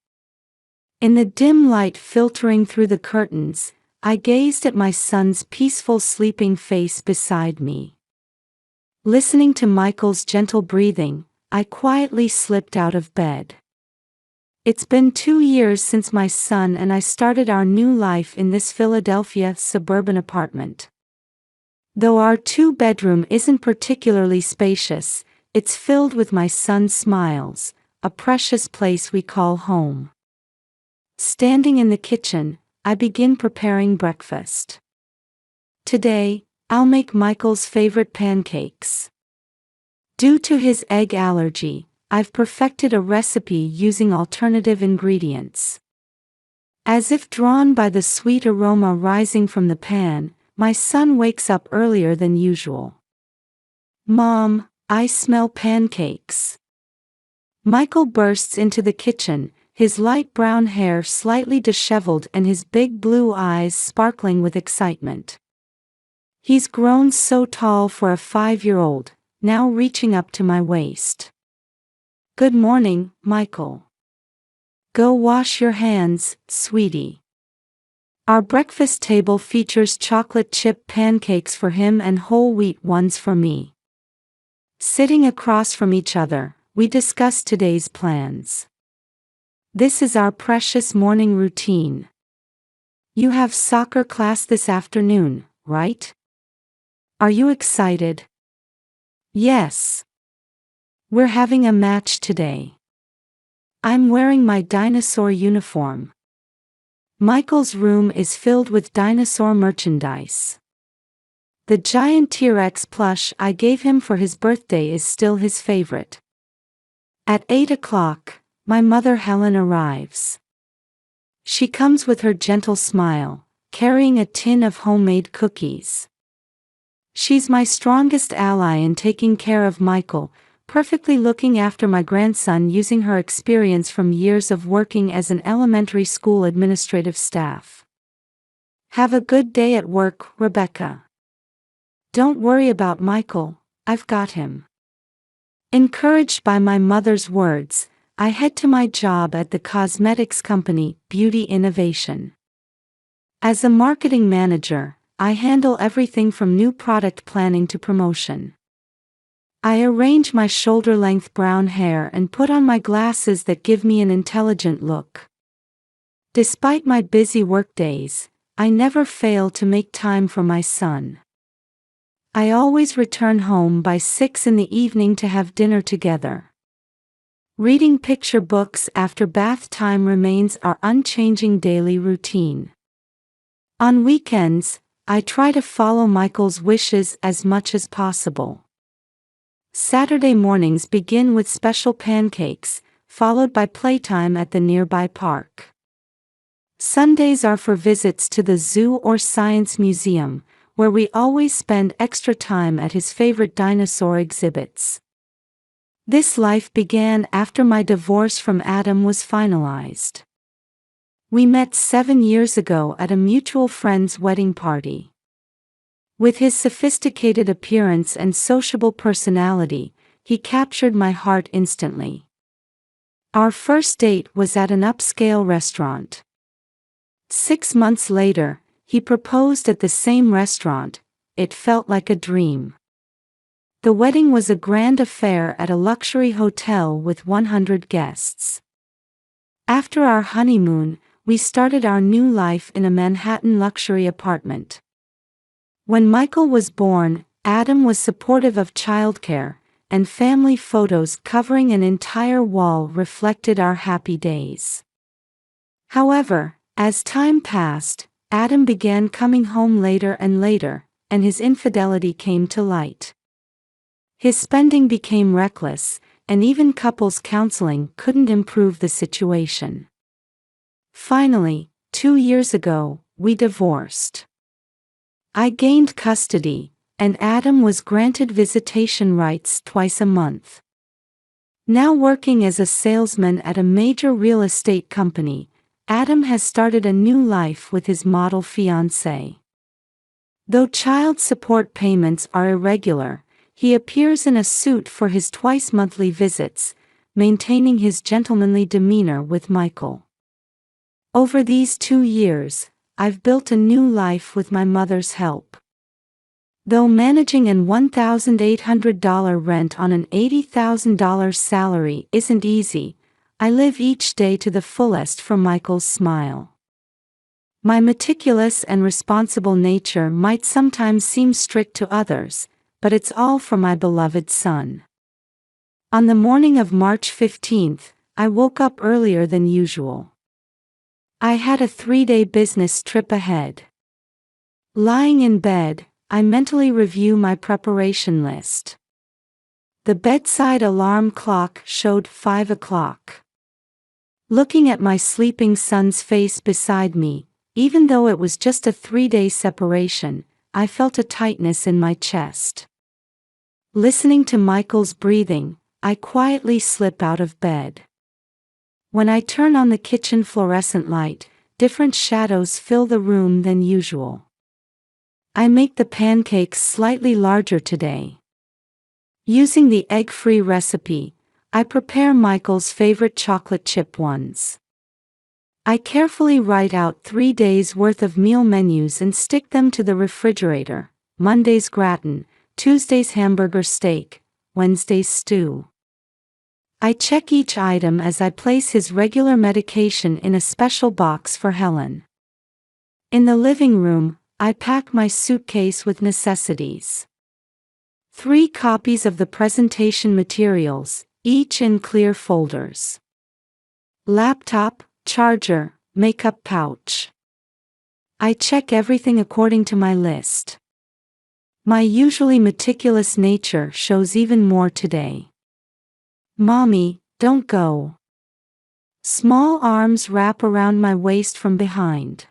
In the dim light filtering through the curtains, I gazed at my son's peaceful sleeping face beside me. Listening to Michael's gentle breathing, I quietly slipped out of bed. It's been 2 years since my son and I started our new life in this Philadelphia suburban apartment. Though our 2-bedroom isn't particularly spacious, it's filled with my son's smiles, a precious place we call home. Standing in the kitchen, I begin preparing breakfast. Today, I'll make Michael's favorite pancakes. Due to his egg allergy, I've perfected a recipe using alternative ingredients. As if drawn by the sweet aroma rising from the pan, my son wakes up earlier than usual. "Mom, I smell pancakes." Michael bursts into the kitchen, his light brown hair slightly disheveled and his big blue eyes sparkling with excitement. He's grown so tall for a 5-year-old, now reaching up to my waist. "Good morning, Michael. Go wash your hands, sweetie." Our breakfast table features chocolate chip pancakes for him and whole wheat ones for me. Sitting across from each other, we discuss today's plans. This is our precious morning routine. You have soccer class this afternoon, right? Are you excited? Yes. We're having a match today. I'm wearing my dinosaur uniform. Michael's room is filled with dinosaur merchandise. The giant T-Rex plush I gave him for his birthday is still his favorite. At 8 o'clock, my mother Helen arrives. She comes with her gentle smile, carrying a tin of homemade cookies. She's my strongest ally in taking care of Michael, perfectly looking after my grandson using her experience from years of working as an elementary school administrative staff. "Have a good day at work, Rebecca. Don't worry about Michael, I've got him." Encouraged by my mother's words, I head to my job at the cosmetics company, Beauty Innovation. As a marketing manager, I handle everything from new product planning to promotion. I arrange my shoulder-length brown hair and put on my glasses that give me an intelligent look. Despite my busy workdays, I never fail to make time for my son. I always return home by 6 in the evening to have dinner together. Reading picture books after bath time remains our unchanging daily routine. On weekends, I try to follow Michael's wishes as much as possible. Saturday mornings begin with special pancakes, followed by playtime at the nearby park. Sundays are for visits to the zoo or science museum, where we always spend extra time at his favorite dinosaur exhibits. This life began after my divorce from Adam was finalized. We met 7 years ago at a mutual friend's wedding party. With his sophisticated appearance and sociable personality, he captured my heart instantly. Our first date was at an upscale restaurant. 6 months later, he proposed at the same restaurant. It felt like a dream. The wedding was a grand affair at a luxury hotel with 100 guests. After our honeymoon, we started our new life in a Manhattan luxury apartment. When Michael was born, Adam was supportive of childcare, and family photos covering an entire wall reflected our happy days. However, as time passed, Adam began coming home later and later, and his infidelity came to light. His spending became reckless, and even couples counseling couldn't improve the situation. Finally, 2 years ago, we divorced. I gained custody, and Adam was granted visitation rights twice a month. Now working as a salesman at a major real estate company, Adam has started a new life with his model fiancée. Though child support payments are irregular, he appears in a suit for his twice-monthly visits, maintaining his gentlemanly demeanor with Michael. Over these 2 years, I've built a new life with my mother's help. Though managing an $1,800 rent on an $80,000 salary isn't easy, I live each day to the fullest for Michael's smile. My meticulous and responsible nature might sometimes seem strict to others, but it's all for my beloved son. On the morning of March 15th, I woke up earlier than usual. I had a 3-day business trip ahead. Lying in bed, I mentally review my preparation list. The bedside alarm clock showed 5 o'clock. Looking at my sleeping son's face beside me, even though it was just a 3-day separation, I felt a tightness in my chest. Listening to Michael's breathing, I quietly slip out of bed. When I turn on the kitchen fluorescent light, different shadows fill the room than usual. I make the pancakes slightly larger today. Using the egg-free recipe, I prepare Michael's favorite chocolate chip ones. I carefully write out 3 days' worth of meal menus and stick them to the refrigerator: Monday's gratin, Tuesday's hamburger steak, Wednesday's stew. I check each item as I place his regular medication in a special box for Helen. In the living room, I pack my suitcase with necessities. 3 copies of the presentation materials, each in clear folders. Laptop, charger, makeup pouch. I check everything according to my list. My usually meticulous nature shows even more today. Mommy, don't go. Small arms wrap around my waist from behind.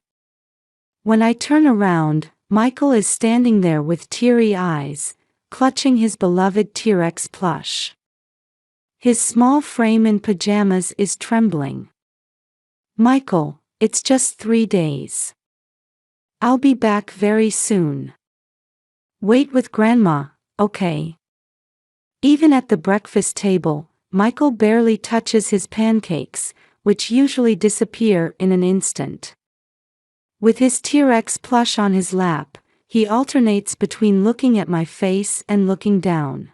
When I turn around, Michael is standing there with teary eyes, clutching his beloved T-Rex plush. His small frame in pajamas is trembling. Michael, it's just 3 days. I'll be back very soon. Wait with Grandma, okay? Even at the breakfast table, Michael barely touches his pancakes, which usually disappear in an instant. With his T-Rex plush on his lap, he alternates between looking at my face and looking down.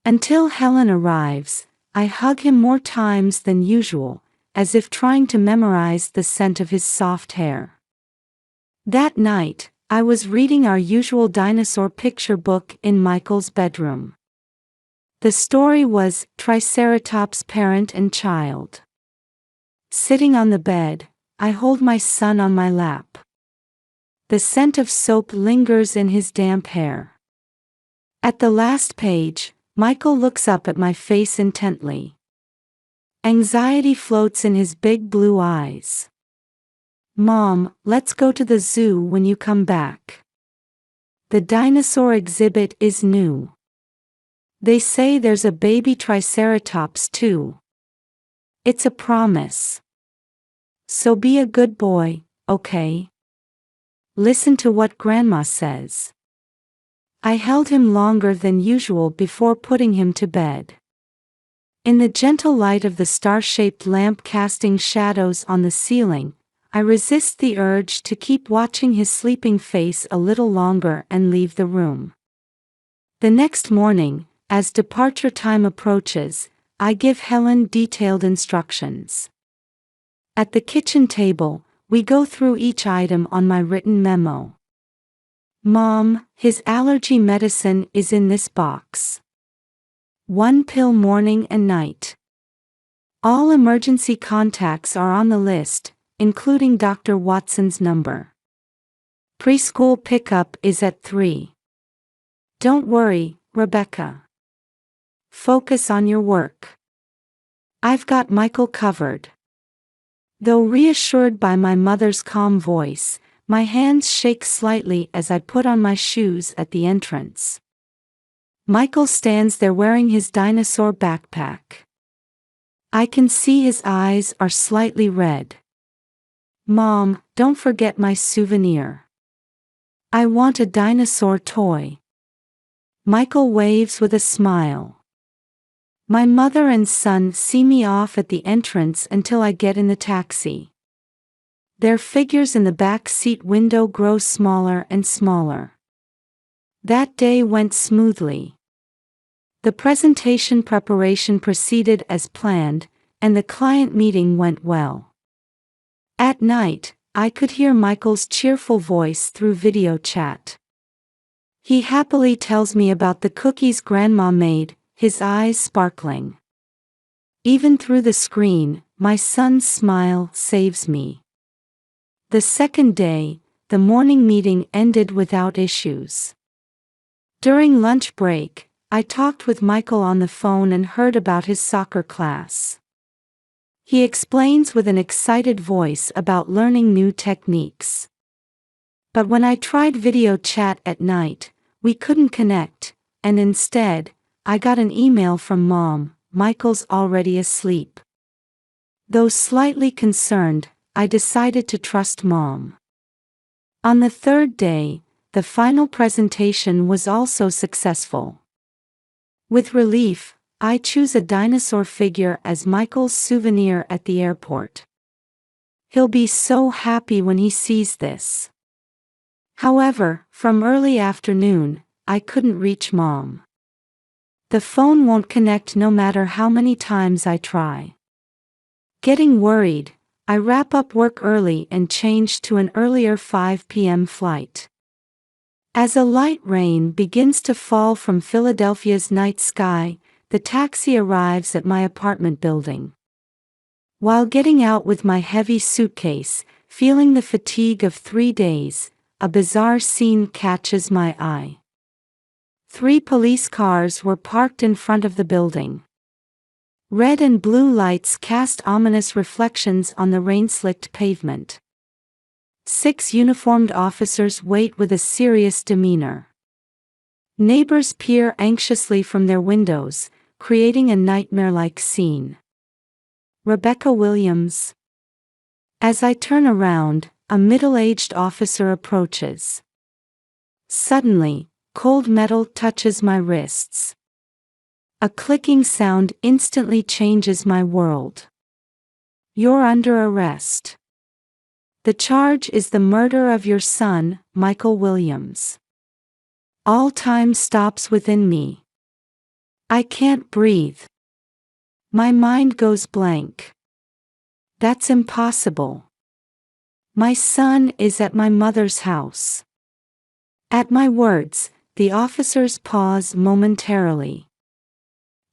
Until Helen arrives, I hug him more times than usual, as if trying to memorize the scent of his soft hair. That night, I was reading our usual dinosaur picture book in Michael's bedroom. The story was Triceratops Parent and Child. Sitting on the bed, I hold my son on my lap. The scent of soap lingers in his damp hair. At the last page, Michael looks up at my face intently. Anxiety floats in his big blue eyes. Mom, let's go to the zoo when you come back. the dinosaur exhibit is new. They say there's a baby triceratops too. It's a promise. So be a good boy, okay? Listen to what Grandma says. I held him longer than usual before putting him to bed. In the gentle light of the star-shaped lamp casting shadows on the ceiling, I resist the urge to keep watching his sleeping face a little longer and leave the room. The next morning, as departure time approaches, I give Helen detailed instructions. At the kitchen table, we go through each item on my written memo. Mom, his allergy medicine is in this box. 1 pill morning and night. All emergency contacts are on the list, including Dr. Watson's number. Preschool pickup is at 3. Don't worry, Rebecca. Focus on your work. I've got Michael covered. Though reassured by my mother's calm voice, my hands shake slightly as I put on my shoes at the entrance. Michael stands there wearing his dinosaur backpack. I can see his eyes are slightly red. Mom, don't forget my souvenir. I want a dinosaur toy. Michael waves with a smile. My mother and son see me off at the entrance until I get in the taxi. Their figures in the back seat window grow smaller and smaller. That day went smoothly. The presentation preparation proceeded as planned, and the client meeting went well. At night, I could hear Michael's cheerful voice through video chat. He happily tells me about the cookies Grandma made, his eyes sparkling. Even through the screen, my son's smile saves me. The second day, the morning meeting ended without issues. During lunch break, I talked with Michael on the phone and heard about his soccer class. He explains with an excited voice about learning new techniques. But when I tried video chat at night, we couldn't connect, and instead, I got an email from Mom, Michael's already asleep. Though slightly concerned, I decided to trust Mom. On the third day, the final presentation was also successful. With relief, I choose a dinosaur figure as Michael's souvenir at the airport. He'll be so happy when he sees this. However, from early afternoon, I couldn't reach Mom. The phone won't connect no matter how many times I try. Getting worried, I wrap up work early and change to an earlier 5 p.m. flight. As a light rain begins to fall from Philadelphia's night sky, the taxi arrives at my apartment building. While getting out with my heavy suitcase, feeling the fatigue of 3 days, a bizarre scene catches my eye. 3 police cars were parked in front of the building. Red and blue lights cast ominous reflections on the rain-slicked pavement. 6 uniformed officers wait with a serious demeanor. Neighbors peer anxiously from their windows, creating a nightmare-like scene. Rebecca Williams. As I turn around, a middle-aged officer approaches. Suddenly, cold metal touches my wrists. A clicking sound instantly changes my world. You're under arrest. The charge is the murder of your son, Michael Williams. All time stops within me. I can't breathe. My mind goes blank. That's impossible. My son is at my mother's house. At my words, the officers pause momentarily.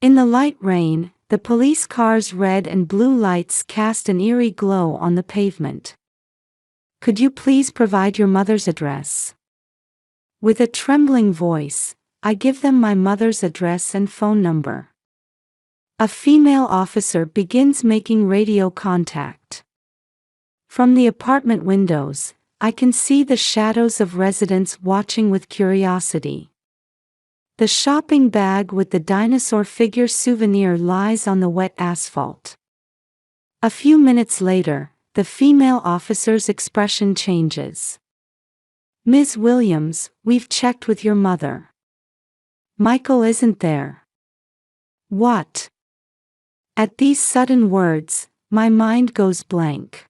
In the light rain, the police cars' red and blue lights cast an eerie glow on the pavement. Could you please provide your mother's address? With a trembling voice, I give them my mother's address and phone number. A female officer begins making radio contact. From the apartment windows, I can see the shadows of residents watching with curiosity. The shopping bag with the dinosaur figure souvenir lies on the wet asphalt. A few minutes later, the female officer's expression changes. "Ms. Williams, we've checked with your mother. Michael isn't there." "What?" At these sudden words, my mind goes blank.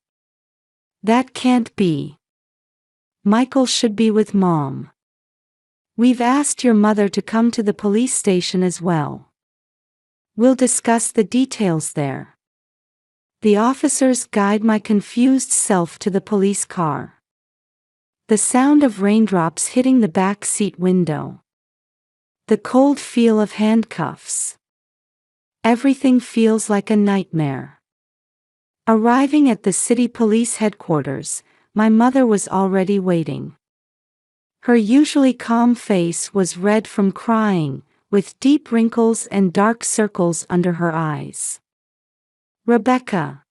That can't be. Michael should be with Mom. We've asked your mother to come to the police station as well. We'll discuss the details there. The officers guide my confused self to the police car. The sound of raindrops hitting the back seat window. The cold feel of handcuffs. Everything feels like a nightmare. Arriving at the city police headquarters, my mother was already waiting. Her usually calm face was red from crying, with deep wrinkles and dark circles under her eyes. "Rebecca."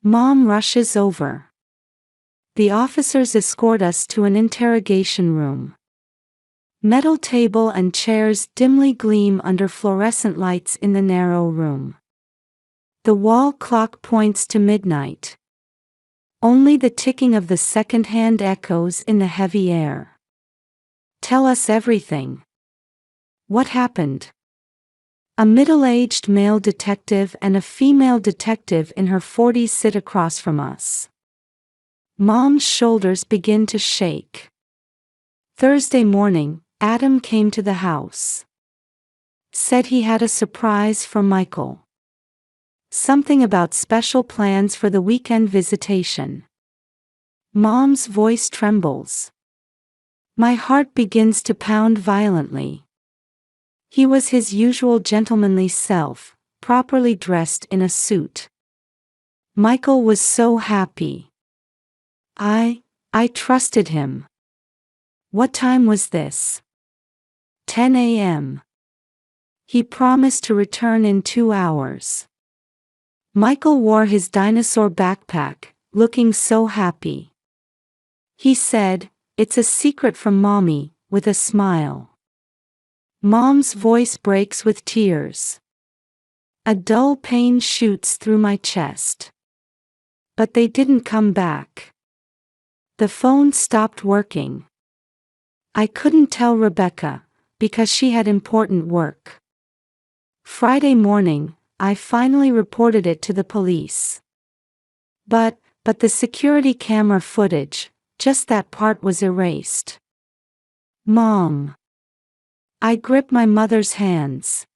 Mom rushes over. The officers escort us to an interrogation room. Metal table and chairs dimly gleam under fluorescent lights in the narrow room. The wall clock points to midnight. Only the ticking of the second hand echoes in the heavy air. "Tell us everything. What happened?" A middle-aged male detective and a female detective in her 40s sit across from us. Mom's shoulders begin to shake. "Thursday morning, Adam came to the house. Said he had a surprise for Michael. Something about special plans for the weekend visitation." Mom's voice trembles. My heart begins to pound violently. He was his usual gentlemanly self, properly dressed in a suit. Michael was so happy. I trusted him. What time was this? 10 a.m. He promised to return in 2 hours. Michael wore his dinosaur backpack, looking so happy. He said, "It's a secret from Mommy," with a smile. Mom's voice breaks with tears. A dull pain shoots through my chest. But they didn't come back. The phone stopped working. I couldn't tell Rebecca, because she had important work. Friday morning, I finally reported it to the police. But the security camera footage, just that part was erased. Mom. I grip my mother's hands.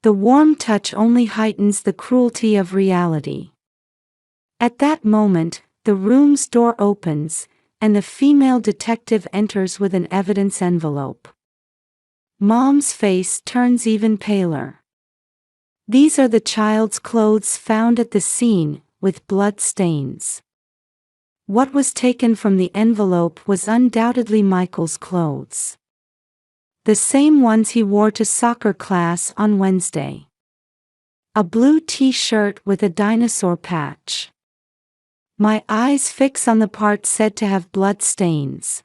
The warm touch only heightens the cruelty of reality. At that moment, the room's door opens, and the female detective enters with an evidence envelope. Mom's face turns even paler. "These are the child's clothes found at the scene, with blood stains." What was taken from the envelope was undoubtedly Michael's clothes. The same ones he wore to soccer class on Wednesday. A blue t-shirt with a dinosaur patch. My eyes fix on the part said to have blood stains.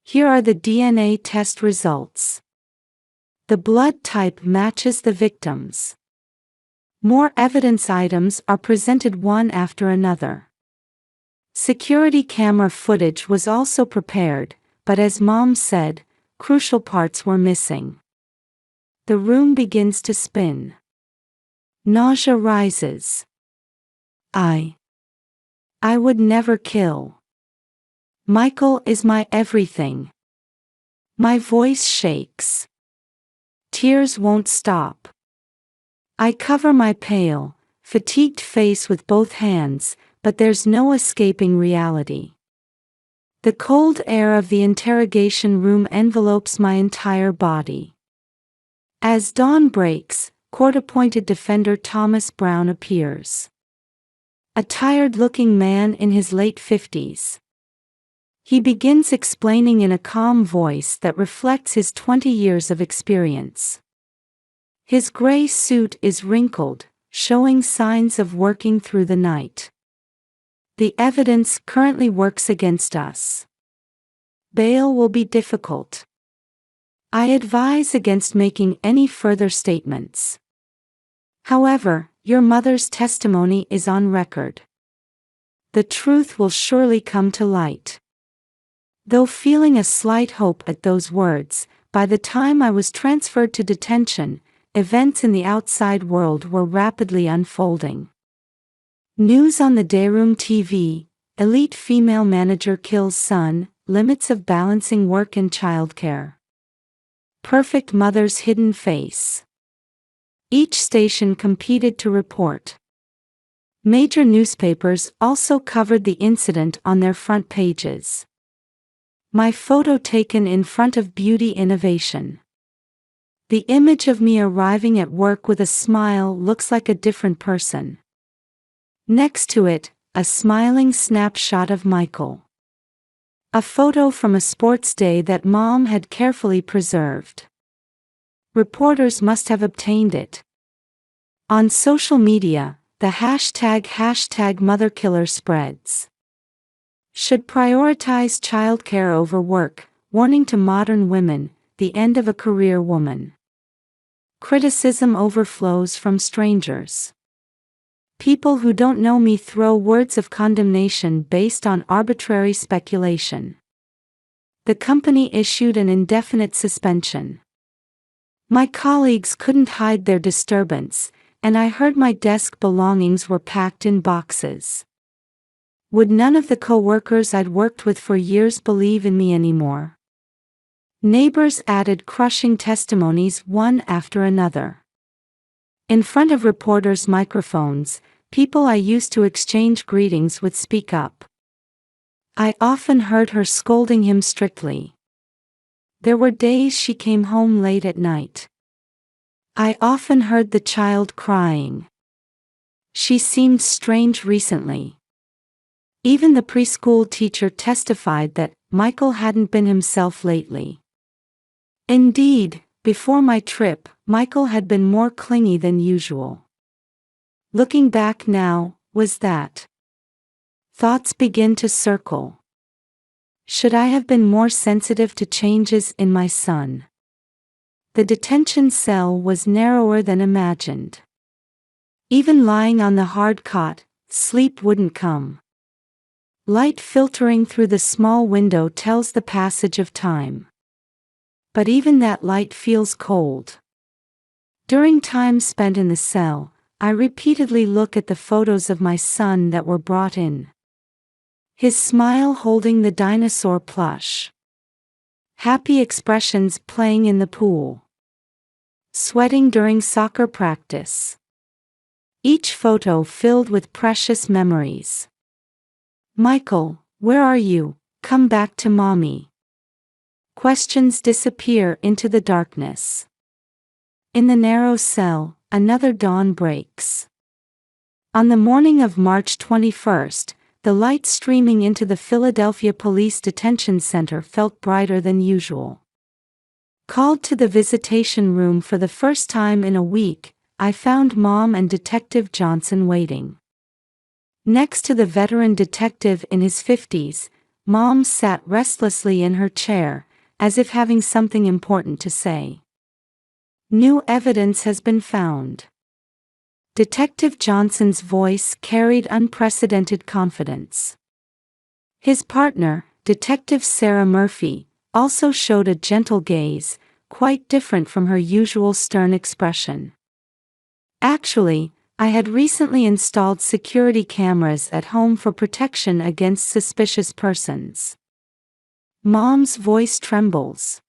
Here are the DNA test results. The blood type matches the victim's. More evidence items are presented one after another. Security camera footage was also prepared, but as Mom said, crucial parts were missing. The room begins to spin. Nausea rises. I would never kill. Michael is my everything. My voice shakes. Tears won't stop. I cover my pale, fatigued face with both hands, but there's no escaping reality. The cold air of the interrogation room envelopes my entire body. As dawn breaks, court-appointed defender Thomas Brown appears. A tired-looking man in his late 50s. He begins explaining in a calm voice that reflects his 20 years of experience. His gray suit is wrinkled, showing signs of working through the night. The evidence currently works against us. Bail will be difficult. I advise against making any further statements. However, your mother's testimony is on record. The truth will surely come to light. Though feeling a slight hope at those words, by the time I was transferred to detention, events in the outside world were rapidly unfolding. News on the dayroom TV: elite female manager kills son, limits of balancing work and childcare. Perfect mother's hidden face. Each station competed to report. Major newspapers also covered the incident on their front pages. My photo taken in front of Beauty Innovation. The image of me arriving at work with a smile looks like a different person. Next to it, a smiling snapshot of Michael. A photo from a sports day that Mom had carefully preserved. Reporters must have obtained it. On social media, the hashtag #motherkiller spreads. Should prioritize childcare over work, warning to modern women, the end of a career woman. Criticism overflows from strangers. People who don't know me throw words of condemnation based on arbitrary speculation. The company issued an indefinite suspension. My colleagues couldn't hide their disturbance, and I heard my desk belongings were packed in boxes. Would none of the co-workers I'd worked with for years believe in me anymore? Neighbors added crushing testimonies one after another. In front of reporters' microphones, people I used to exchange greetings would speak up. I often heard her scolding him strictly. There were days she came home late at night. I often heard the child crying. She seemed strange recently. Even the preschool teacher testified that Michael hadn't been himself lately. Indeed, before my trip, Michael had been more clingy than usual. Looking back now, was that? Thoughts begin to circle. Should I have been more sensitive to changes in my son? The detention cell was narrower than imagined. Even lying on the hard cot, sleep wouldn't come. Light filtering through the small window tells the passage of time. But even that light feels cold. During time spent in the cell, I repeatedly look at the photos of my son that were brought in. His smile holding the dinosaur plush. Happy expressions playing in the pool. Sweating during soccer practice. Each photo filled with precious memories. Michael, where are you? Come back to mommy. Questions disappear into the darkness. In the narrow cell, another dawn breaks. On the morning of March 21st, the light streaming into the Philadelphia Police Detention Center felt brighter than usual. Called to the visitation room for the first time in a week, I found Mom and Detective Johnson waiting. Next to the veteran detective in his 50s, Mom sat restlessly in her chair, as if having something important to say. New evidence has been found. Detective Johnson's voice carried unprecedented confidence. His partner, Detective Sarah Murphy, also showed a gentle gaze, quite different from her usual stern expression. Actually, I had recently installed security cameras at home for protection against suspicious persons. Mom's voice trembles.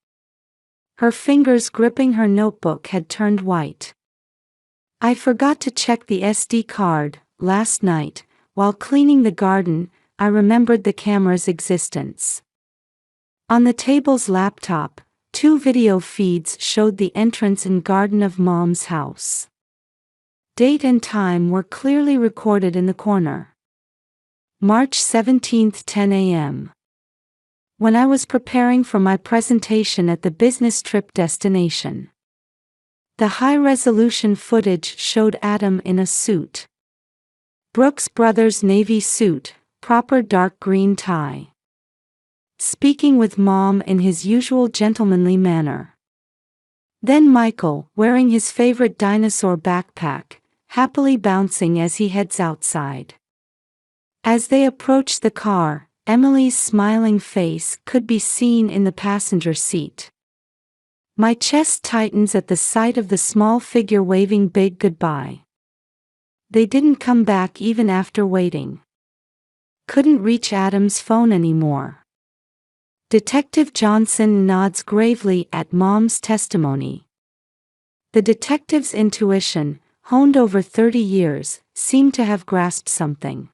Her fingers gripping her notebook had turned white. I forgot to check the SD card. Last night, while cleaning the garden, I remembered the camera's existence. On the table's laptop, 2 video feeds showed the entrance and garden of Mom's house. Date and time were clearly recorded in the corner. March 17, 10 a.m. When I was preparing for my presentation at the business trip destination. The high-resolution footage showed Adam in a suit. Brooks Brothers navy suit, proper dark green tie. Speaking with Mom in his usual gentlemanly manner. Then Michael, wearing his favorite dinosaur backpack, happily bouncing as he heads outside. As they approach the car, Emily's smiling face could be seen in the passenger seat. My chest tightens at the sight of the small figure waving big goodbye. They didn't come back even after waiting. Couldn't reach Adam's phone anymore. Detective Johnson nods gravely at Mom's testimony. The detective's intuition, honed over 30 years, seemed to have grasped something.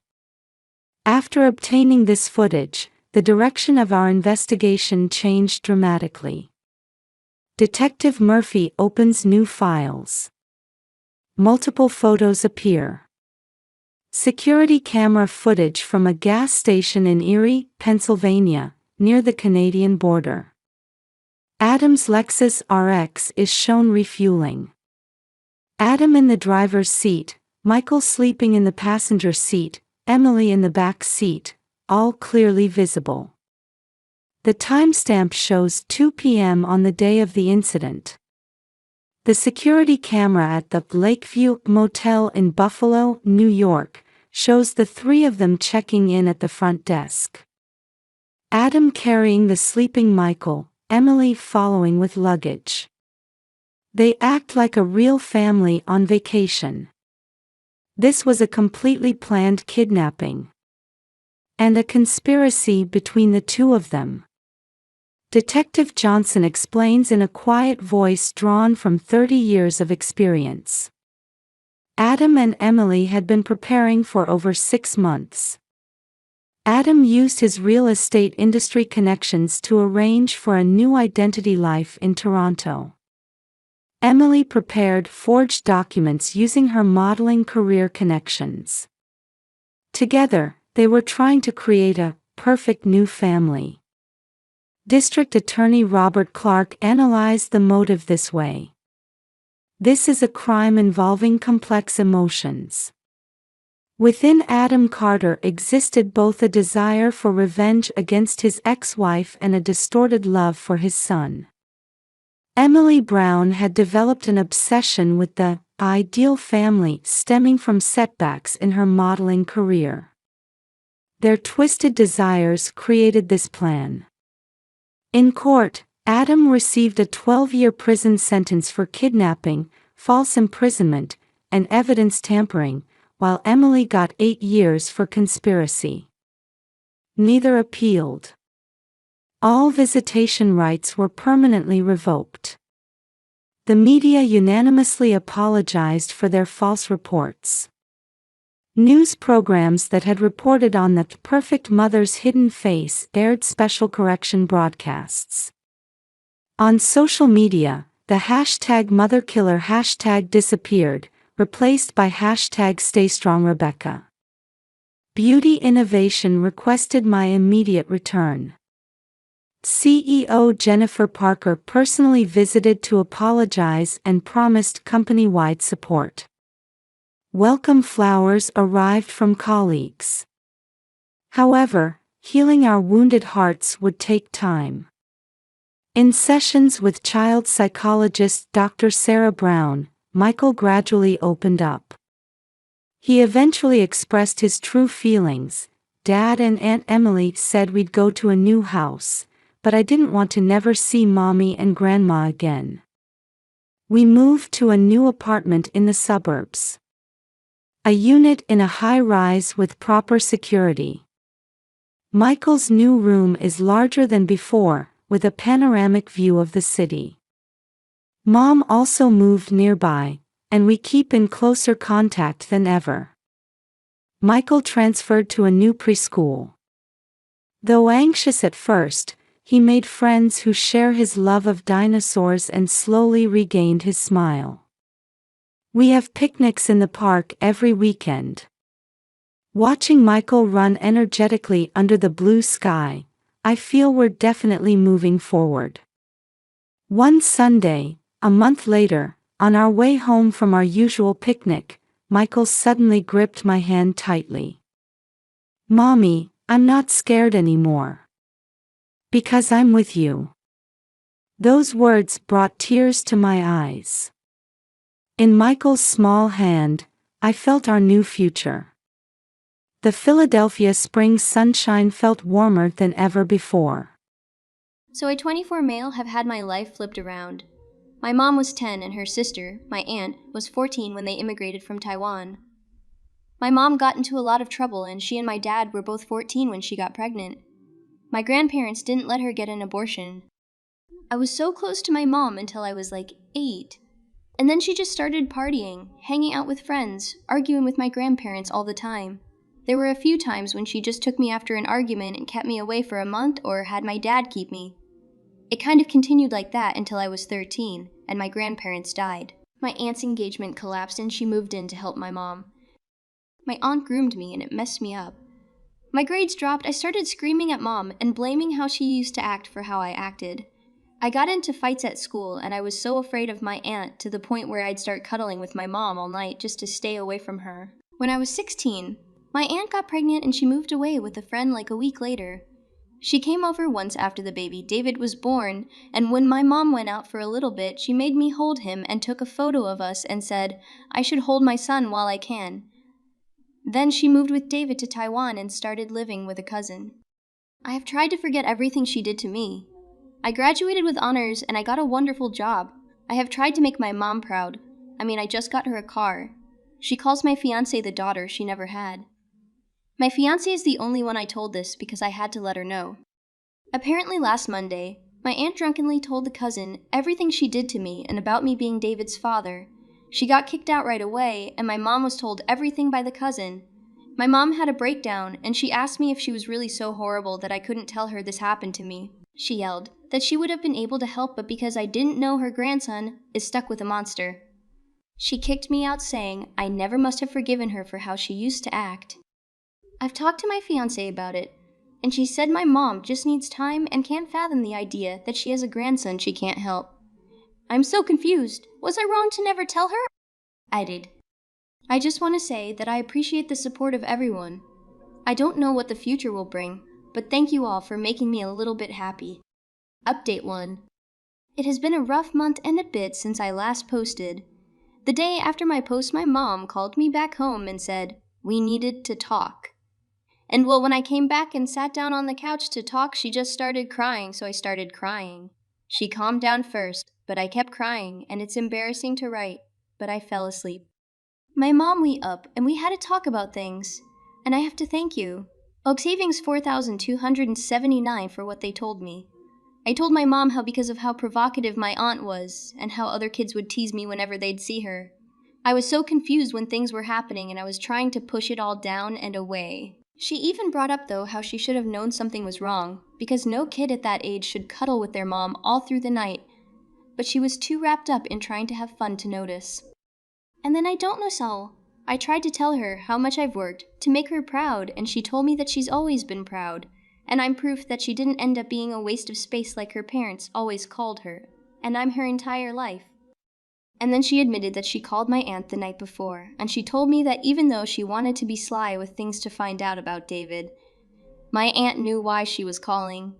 After obtaining this footage, the direction of our investigation changed dramatically. Detective Murphy opens new files. Multiple photos appear. Security camera footage from a gas station in Erie, Pennsylvania, near the Canadian border. Adam's Lexus RX is shown refueling. Adam in the driver's seat, Michael sleeping in the passenger seat, Emily in the back seat, all clearly visible. The timestamp shows 2 p.m. on the day of the incident. The security camera at the Lakeview Motel in Buffalo, New York, shows the three of them checking in at the front desk. Adam carrying the sleeping Michael, Emily following with luggage. They act like a real family on vacation. This was a completely planned kidnapping. And a conspiracy between the two of them. Detective Johnson explains in a quiet voice drawn from 30 years of experience. Adam and Emily had been preparing for over 6 months. Adam used his real estate industry connections to arrange for a new identity life in Toronto. Emily prepared forged documents using her modeling career connections. Together, they were trying to create a perfect new family. District Attorney Robert Clark analyzed the motive this way. This is a crime involving complex emotions. Within Adam Carter existed both a desire for revenge against his ex-wife and a distorted love for his son. Emily Brown had developed an obsession with the ideal family stemming from setbacks in her modeling career. Their twisted desires created this plan. In court, Adam received a 12-year prison sentence for kidnapping, false imprisonment, and evidence tampering, while Emily got 8 years for conspiracy. Neither appealed. All visitation rights were permanently revoked. The media unanimously apologized for their false reports. News programs that had reported on the perfect mother's hidden face aired special correction broadcasts. On social media, the hashtag motherkiller hashtag disappeared, replaced by hashtag StayStrongRebecca. Beauty Innovation requested my immediate return. CEO Jennifer Parker personally visited to apologize and promised company-wide support. Welcome flowers arrived from colleagues. However, healing our wounded hearts would take time. In sessions with child psychologist Dr. Sarah Brown, Michael gradually opened up. He eventually expressed his true feelings. Dad and Aunt Emily said we'd go to a new house, but I didn't want to never see Mommy and Grandma again. We moved to a new apartment in the suburbs. A unit in a high-rise with proper security. Michael's new room is larger than before, with a panoramic view of the city. Mom also moved nearby, and we keep in closer contact than ever. Michael transferred to a new preschool. Though anxious at first, he made friends who share his love of dinosaurs and slowly regained his smile. We have picnics in the park every weekend. Watching Michael run energetically under the blue sky, I feel we're definitely moving forward. One Sunday, a month later, on our way home from our usual picnic, Michael suddenly gripped my hand tightly. Mommy, I'm not scared anymore. Because I'm with you. Those words brought tears to my eyes. In Michael's small hand, I felt our new future. The Philadelphia spring sunshine felt warmer than ever before. So at 24 male have had my life flipped around. My mom was 10 and her sister, my aunt, was 14 when they immigrated from Taiwan. My mom got into a lot of trouble and she and my dad were both 14 when she got pregnant. My grandparents didn't let her get an abortion. I was so close to my mom until I was like 8. And then she just started partying, hanging out with friends, arguing with my grandparents all the time. There were a few times when she just took me after an argument and kept me away for a month or had my dad keep me. It kind of continued like that until I was 13, and my grandparents died. My aunt's engagement collapsed and she moved in to help my mom. My aunt groomed me and it messed me up. My grades dropped, I started screaming at mom and blaming how she used to act for how I acted. I got into fights at school and I was so afraid of my aunt to the point where I'd start cuddling with my mom all night just to stay away from her. When I was 16, my aunt got pregnant and she moved away with a friend like a week later. She came over once after the baby David was born, and when my mom went out for a little bit, she made me hold him and took a photo of us and said, I should hold my son while I can. Then she moved with David to Taiwan and started living with a cousin. I have tried to forget everything she did to me. I graduated with honors and I got a wonderful job. I have tried to make my mom proud. I just got her a car. She calls my fiancé the daughter she never had. My fiancé is the only one I told this because I had to let her know. Apparently last Monday, my aunt drunkenly told the cousin everything she did to me and about me being David's father. She got kicked out right away, and my mom was told everything by the cousin. My mom had a breakdown, and she asked me if she was really so horrible that I couldn't tell her this happened to me. She yelled that she would have been able to help, but because I didn't know her grandson is stuck with a monster. She kicked me out saying I never must have forgiven her for how she used to act. I've talked to my fiancé about it, and she said my mom just needs time and can't fathom the idea that she has a grandson she can't help. I'm so confused. Was I wrong to never tell her? I did. I just want to say that I appreciate the support of everyone. I don't know what the future will bring, but thank you all for making me a little bit happy. Update 1. It has been a rough month and a bit since I last posted. The day after my post, my mom called me back home and said, we needed to talk. And well, when I came back and sat down on the couch to talk, she just started crying, so I started crying. She calmed down first, but I kept crying, and it's embarrassing to write, but I fell asleep. My mom we up, and we had to talk about things, and I have to thank you. Oak Savings 4,279 for what they told me. I told my mom how because of how provocative my aunt was, and how other kids would tease me whenever they'd see her. I was so confused when things were happening, and I was trying to push it all down and away. She even brought up, though, how she should have known something was wrong, because no kid at that age should cuddle with their mom all through the night, but she was too wrapped up in trying to have fun to notice. And then I don't know so. I tried to tell her how much I've worked to make her proud, and she told me that she's always been proud, and I'm proof that she didn't end up being a waste of space like her parents always called her, and I'm her entire life. And then she admitted that she called my aunt the night before, and she told me that even though she wanted to be sly with things to find out about David, my aunt knew why she was calling.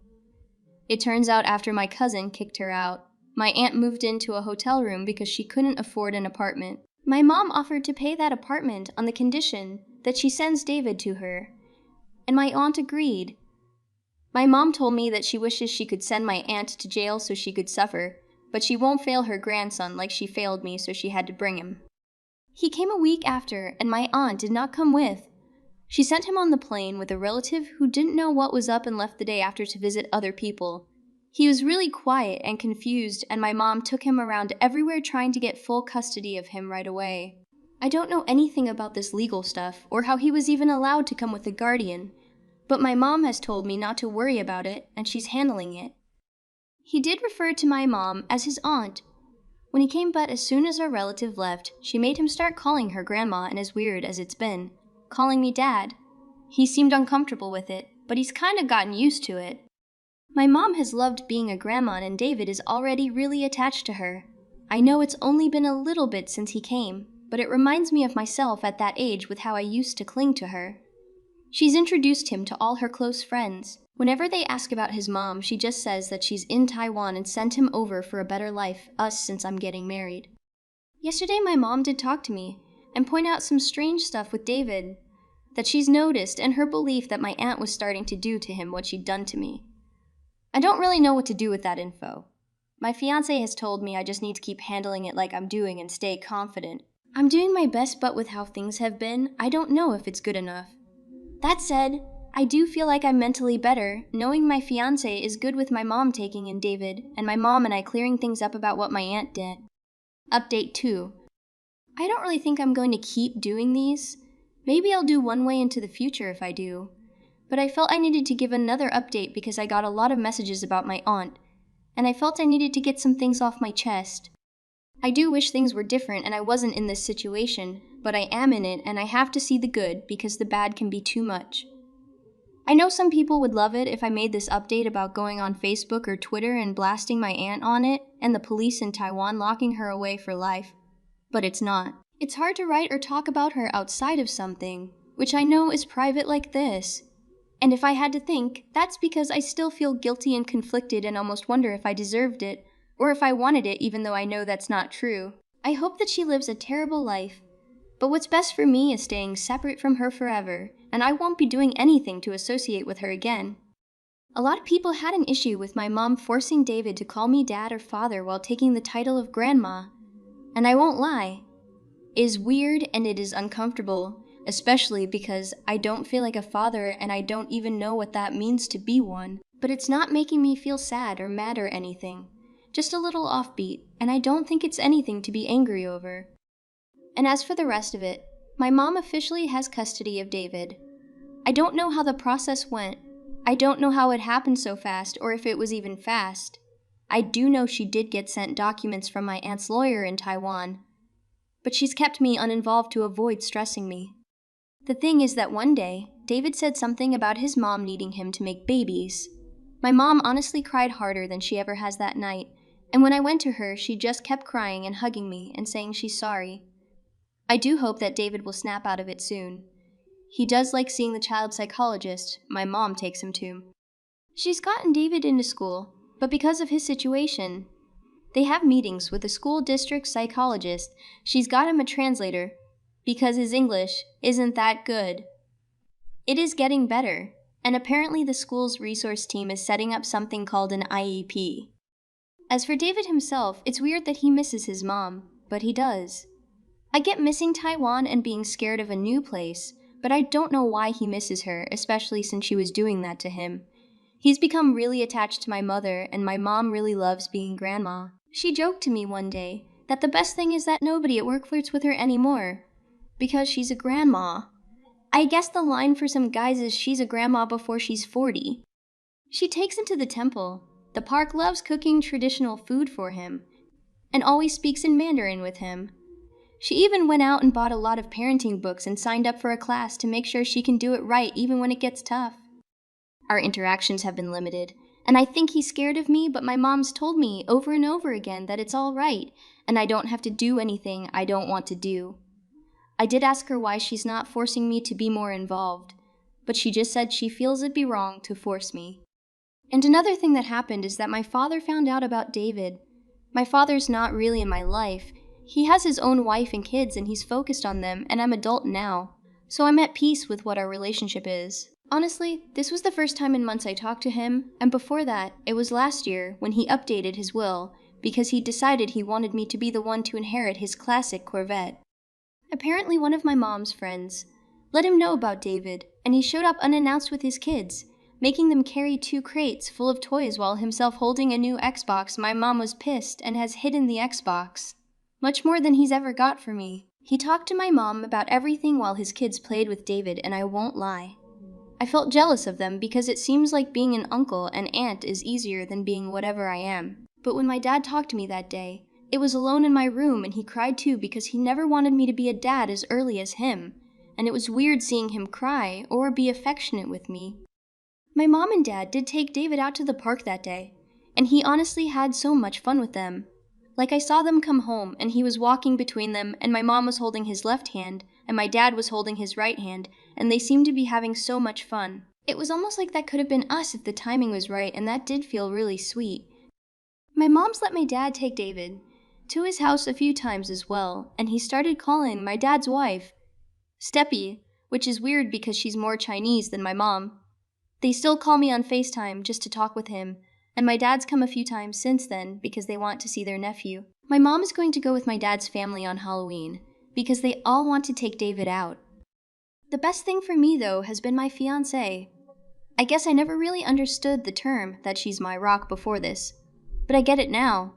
It turns out after my cousin kicked her out, my aunt moved into a hotel room because she couldn't afford an apartment. My mom offered to pay that apartment on the condition that she sends David to her, and my aunt agreed. My mom told me that she wishes she could send my aunt to jail so she could suffer, but she won't fail her grandson like she failed me, so she had to bring him. He came a week after, and my aunt did not come with. She sent him on the plane with a relative who didn't know what was up and left the day after to visit other people. He was really quiet and confused, and my mom took him around everywhere trying to get full custody of him right away. I don't know anything about this legal stuff, or how he was even allowed to come with a guardian, but my mom has told me not to worry about it, and she's handling it. He did refer to my mom as his aunt when he came, but as soon as our relative left, she made him start calling her grandma, and as weird as it's been, calling me dad. He seemed uncomfortable with it, but he's kind of gotten used to it. My mom has loved being a grandma, and David is already really attached to her. I know it's only been a little bit since he came, but it reminds me of myself at that age with how I used to cling to her. She's introduced him to all her close friends. Whenever they ask about his mom, she just says that she's in Taiwan and sent him over for a better life, us since I'm getting married. Yesterday my mom did talk to me and point out some strange stuff with David that she's noticed and her belief that my aunt was starting to do to him what she'd done to me. I don't really know what to do with that info. My fiancé has told me I just need to keep handling it like I'm doing and stay confident. I'm doing my best, but with how things have been, I don't know if it's good enough. That said, I do feel like I'm mentally better, knowing my fiancé is good with my mom taking in David, and my mom and I clearing things up about what my aunt did. Update 2. I don't really think I'm going to keep doing these. Maybe I'll do one way into the future if I do. But I felt I needed to give another update because I got a lot of messages about my aunt, and I felt I needed to get some things off my chest. I do wish things were different and I wasn't in this situation, but I am in it and I have to see the good because the bad can be too much. I know some people would love it if I made this update about going on Facebook or Twitter and blasting my aunt on it and the police in Taiwan locking her away for life, but it's not. It's hard to write or talk about her outside of something, which I know is private like this. And if I had to think, that's because I still feel guilty and conflicted and almost wonder if I deserved it, or if I wanted it even though I know that's not true. I hope that she lives a terrible life, but what's best for me is staying separate from her forever, and I won't be doing anything to associate with her again. A lot of people had an issue with my mom forcing David to call me dad or father while taking the title of grandma, and I won't lie. It is weird and it is uncomfortable, especially because I don't feel like a father and I don't even know what that means to be one. But it's not making me feel sad or mad or anything. Just a little offbeat, and I don't think it's anything to be angry over. And as for the rest of it, my mom officially has custody of David. I don't know how the process went. I don't know how it happened so fast or if it was even fast. I do know she did get sent documents from my aunt's lawyer in Taiwan, but she's kept me uninvolved to avoid stressing me. The thing is that one day, David said something about his mom needing him to make babies. My mom honestly cried harder than she ever has that night, and when I went to her, she just kept crying and hugging me and saying she's sorry. I do hope that David will snap out of it soon. He does like seeing the child psychologist my mom takes him to. She's gotten David into school, but because of his situation, they have meetings with the school district psychologist. She's got him a translator because his English isn't that good. It is getting better, and apparently the school's resource team is setting up something called an IEP. As for David himself, it's weird that he misses his mom, but he does. I get missing Taiwan and being scared of a new place, but I don't know why he misses her, especially since she was doing that to him. He's become really attached to my mother, and my mom really loves being grandma. She joked to me one day that the best thing is that nobody at work flirts with her anymore, because she's a grandma. I guess the line for some guys is she's a grandma before she's 40. She takes him to the temple. The park loves cooking traditional food for him, and always speaks in Mandarin with him. She even went out and bought a lot of parenting books and signed up for a class to make sure she can do it right even when it gets tough. Our interactions have been limited, and I think he's scared of me, but my mom's told me over and over again that it's all right, and I don't have to do anything I don't want to do. I did ask her why she's not forcing me to be more involved, but she just said she feels it'd be wrong to force me. And another thing that happened is that my father found out about David. My father's not really in my life. He has his own wife and kids and he's focused on them, and I'm adult now, so I'm at peace with what our relationship is. Honestly, this was the first time in months I talked to him, and before that, it was last year when he updated his will because he decided he wanted me to be the one to inherit his classic Corvette. Apparently one of my mom's friends let him know about David, and he showed up unannounced with his kids, making them carry 2 crates full of toys while himself holding a new Xbox. My mom was pissed and has hidden the Xbox. Much more than he's ever got for me. He talked to my mom about everything while his kids played with David, and I won't lie. I felt jealous of them because it seems like being an uncle and aunt is easier than being whatever I am. But when my dad talked to me that day, it was alone in my room and he cried too because he never wanted me to be a dad as early as him, and it was weird seeing him cry or be affectionate with me. My mom and dad did take David out to the park that day, and he honestly had so much fun with them. Like I saw them come home and he was walking between them and my mom was holding his left hand and my dad was holding his right hand, and they seemed to be having so much fun. It was almost like that could have been us if the timing was right, and that did feel really sweet. My mom's let my dad take David to his house a few times as well, and he started calling my dad's wife Steppy, which is weird because she's more Chinese than my mom. They still call me on FaceTime just to talk with him, and my dad's come a few times since then because they want to see their nephew. My mom is going to go with my dad's family on Halloween because they all want to take David out. The best thing for me, though, has been my fiancé. I guess I never really understood the term that she's my rock before this, but I get it now.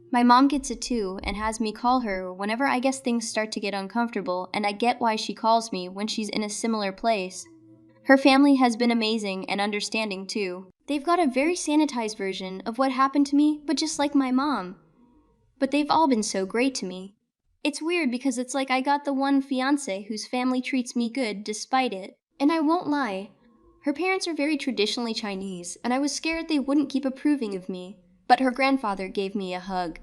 My mom gets it too and has me call her whenever I guess things start to get uncomfortable, and I get why she calls me when she's in a similar place. Her family has been amazing and understanding too. They've got a very sanitized version of what happened to me, but just like my mom. But they've all been so great to me. It's weird because it's like I got the one fiancé whose family treats me good despite it. And I won't lie, her parents are very traditionally Chinese, and I was scared they wouldn't keep approving of me. But her grandfather gave me a hug.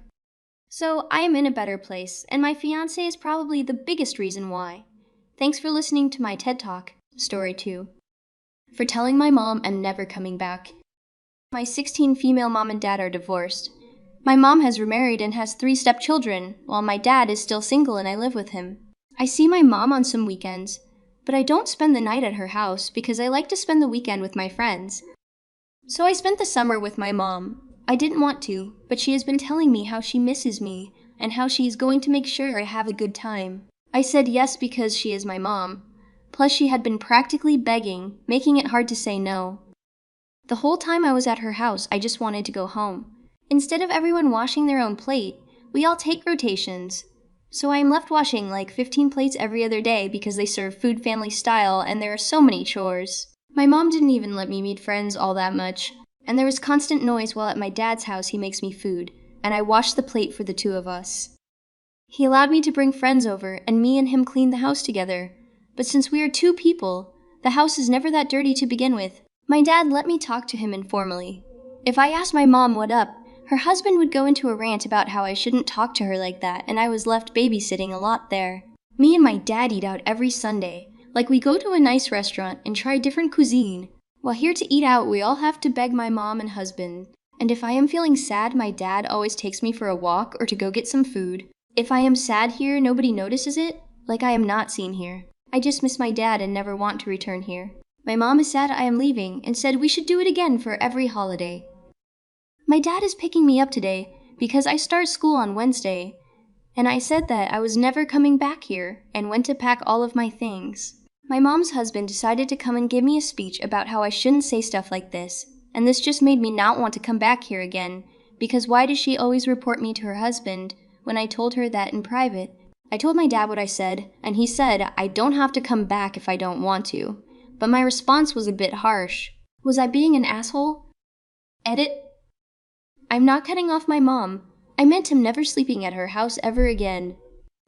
So I am in a better place, and my fiancé is probably the biggest reason why. Thanks for listening to my TED Talk, Story 2. For telling my mom I'm never coming back. My 16 female mom and dad are divorced. My mom has remarried and has 3 stepchildren, while my dad is still single and I live with him. I see my mom on some weekends, but I don't spend the night at her house because I like to spend the weekend with my friends. So I spent the summer with my mom. I didn't want to, but she has been telling me how she misses me and how she is going to make sure I have a good time. I said yes because she is my mom. Plus she had been practically begging, making it hard to say no. The whole time I was at her house, I just wanted to go home. Instead of everyone washing their own plate, we all take rotations. So I am left washing like 15 plates every other day because they serve food family style and there are so many chores. My mom didn't even let me meet friends all that much. And there was constant noise while at my dad's house he makes me food, and I washed the plate for the 2 of us. He allowed me to bring friends over, and me and him cleaned the house together. But since we are 2 people, the house is never that dirty to begin with. My dad let me talk to him informally. If I asked my mom what up, her husband would go into a rant about how I shouldn't talk to her like that, and I was left babysitting a lot there. Me and my dad eat out every Sunday. Like we go to a nice restaurant and try different cuisine. While here to eat out, we all have to beg my mom and husband. And if I am feeling sad, my dad always takes me for a walk or to go get some food. If I am sad here, nobody notices it, like I am not seen here. I just miss my dad and never want to return here. My mom is sad I am leaving and said we should do it again for every holiday. My dad is picking me up today because I start school on Wednesday. And I said that I was never coming back here and went to pack all of my things. My mom's husband decided to come and give me a speech about how I shouldn't say stuff like this, and this just made me not want to come back here again, because why does she always report me to her husband when I told her that in private? I told my dad what I said, and he said I don't have to come back if I don't want to, but my response was a bit harsh. Was I being an asshole? Edit. I'm not cutting off my mom. I meant him never sleeping at her house ever again.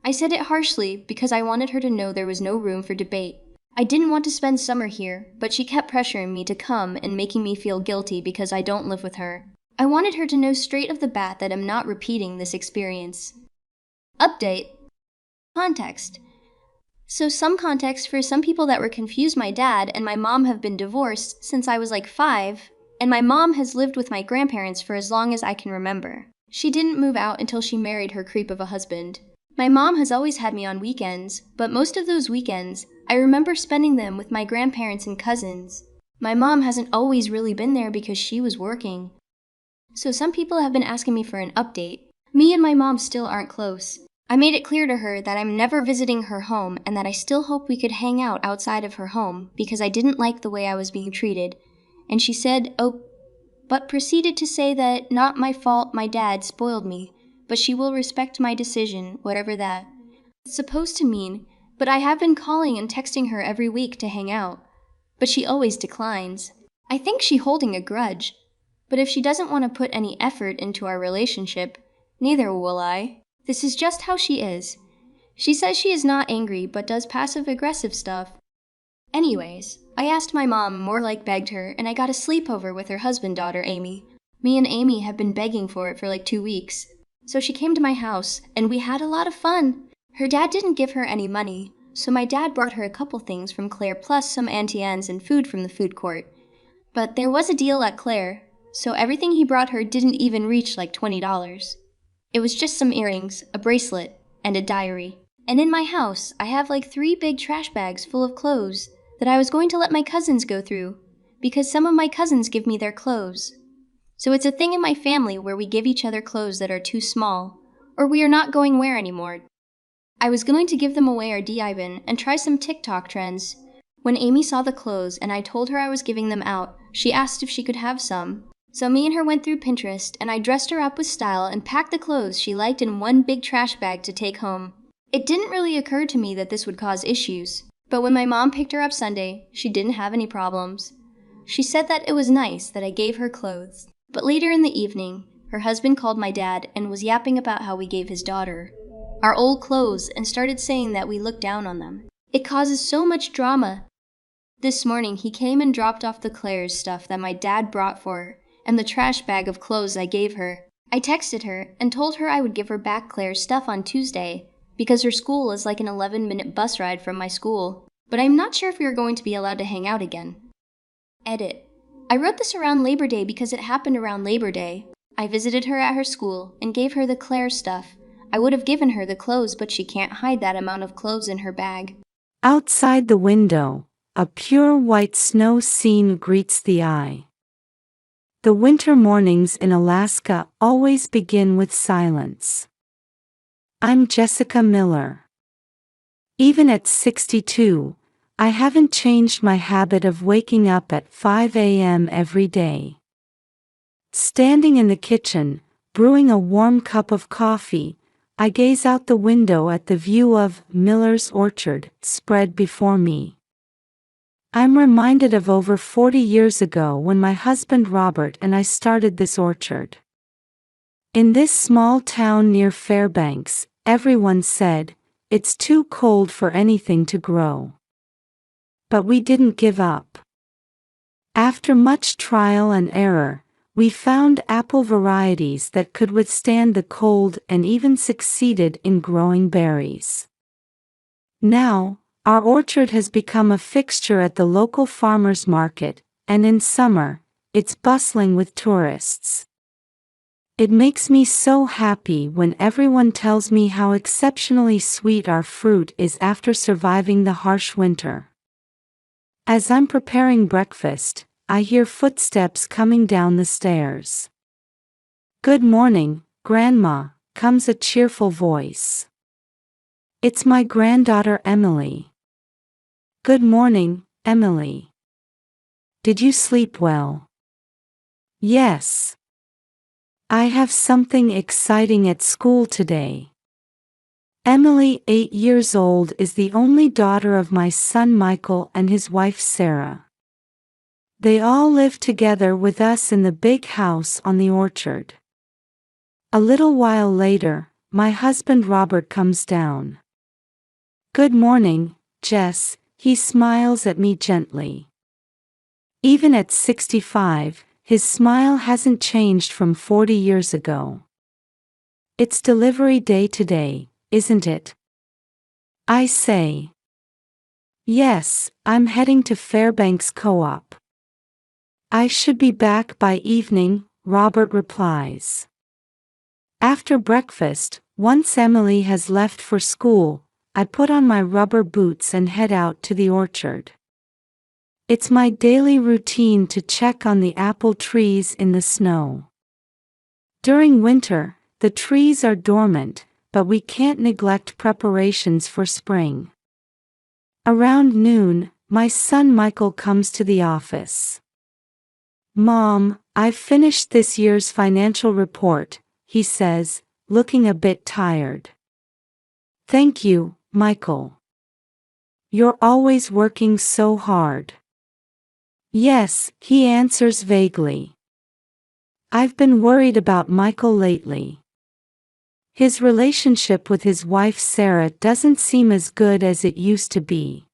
I said it harshly because I wanted her to know there was no room for debate. I didn't want to spend summer here, but she kept pressuring me to come and making me feel guilty because I don't live with her. I wanted her to know straight off the bat that I'm not repeating this experience. Update. Context. So some context for some people that were confused. My dad and my mom have been divorced since I was like 5, and my mom has lived with my grandparents for as long as I can remember. She didn't move out until she married her creep of a husband. My mom has always had me on weekends, but most of those weekends, I remember spending them with my grandparents and cousins. My mom hasn't always really been there because she was working. So some people have been asking me for an update. Me and my mom still aren't close. I made it clear to her that I'm never visiting her home and that I still hope we could hang out outside of her home because I didn't like the way I was being treated. And she said, oh, but proceeded to say that not my fault my dad spoiled me, but she will respect my decision, whatever that. It's supposed to mean, but I have been calling and texting her every week to hang out. But she always declines. I think she's holding a grudge. But if she doesn't want to put any effort into our relationship, neither will I. This is just how she is. She says she is not angry, but does passive-aggressive stuff. Anyways, I asked my mom, more like begged her, and I got a sleepover with her husband-daughter, Amy. Me and Amy have been begging for it for like 2 weeks. So she came to my house, and we had a lot of fun. Her dad didn't give her any money, so my dad brought her a couple things from Claire plus some Auntie Anne's and food from the food court. But there was a deal at Claire, so everything he brought her didn't even reach like $20. It was just some earrings, a bracelet, and a diary. And in my house, I have like 3 big trash bags full of clothes that I was going to let my cousins go through, because some of my cousins give me their clothes. So it's a thing in my family where we give each other clothes that are too small, or we are not going wear anymore. I was going to give them away our DI bin and try some TikTok trends. When Amy saw the clothes and I told her I was giving them out, she asked if she could have some. So me and her went through Pinterest and I dressed her up with style and packed the clothes she liked in one big trash bag to take home. It didn't really occur to me that this would cause issues, but when my mom picked her up Sunday, she didn't have any problems. She said that it was nice that I gave her clothes. But later in the evening, her husband called my dad and was yapping about how we gave his daughter our old clothes and started saying that we looked down on them. It causes so much drama. This morning, he came and dropped off the Claire's stuff that my dad brought for her and the trash bag of clothes I gave her. I texted her and told her I would give her back Claire's stuff on Tuesday because her school is like an 11-minute bus ride from my school. But I'm not sure if we are going to be allowed to hang out again. Edit. I wrote this around Labor Day because it happened around Labor Day. I visited her at her school and gave her the Claire stuff. I would have given her the clothes, but she can't hide that amount of clothes in her bag. Outside the window, a pure white snow scene greets the eye. The winter mornings in Alaska always begin with silence. I'm Jessica Miller. Even at 62, I haven't changed my habit of waking up at 5 a.m. every day. Standing in the kitchen, brewing a warm cup of coffee, I gaze out the window at the view of Miller's orchard spread before me. I'm reminded of over 40 years ago when my husband Robert and I started this orchard. In this small town near Fairbanks, everyone said, "It's too cold for anything to grow." But we didn't give up. After much trial and error, we found apple varieties that could withstand the cold and even succeeded in growing berries. Now, our orchard has become a fixture at the local farmers market, and in summer, it's bustling with tourists. It makes me so happy when everyone tells me how exceptionally sweet our fruit is after surviving the harsh winter. As I'm preparing breakfast, I hear footsteps coming down the stairs. "Good morning, Grandma," comes a cheerful voice. It's my granddaughter Emily. "Good morning, Emily. Did you sleep well?" "Yes. I have something exciting at school today." Emily, 8 years old, is the only daughter of my son Michael and his wife Sarah. They all live together with us in the big house on the orchard. A little while later, my husband Robert comes down. "Good morning, Jess," he smiles at me gently. Even at 65, his smile hasn't changed from 40 years ago. It's delivery day today, isn't it? I say. "Yes, I'm heading to Fairbanks Co-op." "I should be back by evening," Robert replies. After breakfast, once Emily has left for school, I put on my rubber boots and head out to the orchard. It's my daily routine to check on the apple trees in the snow. During winter, the trees are dormant, but we can't neglect preparations for spring. Around noon, my son Michael comes to the office. "Mom, I've finished this year's financial report," he says, looking a bit tired. "Thank you, Michael. You're always working so hard." "Yes," he answers vaguely. I've been worried about Michael lately. His relationship with his wife Sarah doesn't seem as good as it used to be.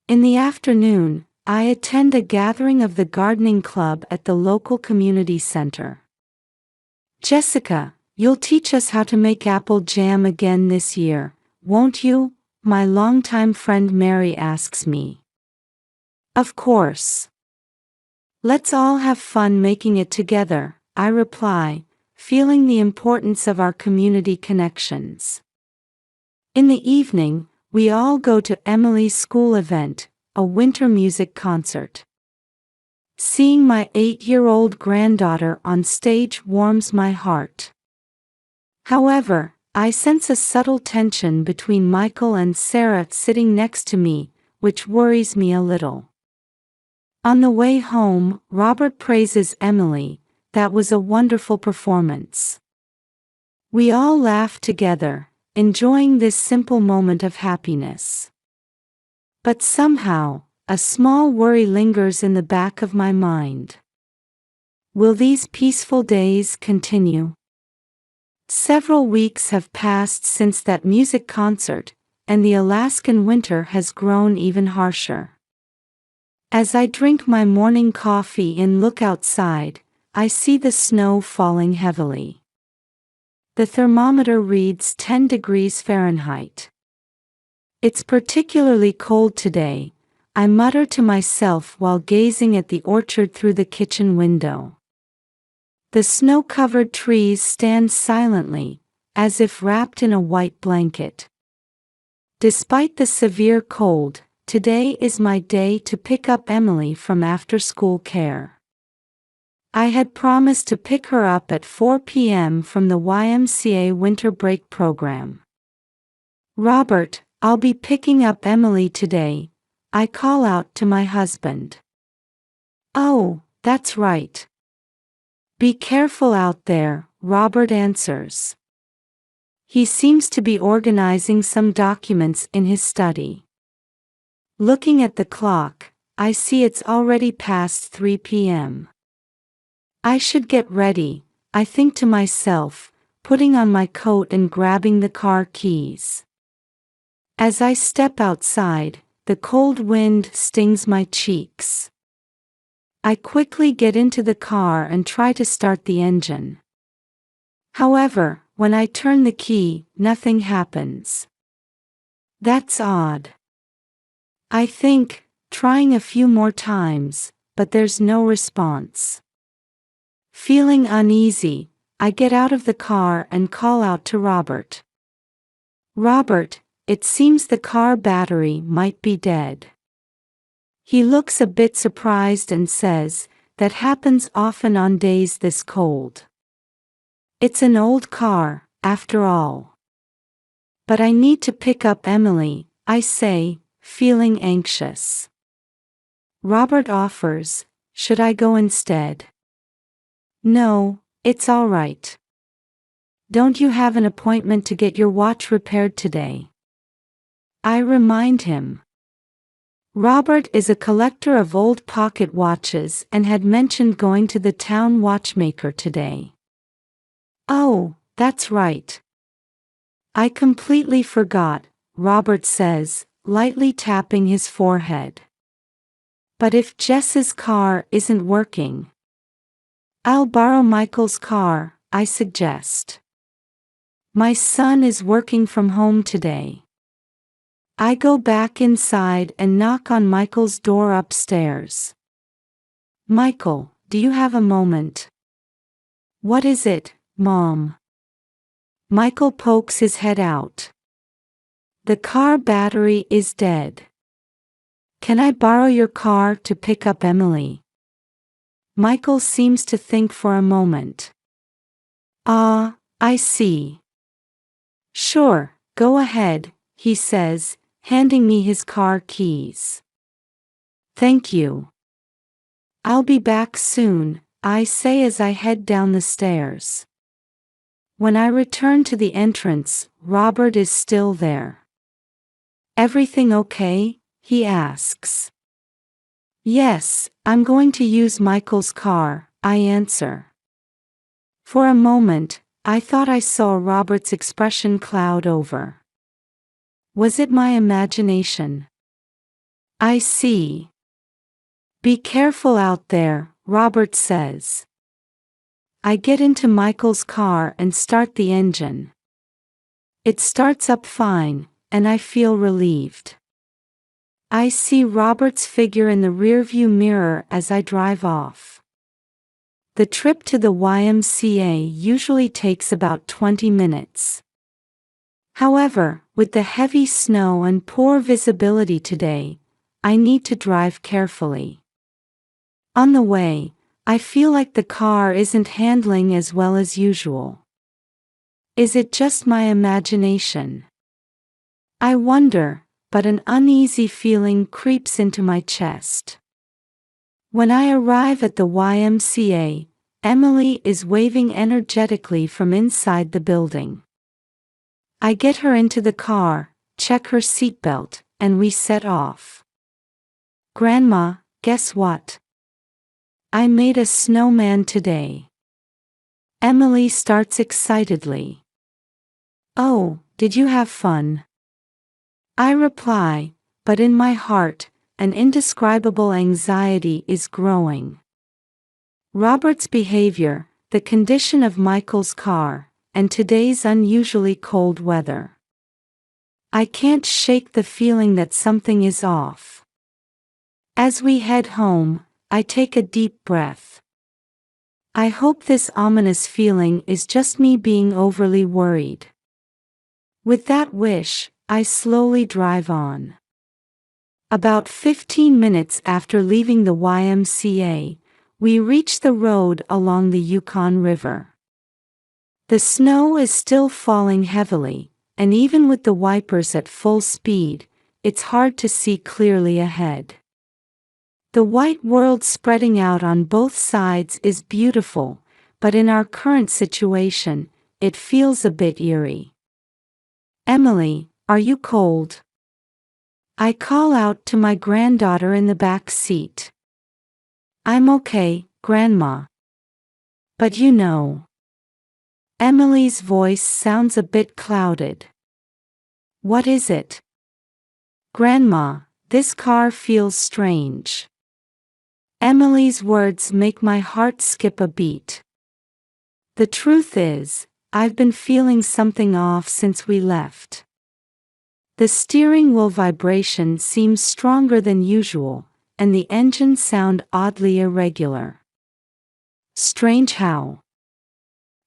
In the afternoon, I attend a gathering of the gardening club at the local community center. "Jessica, you'll teach us how to make apple jam again this year, won't you?" my longtime friend Mary asks me. Of course. Let's all have fun making it together, I reply, feeling the importance of our community connections. In the evening, we all go to Emily's school event, a winter music concert. Seeing my 8-year-old granddaughter on stage warms my heart. However, I sense a subtle tension between Michael and Sarah sitting next to me, which worries me a little. On the way home, Robert praises Emily, "That was a wonderful performance." We all laugh together, enjoying this simple moment of happiness. But somehow, a small worry lingers in the back of my mind. Will these peaceful days continue? Several weeks have passed since that music concert, and the Alaskan winter has grown even harsher. As I drink my morning coffee and look outside, I see the snow falling heavily. The thermometer reads 10 degrees Fahrenheit. It's particularly cold today, I mutter to myself while gazing at the orchard through the kitchen window. The snow-covered trees stand silently, as if wrapped in a white blanket. Despite the severe cold, today is my day to pick up Emily from after-school care. I had promised to pick her up at 4 p.m. from the YMCA winter break program. "Robert, I'll be picking up Emily today," I call out to my husband. "Oh, that's right. Be careful out there," Robert answers. He seems to be organizing some documents in his study. Looking at the clock, I see it's already past 3 p.m. I should get ready, I think to myself, putting on my coat and grabbing the car keys. As I step outside, the cold wind stings my cheeks. I quickly get into the car and try to start the engine. However, when I turn the key, nothing happens. That's odd. I think, trying a few more times, but there's no response. Feeling uneasy, I get out of the car and call out to Robert. "Robert, it seems the car battery might be dead." He looks a bit surprised and says, "That happens often on days this cold. It's an old car, after all." "But I need to pick up Emily," I say, feeling anxious. Robert offers, "Should I go instead?" "No, it's all right. Don't you have an appointment to get your watch repaired today?" I remind him. Robert is a collector of old pocket watches and had mentioned going to the town watchmaker today. "Oh, that's right. I completely forgot," Robert says, lightly tapping his forehead. "But if Jess's car isn't working, I'll borrow Michael's car," I suggest. "My son is working from home today." I go back inside and knock on Michael's door upstairs. "Michael, do you have a moment?" "What is it, Mom?" Michael pokes his head out. "The car battery is dead. Can I borrow your car to pick up Emily?" Michael seems to think for a moment. "Ah, I see. Sure, go ahead," he says, handing me his car keys. "Thank you. I'll be back soon," I say as I head down the stairs. When I return to the entrance, Robert is still there. "Everything okay?" he asks. "Yes, I'm going to use Michael's car," I answer. For a moment, I thought I saw Robert's expression cloud over. Was it my imagination? "I see. Be careful out there," Robert says. I get into Michael's car and start the engine. It starts up fine, and I feel relieved. I see Robert's figure in the rearview mirror as I drive off. The trip to the YMCA usually takes about 20 minutes. However, with the heavy snow and poor visibility today, I need to drive carefully. On the way, I feel like the car isn't handling as well as usual. Is it just my imagination? I wonder, but an uneasy feeling creeps into my chest. When I arrive at the YMCA, Emily is waving energetically from inside the building. I get her into the car, check her seatbelt, and we set off. Grandma, guess what? I made a snowman today. Emily starts excitedly. Oh, did you have fun? I reply, but in my heart, an indescribable anxiety is growing. Robert's behavior, the condition of Michael's car, and today's unusually cold weather. I can't shake the feeling that something is off. As we head home, I take a deep breath. I hope this ominous feeling is just me being overly worried. With that wish, I slowly drive on. About 15 minutes after leaving the YMCA, we reach the road along the Yukon River. The snow is still falling heavily, and even with the wipers at full speed, it's hard to see clearly ahead. The white world spreading out on both sides is beautiful, but in our current situation, it feels a bit eerie. Emily, are you cold? I call out to my granddaughter in the back seat. I'm okay, Grandma. But you know. Emily's voice sounds a bit clouded. What is it? Grandma, this car feels strange. Emily's words make my heart skip a beat. The truth is, I've been feeling something off since we left. The steering wheel vibration seems stronger than usual, and the engine sound oddly irregular. Strange how?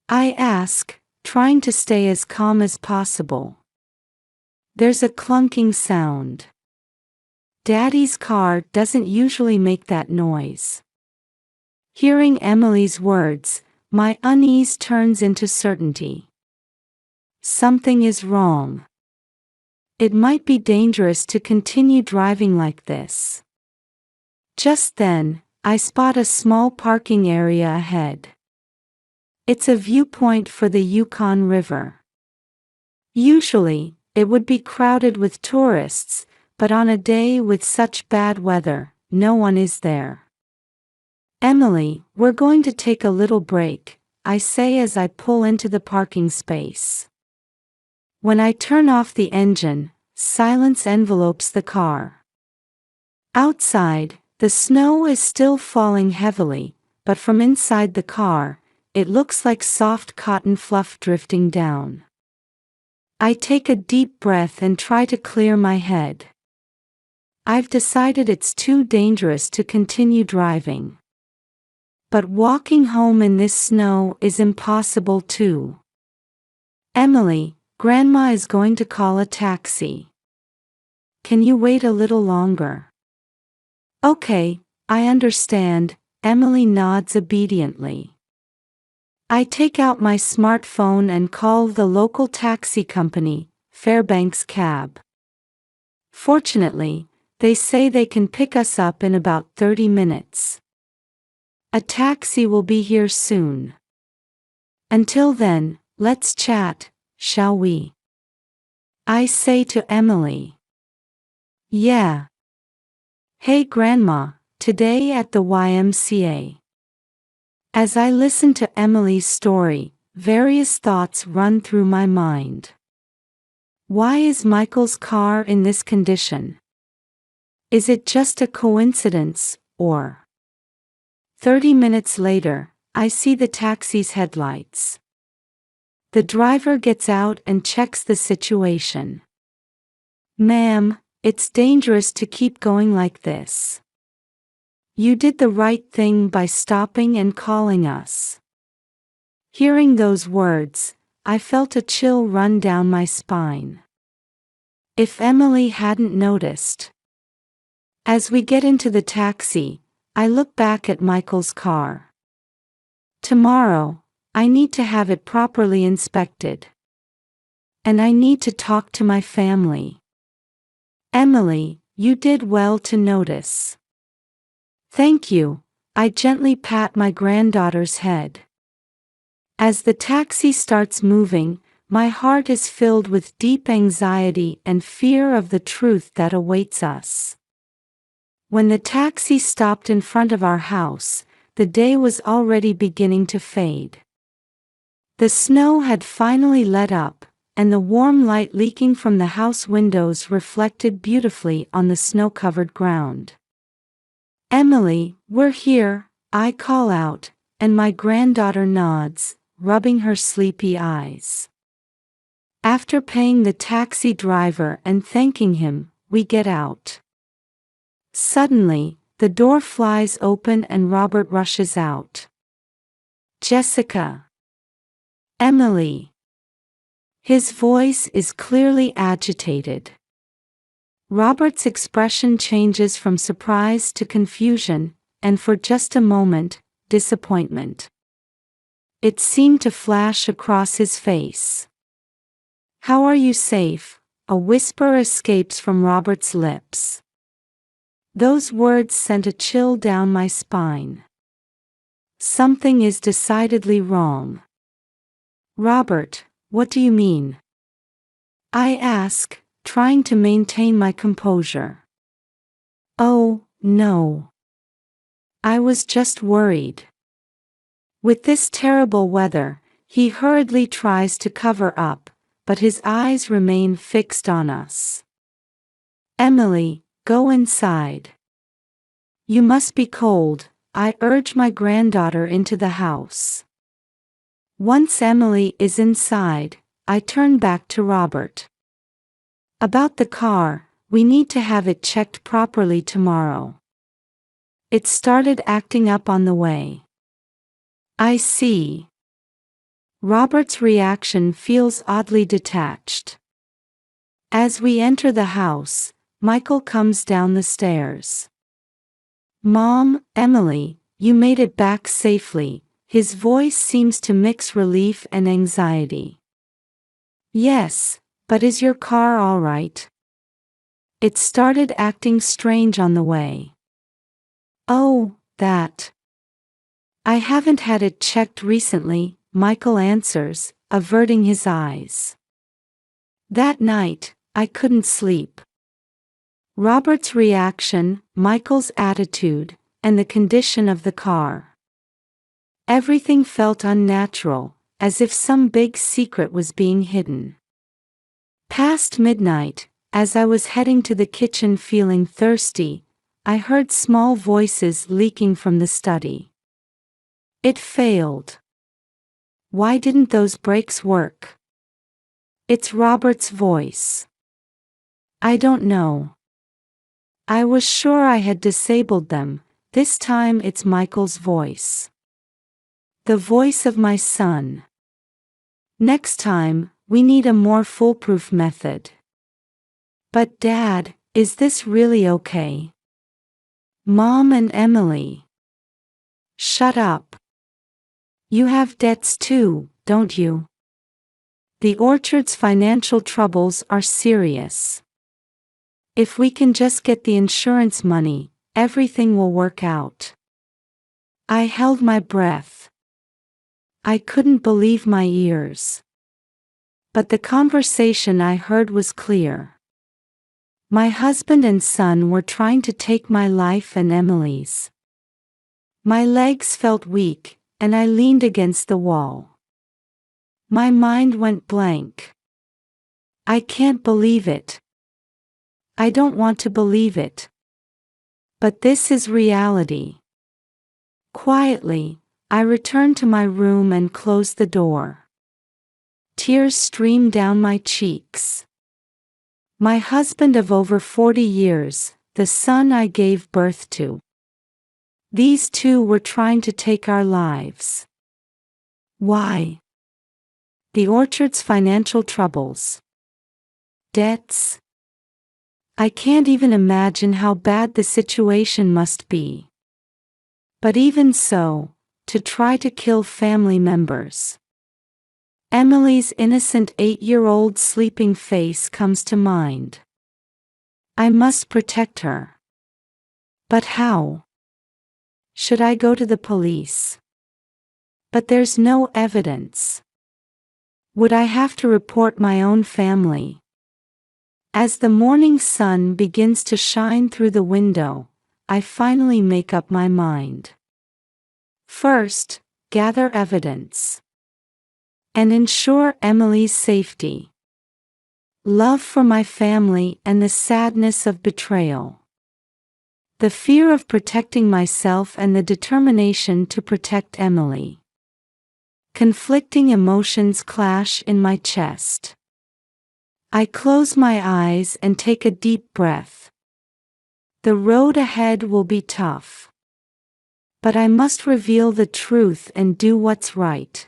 I ask, trying to stay as calm as possible. There's a clunking sound. Daddy's car doesn't usually make that noise. Hearing Emily's words, my unease turns into certainty. Something is wrong. It might be dangerous to continue driving like this. Just then, I spot a small parking area ahead. It's a viewpoint for the Yukon River. Usually, it would be crowded with tourists, but on a day with such bad weather, no one is there. Emily, we're going to take a little break, I say as I pull into the parking space. When I turn off the engine, silence envelopes the car. Outside, the snow is still falling heavily, but from inside the car, it looks like soft cotton fluff drifting down. I take a deep breath and try to clear my head. I've decided it's too dangerous to continue driving. But walking home in this snow is impossible too. Emily, Grandma is going to call a taxi. Can you wait a little longer? Okay, I understand, Emily nods obediently. I take out my smartphone and call the local taxi company, Fairbanks Cab. Fortunately, they say they can pick us up in about 30 minutes. A taxi will be here soon. Until then, let's chat, shall we? I say to Emily. Yeah. Hey Grandma, today at the YMCA. As I listen to Emily's story, various thoughts run through my mind. Why is Michael's car in this condition? Is it just a coincidence, or? 30 minutes later, I see the taxi's headlights. The driver gets out and checks the situation. Ma'am, it's dangerous to keep going like this. You did the right thing by stopping and calling us. Hearing those words, I felt a chill run down my spine. If Emily hadn't noticed. As we get into the taxi, I look back at Michael's car. Tomorrow, I need to have it properly inspected. And I need to talk to my family. Emily, you did well to notice. Thank you, I gently pat my granddaughter's head. As the taxi starts moving, my heart is filled with deep anxiety and fear of the truth that awaits us. When the taxi stopped in front of our house, the day was already beginning to fade. The snow had finally let up, and the warm light leaking from the house windows reflected beautifully on the snow-covered ground. Emily, we're here, I call out, and my granddaughter nods, rubbing her sleepy eyes. After paying the taxi driver and thanking him, we get out. Suddenly, the door flies open and Robert rushes out. Jessica. Emily. His voice is clearly agitated. Robert's expression changes from surprise to confusion, and for just a moment, disappointment. It seemed to flash across his face. How are you safe? A whisper escapes from Robert's lips. Those words sent a chill down my spine. Something is decidedly wrong. Robert, what do you mean? I ask, trying to maintain my composure. Oh, no. I was just worried. With this terrible weather, he hurriedly tries to cover up, but his eyes remain fixed on us. Emily, go inside. You must be cold, I urge my granddaughter into the house. Once Emily is inside, I turn back to Robert. About the car, we need to have it checked properly tomorrow. It started acting up on the way. I see. Robert's reaction feels oddly detached. As we enter the house, Michael comes down the stairs. Mom, Emily, you made it back safely. His voice seems to mix relief and anxiety. Yes, but is your car all right? It started acting strange on the way. Oh, that. I haven't had it checked recently, Michael answers, averting his eyes. That night, I couldn't sleep. Robert's reaction, Michael's attitude, and the condition of the car. Everything felt unnatural, as if some big secret was being hidden. Past midnight, as I was heading to the kitchen feeling thirsty, I heard small voices leaking from the study. It failed. Why didn't those brakes work? It's Robert's voice. I don't know. I was sure I had disabled them, this time it's Michael's voice. The voice of my son. Next time, we need a more foolproof method. But Dad, is this really okay? Mom and Emily. Shut up. You have debts too, don't you? The orchard's financial troubles are serious. If we can just get the insurance money, everything will work out. I held my breath. I couldn't believe my ears. But the conversation I heard was clear. My husband and son were trying to take my life and Emily's. My legs felt weak, and I leaned against the wall. My mind went blank. I can't believe it. I don't want to believe it. But this is reality. Quietly, I returned to my room and closed the door. Tears streamed down my cheeks. My husband of over 40 years, the son I gave birth to. These two were trying to take our lives. Why? The orchard's financial troubles. Debts. I can't even imagine how bad the situation must be. But even so, to try to kill family members. Emily's innocent 8-year-old sleeping face comes to mind. I must protect her. But how? Should I go to the police? But there's no evidence. Would I have to report my own family? As the morning sun begins to shine through the window, I finally make up my mind. First, gather evidence. And ensure Emily's safety. Love for my family and the sadness of betrayal. The fear of protecting myself and the determination to protect Emily. Conflicting emotions clash in my chest. I close my eyes and take a deep breath. The road ahead will be tough. But I must reveal the truth and do what's right.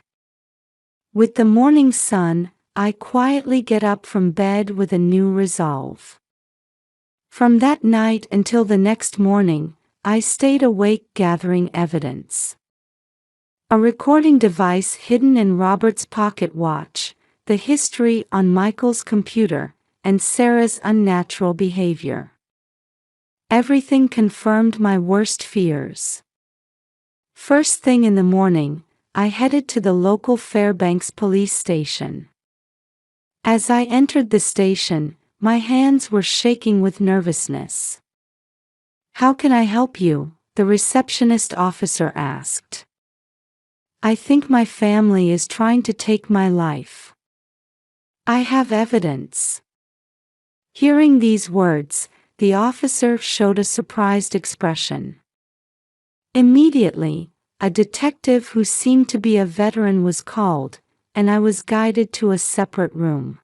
With the morning sun, I quietly get up from bed with a new resolve. From that night until the next morning, I stayed awake gathering evidence. A recording device hidden in Robert's pocket watch, the history on Michael's computer, and Sarah's unnatural behavior. Everything confirmed my worst fears. First thing in the morning, I headed to the local Fairbanks police station. As I entered the station, my hands were shaking with nervousness. "How can I help you?" the receptionist officer asked. "I think my family is trying to take my life. I have evidence." Hearing these words, the officer showed a surprised expression. Immediately, a detective who seemed to be a veteran was called, and I was guided to a separate room.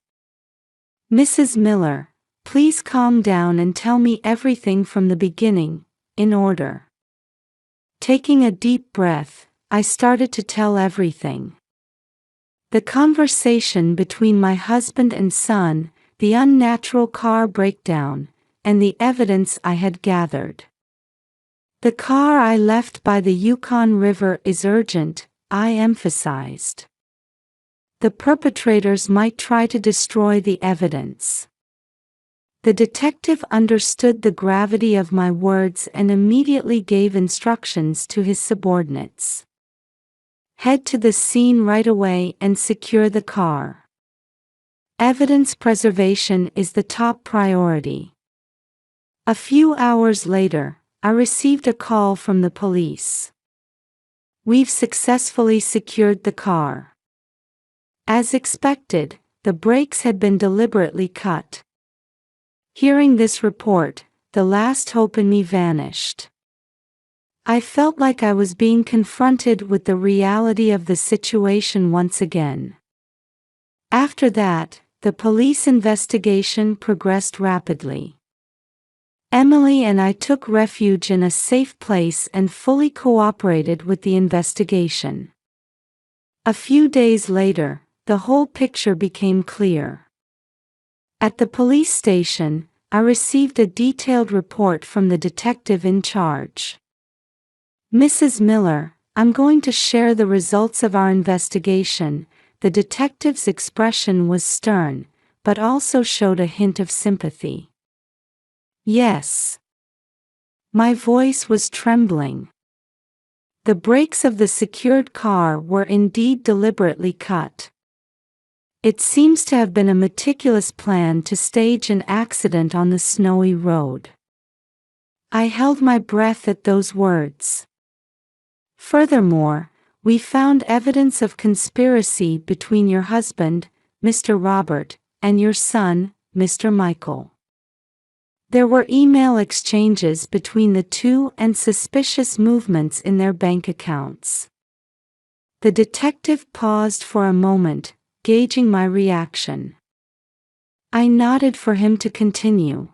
"Mrs. Miller, please calm down and tell me everything from the beginning, in order." Taking a deep breath, I started to tell everything. The conversation between my husband and son, the unnatural car breakdown, and the evidence I had gathered. "The car I left by the Yukon River is urgent," I emphasized. "The perpetrators might try to destroy the evidence." The detective understood the gravity of my words and immediately gave instructions to his subordinates. "Head to the scene right away and secure the car. Evidence preservation is the top priority." A few hours later, I received a call from the police. "We've successfully secured the car." As expected, the brakes had been deliberately cut. Hearing this report, the last hope in me vanished. I felt like I was being confronted with the reality of the situation once again. After that, the police investigation progressed rapidly. Emily and I took refuge in a safe place and fully cooperated with the investigation. A few days later, the whole picture became clear. At the police station, I received a detailed report from the detective in charge. "Mrs. Miller, I'm going to share the results of our investigation." The detective's expression was stern, but also showed a hint of sympathy. "Yes." My voice was trembling. The brakes of the secured car were indeed deliberately cut. It seems to have been a meticulous plan to stage an accident on the snowy road. I held my breath at those words. Furthermore, we found evidence of conspiracy between your husband, Mr. Robert, and your son, Mr. Michael. There were email exchanges between the two and suspicious movements in their bank accounts. The detective paused for a moment, gauging my reaction. I nodded for him to continue.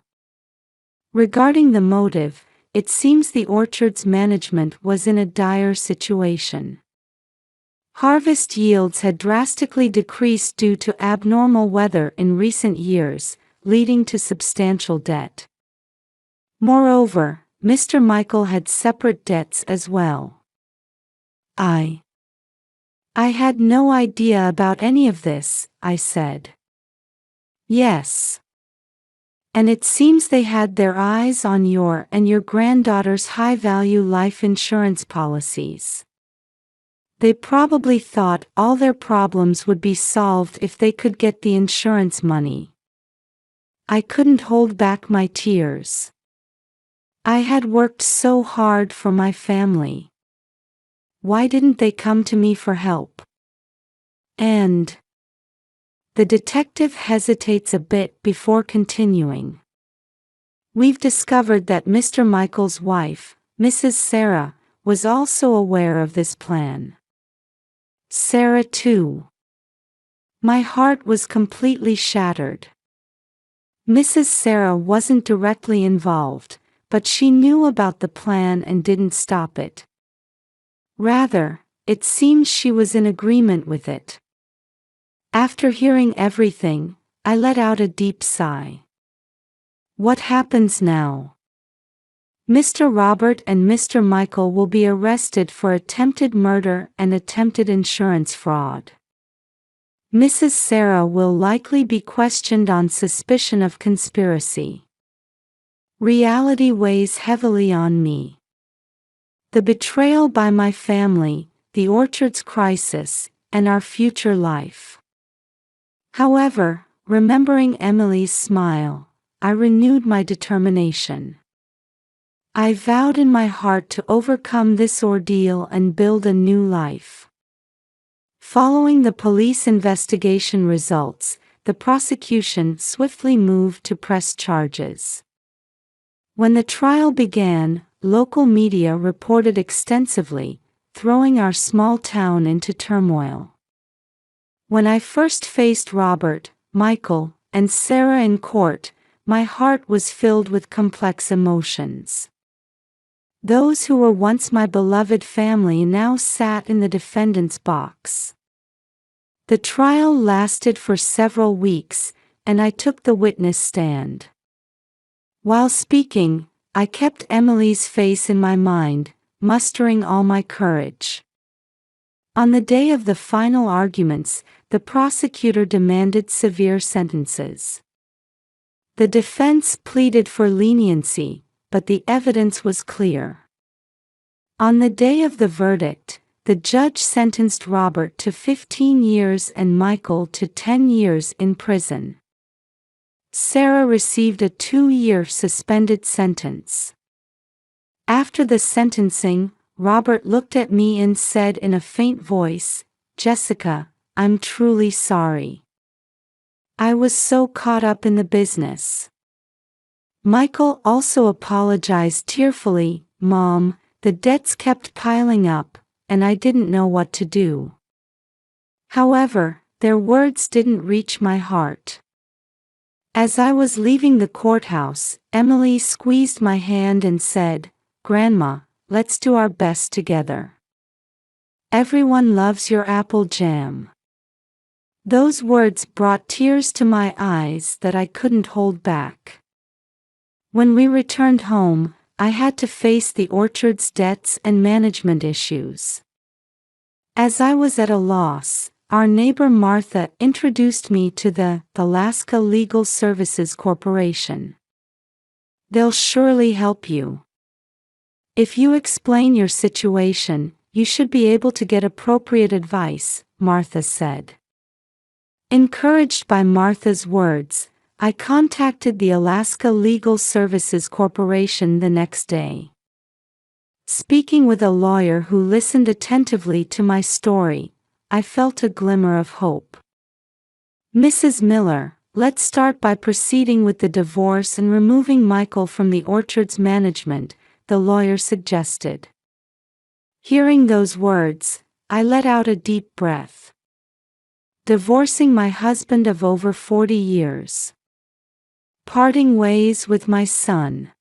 Regarding the motive, it seems the orchard's management was in a dire situation. Harvest yields had drastically decreased due to abnormal weather in recent years, leading to substantial debt. Moreover, Mr. Michael had separate debts as well. I had no idea about any of this, I said. Yes. And it seems they had their eyes on your and your granddaughter's high-value life insurance policies. They probably thought all their problems would be solved if they could get the insurance money. I couldn't hold back my tears. I had worked so hard for my family. Why didn't they come to me for help? And the detective hesitates a bit before continuing. We've discovered that Mr. Michael's wife, Mrs. Sarah, was also aware of this plan. Sarah too. My heart was completely shattered. Mrs. Sarah wasn't directly involved, but she knew about the plan and didn't stop it. Rather, it seems she was in agreement with it. After hearing everything, I let out a deep sigh. What happens now? Mr. Robert and Mr. Michael will be arrested for attempted murder and attempted insurance fraud. Mrs. Sarah will likely be questioned on suspicion of conspiracy. Reality weighs heavily on me. The betrayal by my family, the orchard's crisis, and our future life. However, remembering Emily's smile, I renewed my determination. I vowed in my heart to overcome this ordeal and build a new life. Following the police investigation results, the prosecution swiftly moved to press charges. When the trial began, local media reported extensively, throwing our small town into turmoil. When I first faced Robert, Michael, and Sarah in court, my heart was filled with complex emotions. Those who were once my beloved family now sat in the defendant's box. The trial lasted for several weeks, and I took the witness stand. While speaking, I kept Emily's face in my mind, mustering all my courage. On the day of the final arguments, the prosecutor demanded severe sentences. The defense pleaded for leniency, but the evidence was clear. On the day of the verdict, the judge sentenced Robert to 15 years and Michael to 10 years in prison. Sarah received a 2-year suspended sentence. After the sentencing, Robert looked at me and said in a faint voice, "Jessica, I'm truly sorry. I was so caught up in the business." Michael also apologized tearfully, "Mom, the debts kept piling up, and I didn't know what to do." However, their words didn't reach my heart. As I was leaving the courthouse, Emily squeezed my hand and said, "Grandma, let's do our best together. Everyone loves your apple jam." Those words brought tears to my eyes that I couldn't hold back. When we returned home, I had to face the orchard's debts and management issues. As I was at a loss, our neighbor Martha introduced me to the Alaska Legal Services Corporation. "They'll surely help you. If you explain your situation, you should be able to get appropriate advice," Martha said. Encouraged by Martha's words, I contacted the Alaska Legal Services Corporation the next day. Speaking with a lawyer who listened attentively to my story, I felt a glimmer of hope. "Mrs. Miller, let's start by proceeding with the divorce and removing Michael from the orchard's management," the lawyer suggested. Hearing those words, I let out a deep breath. Divorcing my husband of over 40 years. parting ways with my son.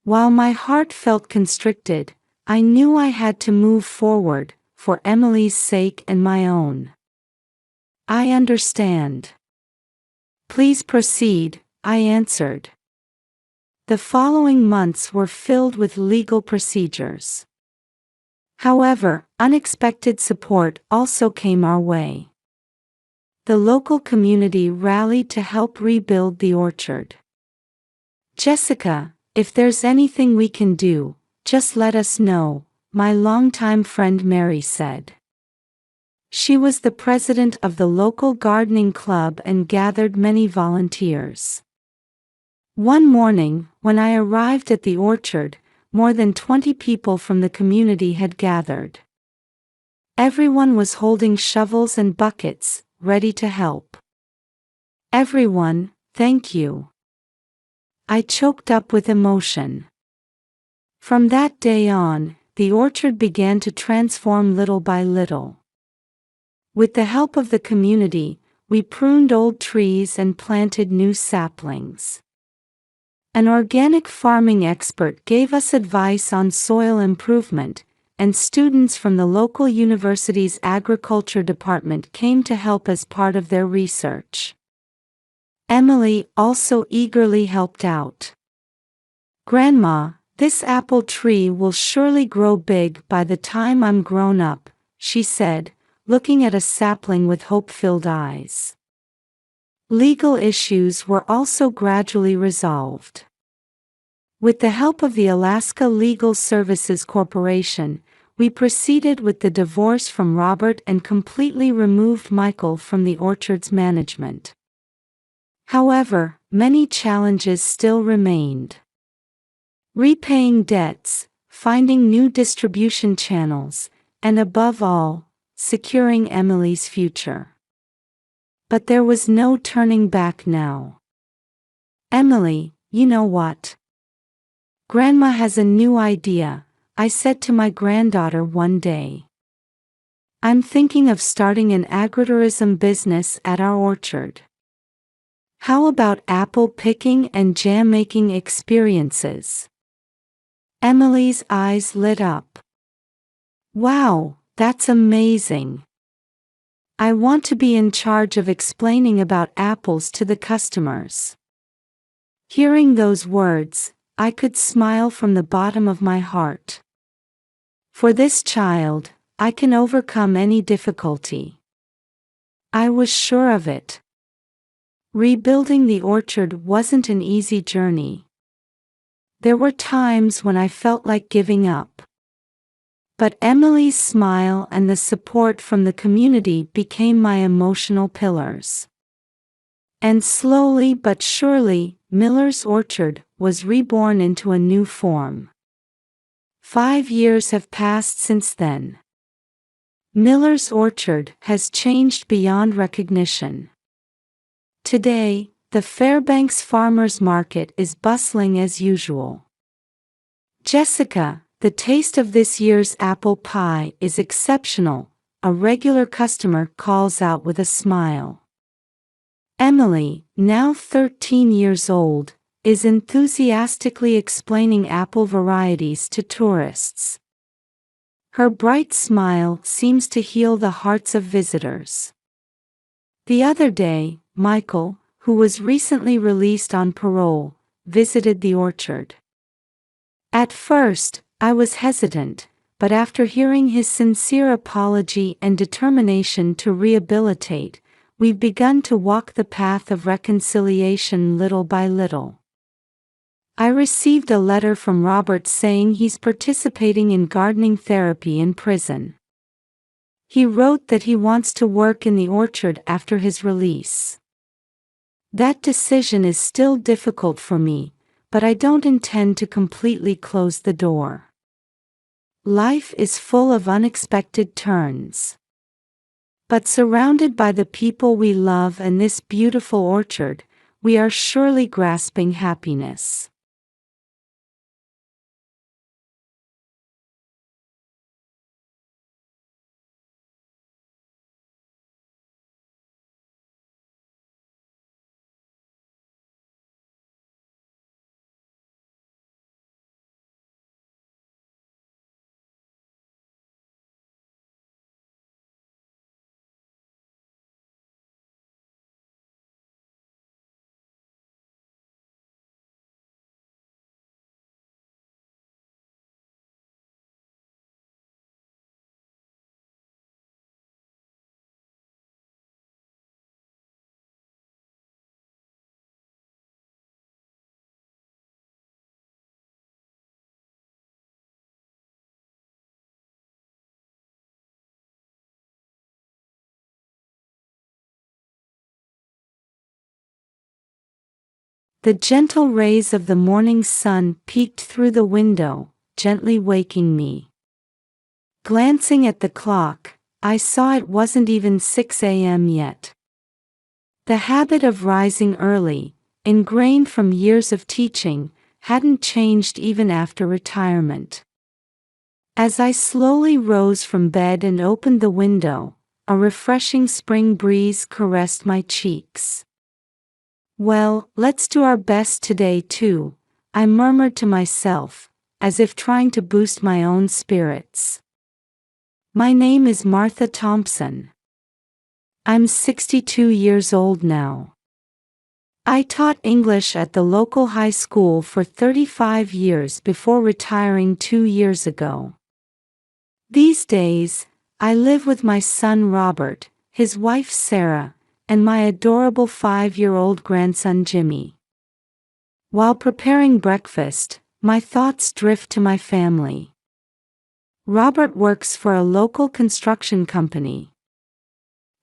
While my heart felt constricted, I knew I had to move forward, for Emily's sake and my own. I understand. Please proceed, I answered. The following months were filled with legal procedures. However, unexpected support also came our way. The local community rallied to help rebuild the orchard. Jessica, if there's anything we can do, just let us know, my longtime friend Mary said. She was the president of the local gardening club and gathered many volunteers. One morning, when I arrived at the orchard, more than 20 people from the community had gathered. Everyone was holding shovels and buckets, ready to help. Everyone, thank you. I choked up with emotion. From that day on, the orchard began to transform little by little. With the help of the community, we pruned old trees and planted new saplings. An organic farming expert gave us advice on soil improvement, and students from the local university's agriculture department came to help as part of their research. Emily also eagerly helped out. "Grandma, this apple tree will surely grow big by the time I'm grown up," she said, looking at a sapling with hope-filled eyes. Legal issues were also gradually resolved. With the help of the Alaska Legal Services Corporation, we proceeded with the divorce from Robert and completely removed Michael from the orchard's management. However, many challenges still remained. Repaying debts, finding new distribution channels, and above all, securing Emily's future. But there was no turning back now. "Emily, you know what? Grandma has a new idea," I said to my granddaughter one day. "I'm thinking of starting an agritourism business at our orchard. How about apple picking and jam making experiences?" Emily's eyes lit up. "Wow, that's amazing. I want to be in charge of explaining about apples to the customers." Hearing those words, I could smile from the bottom of my heart. For this child, I can overcome any difficulty. I was sure of it. Rebuilding the orchard wasn't an easy journey. There were times when I felt like giving up. But Emily's smile and the support from the community became my emotional pillars. And slowly but surely, Miller's Orchard was reborn into a new form. 5 years have passed since then. Miller's Orchard has changed beyond recognition. Today, the Fairbanks Farmers Market is bustling as usual. "Jessica, the taste of this year's apple pie is exceptional," a regular customer calls out with a smile. Emily, now 13 years old, is enthusiastically explaining apple varieties to tourists. Her bright smile seems to heal the hearts of visitors. The other day, Michael, who was recently released on parole, visited the orchard. At first, I was hesitant, but after hearing his sincere apology and determination to rehabilitate, we've begun to walk the path of reconciliation little by little. I received a letter from Robert saying he's participating in gardening therapy in prison. He wrote that he wants to work in the orchard after his release. That decision is still difficult for me, but I don't intend to completely close the door. Life is full of unexpected turns. But surrounded by the people we love and this beautiful orchard, we are surely grasping happiness. The gentle rays of the morning sun peeked through the window, gently waking me. Glancing at the clock, I saw it wasn't even 6 a.m. yet. The habit of rising early, ingrained from years of teaching, hadn't changed even after retirement. As I slowly rose from bed and opened the window, a refreshing spring breeze caressed my cheeks. "Well, let's do our best today too," I murmured to myself, as if trying to boost my own spirits. My name is Martha Thompson. I'm 62 years old now. I taught English at the local high school for 35 years before retiring 2 years ago. These days, I live with my son Robert, his wife Sarah, and my adorable 5-year-old grandson Jimmy. While preparing breakfast, my thoughts drift to my family. Robert works for a local construction company.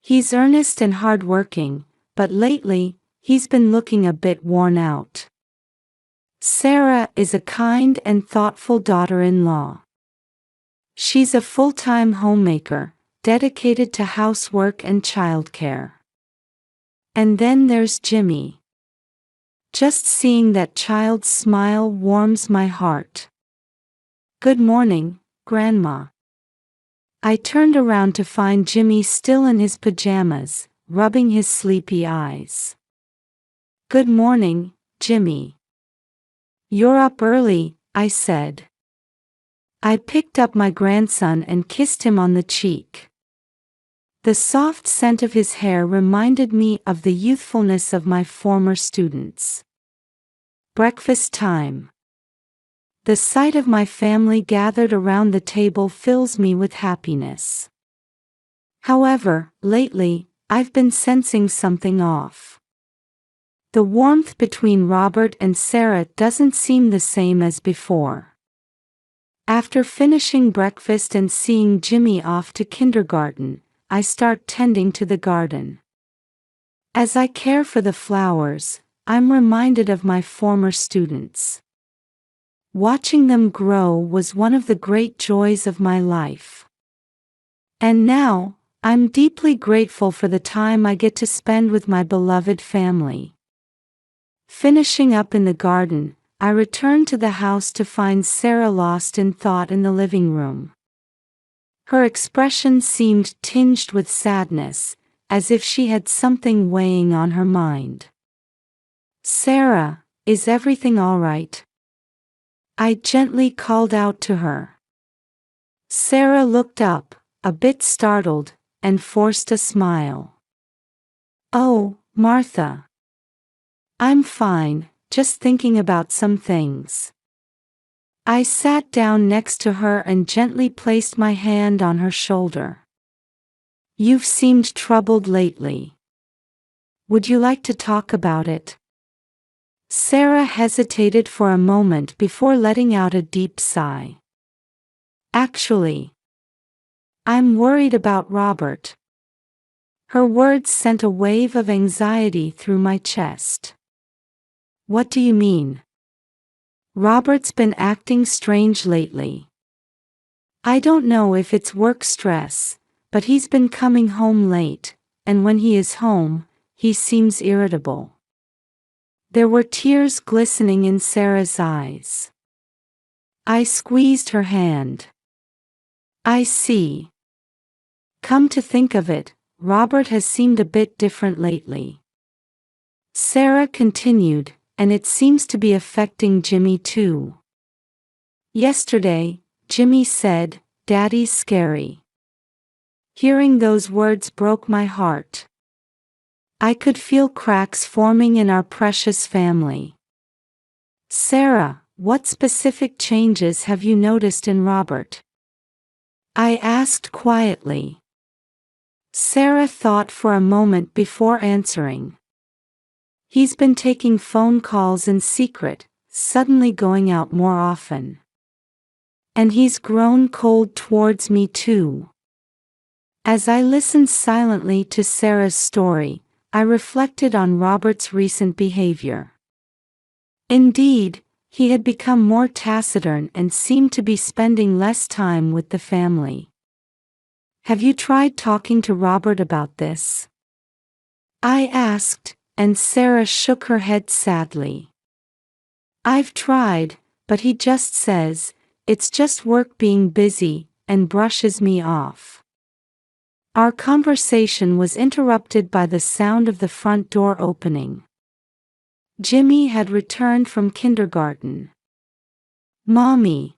He's earnest and hardworking, but lately, he's been looking a bit worn out. Sarah is a kind and thoughtful daughter-in-law. She's a full-time homemaker, dedicated to housework and childcare. And then there's Jimmy. Just seeing that child's smile warms my heart. "Good morning, Grandma." I turned around to find Jimmy still in his pajamas, rubbing his sleepy eyes. "Good morning, Jimmy. You're up early," I said. I picked up my grandson and kissed him on the cheek. The soft scent of his hair reminded me of the youthfulness of my former students. Breakfast time. The sight of my family gathered around the table fills me with happiness. However, lately, I've been sensing something off. The warmth between Robert and Sarah doesn't seem the same as before. After finishing breakfast and seeing Jimmy off to kindergarten, I start tending to the garden. As I care for the flowers, I'm reminded of my former students. Watching them grow was one of the great joys of my life. And now, I'm deeply grateful for the time I get to spend with my beloved family. Finishing up in the garden, I return to the house to find Sarah lost in thought in the living room. Her expression seemed tinged with sadness, as if she had something weighing on her mind. "Sarah, is everything all right?" I gently called out to her. Sarah looked up, a bit startled, and forced a smile. "Oh, Martha. I'm fine, just thinking about some things." I sat down next to her and gently placed my hand on her shoulder. "You've seemed troubled lately. Would you like to talk about it?" Sarah hesitated for a moment before letting out a deep sigh. "Actually, I'm worried about Robert." Her words sent a wave of anxiety through my chest. "What do you mean?" "Robert's been acting strange lately. I don't know if it's work stress, but he's been coming home late, and when he is home, he seems irritable." There were tears glistening in Sarah's eyes. I squeezed her hand. "I see. Come to think of it, Robert has seemed a bit different lately." Sarah continued, "And it seems to be affecting Jimmy too. Yesterday, Jimmy said, 'Daddy's scary.'" Hearing those words broke my heart. I could feel cracks forming in our precious family. "Sarah, what specific changes have you noticed in Robert?" I asked quietly. Sarah thought for a moment before answering. "He's been taking phone calls in secret, suddenly going out more often. And he's grown cold towards me too." As I listened silently to Sarah's story, I reflected on Robert's recent behavior. Indeed, he had become more taciturn and seemed to be spending less time with the family. "Have you tried talking to Robert about this?" I asked, and Sarah shook her head sadly. "I've tried, but he just says, it's just work being busy, and brushes me off." Our conversation was interrupted by the sound of the front door opening. Jimmy had returned from kindergarten. "Mommy."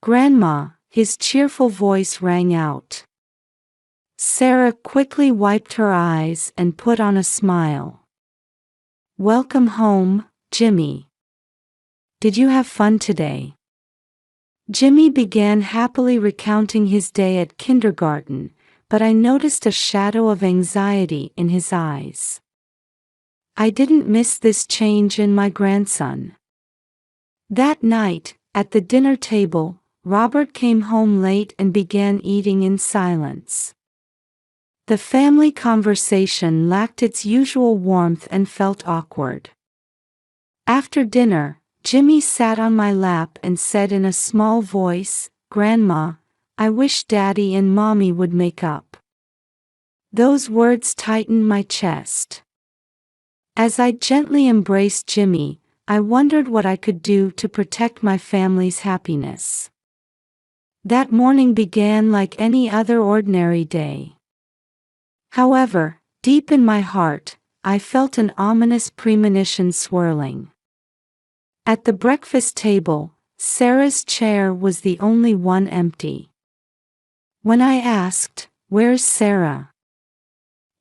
"Grandma," his cheerful voice rang out. Sarah quickly wiped her eyes and put on a smile. "Welcome home, Jimmy. Did you have fun today?" Jimmy began happily recounting his day at kindergarten, but I noticed a shadow of anxiety in his eyes. I didn't miss this change in my grandson. That night, at the dinner table, Robert came home late and began eating in silence. The family conversation lacked its usual warmth and felt awkward. After dinner, Jimmy sat on my lap and said in a small voice, "Grandma, I wish Daddy and Mommy would make up." Those words tightened my chest. As I gently embraced Jimmy, I wondered what I could do to protect my family's happiness. That morning began like any other ordinary day. However, deep in my heart, I felt an ominous premonition swirling. At the breakfast table, Sarah's chair was the only one empty. When I asked, "Where's Sarah?"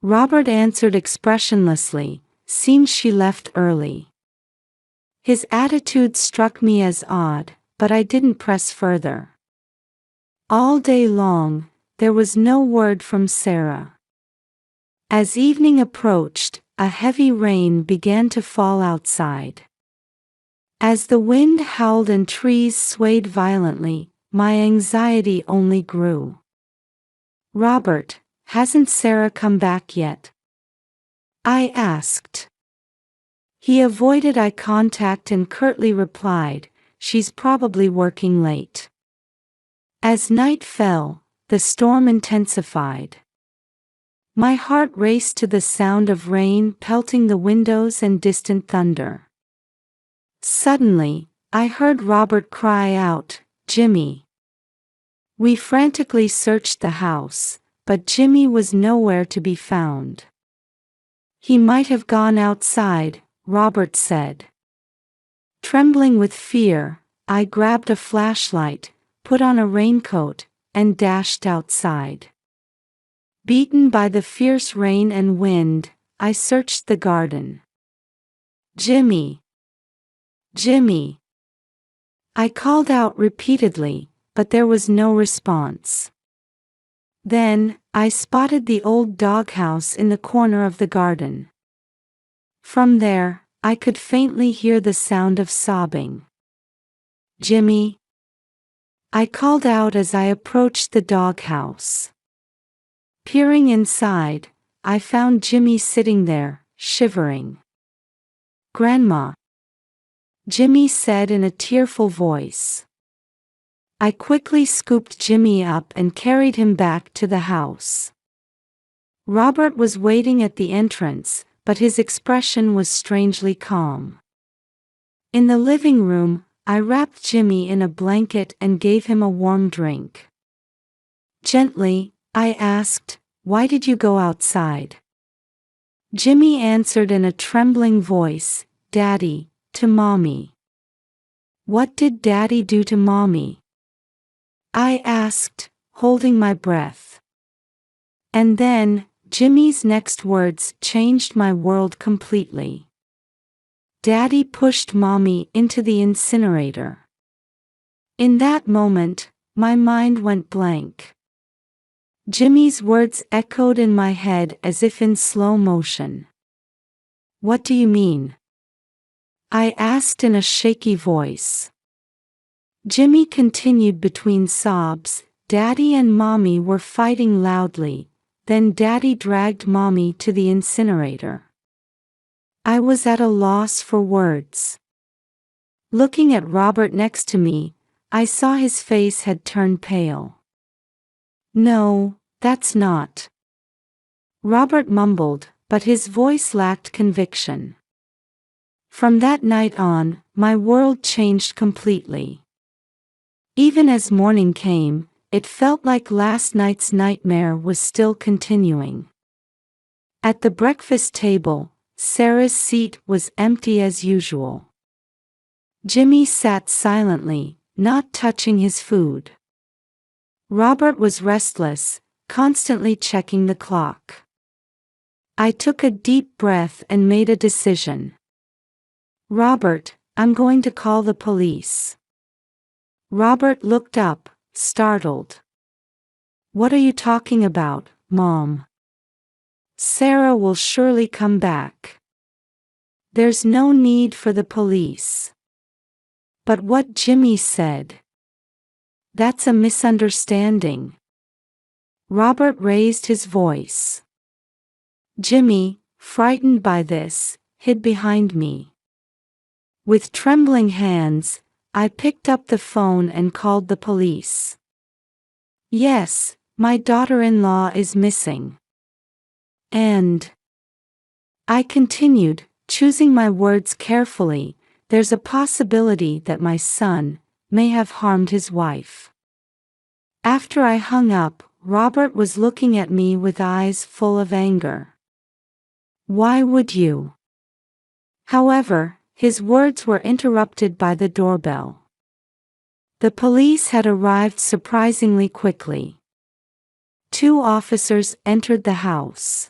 Robert answered expressionlessly, "Seems she left early." His attitude struck me as odd, but I didn't press further. All day long, there was no word from Sarah. As evening approached, a heavy rain began to fall outside. As the wind howled and trees swayed violently, my anxiety only grew. "Robert, hasn't Sarah come back yet?" I asked. He avoided eye contact and curtly replied, "She's probably working late." As night fell, the storm intensified. My heart raced to the sound of rain pelting the windows and distant thunder. Suddenly, I heard Robert cry out, "Jimmy!" We frantically searched the house, but Jimmy was nowhere to be found. "He might have gone outside," Robert said. Trembling with fear, I grabbed a flashlight, put on a raincoat, and dashed outside. Beaten by the fierce rain and wind, I searched the garden. "Jimmy! Jimmy!" I called out repeatedly, but there was no response. Then, I spotted the old doghouse in the corner of the garden. From there, I could faintly hear the sound of sobbing. "Jimmy!" I called out as I approached the doghouse. Peering inside, I found Jimmy sitting there, shivering. "Grandma," Jimmy said in a tearful voice. I quickly scooped Jimmy up and carried him back to the house. Robert was waiting at the entrance, but his expression was strangely calm. In the living room, I wrapped Jimmy in a blanket and gave him a warm drink. Gently, I asked, "Why did you go outside?" Jimmy answered in a trembling voice, "Daddy, to Mommy." "What did Daddy do to Mommy?" I asked, holding my breath. And then, Jimmy's next words changed my world completely. "Daddy pushed Mommy into the incinerator." In that moment, my mind went blank. Jimmy's words echoed in my head as if in slow motion. "What do you mean?" I asked in a shaky voice. Jimmy continued between sobs, "Daddy and Mommy were fighting loudly, then Daddy dragged Mommy to the incinerator." I was at a loss for words. Looking at Robert next to me, I saw his face had turned pale. "No, that's not." Robert mumbled, but his voice lacked conviction. From that night on, my world changed completely. Even as morning came, it felt like last night's nightmare was still continuing. At the breakfast table, Sarah's seat was empty as usual. Jimmy sat silently, not touching his food. Robert was restless, constantly checking the clock. I took a deep breath and made a decision. "Robert, I'm going to call the police." Robert looked up, startled. "What are you talking about, Mom?" "Sarah will surely come back. There's no need for the police." "But what Jimmy said." "That's a misunderstanding." Robert raised his voice. Jimmy, frightened by this, hid behind me. With trembling hands, I picked up the phone and called the police. "Yes, my daughter-in-law is missing." And I continued, choosing my words carefully, "there's a possibility that my son may have harmed his wife." After I hung up, Robert was looking at me with eyes full of anger. "Why would you?" However, his words were interrupted by the doorbell. The police had arrived surprisingly quickly. 2 officers entered the house.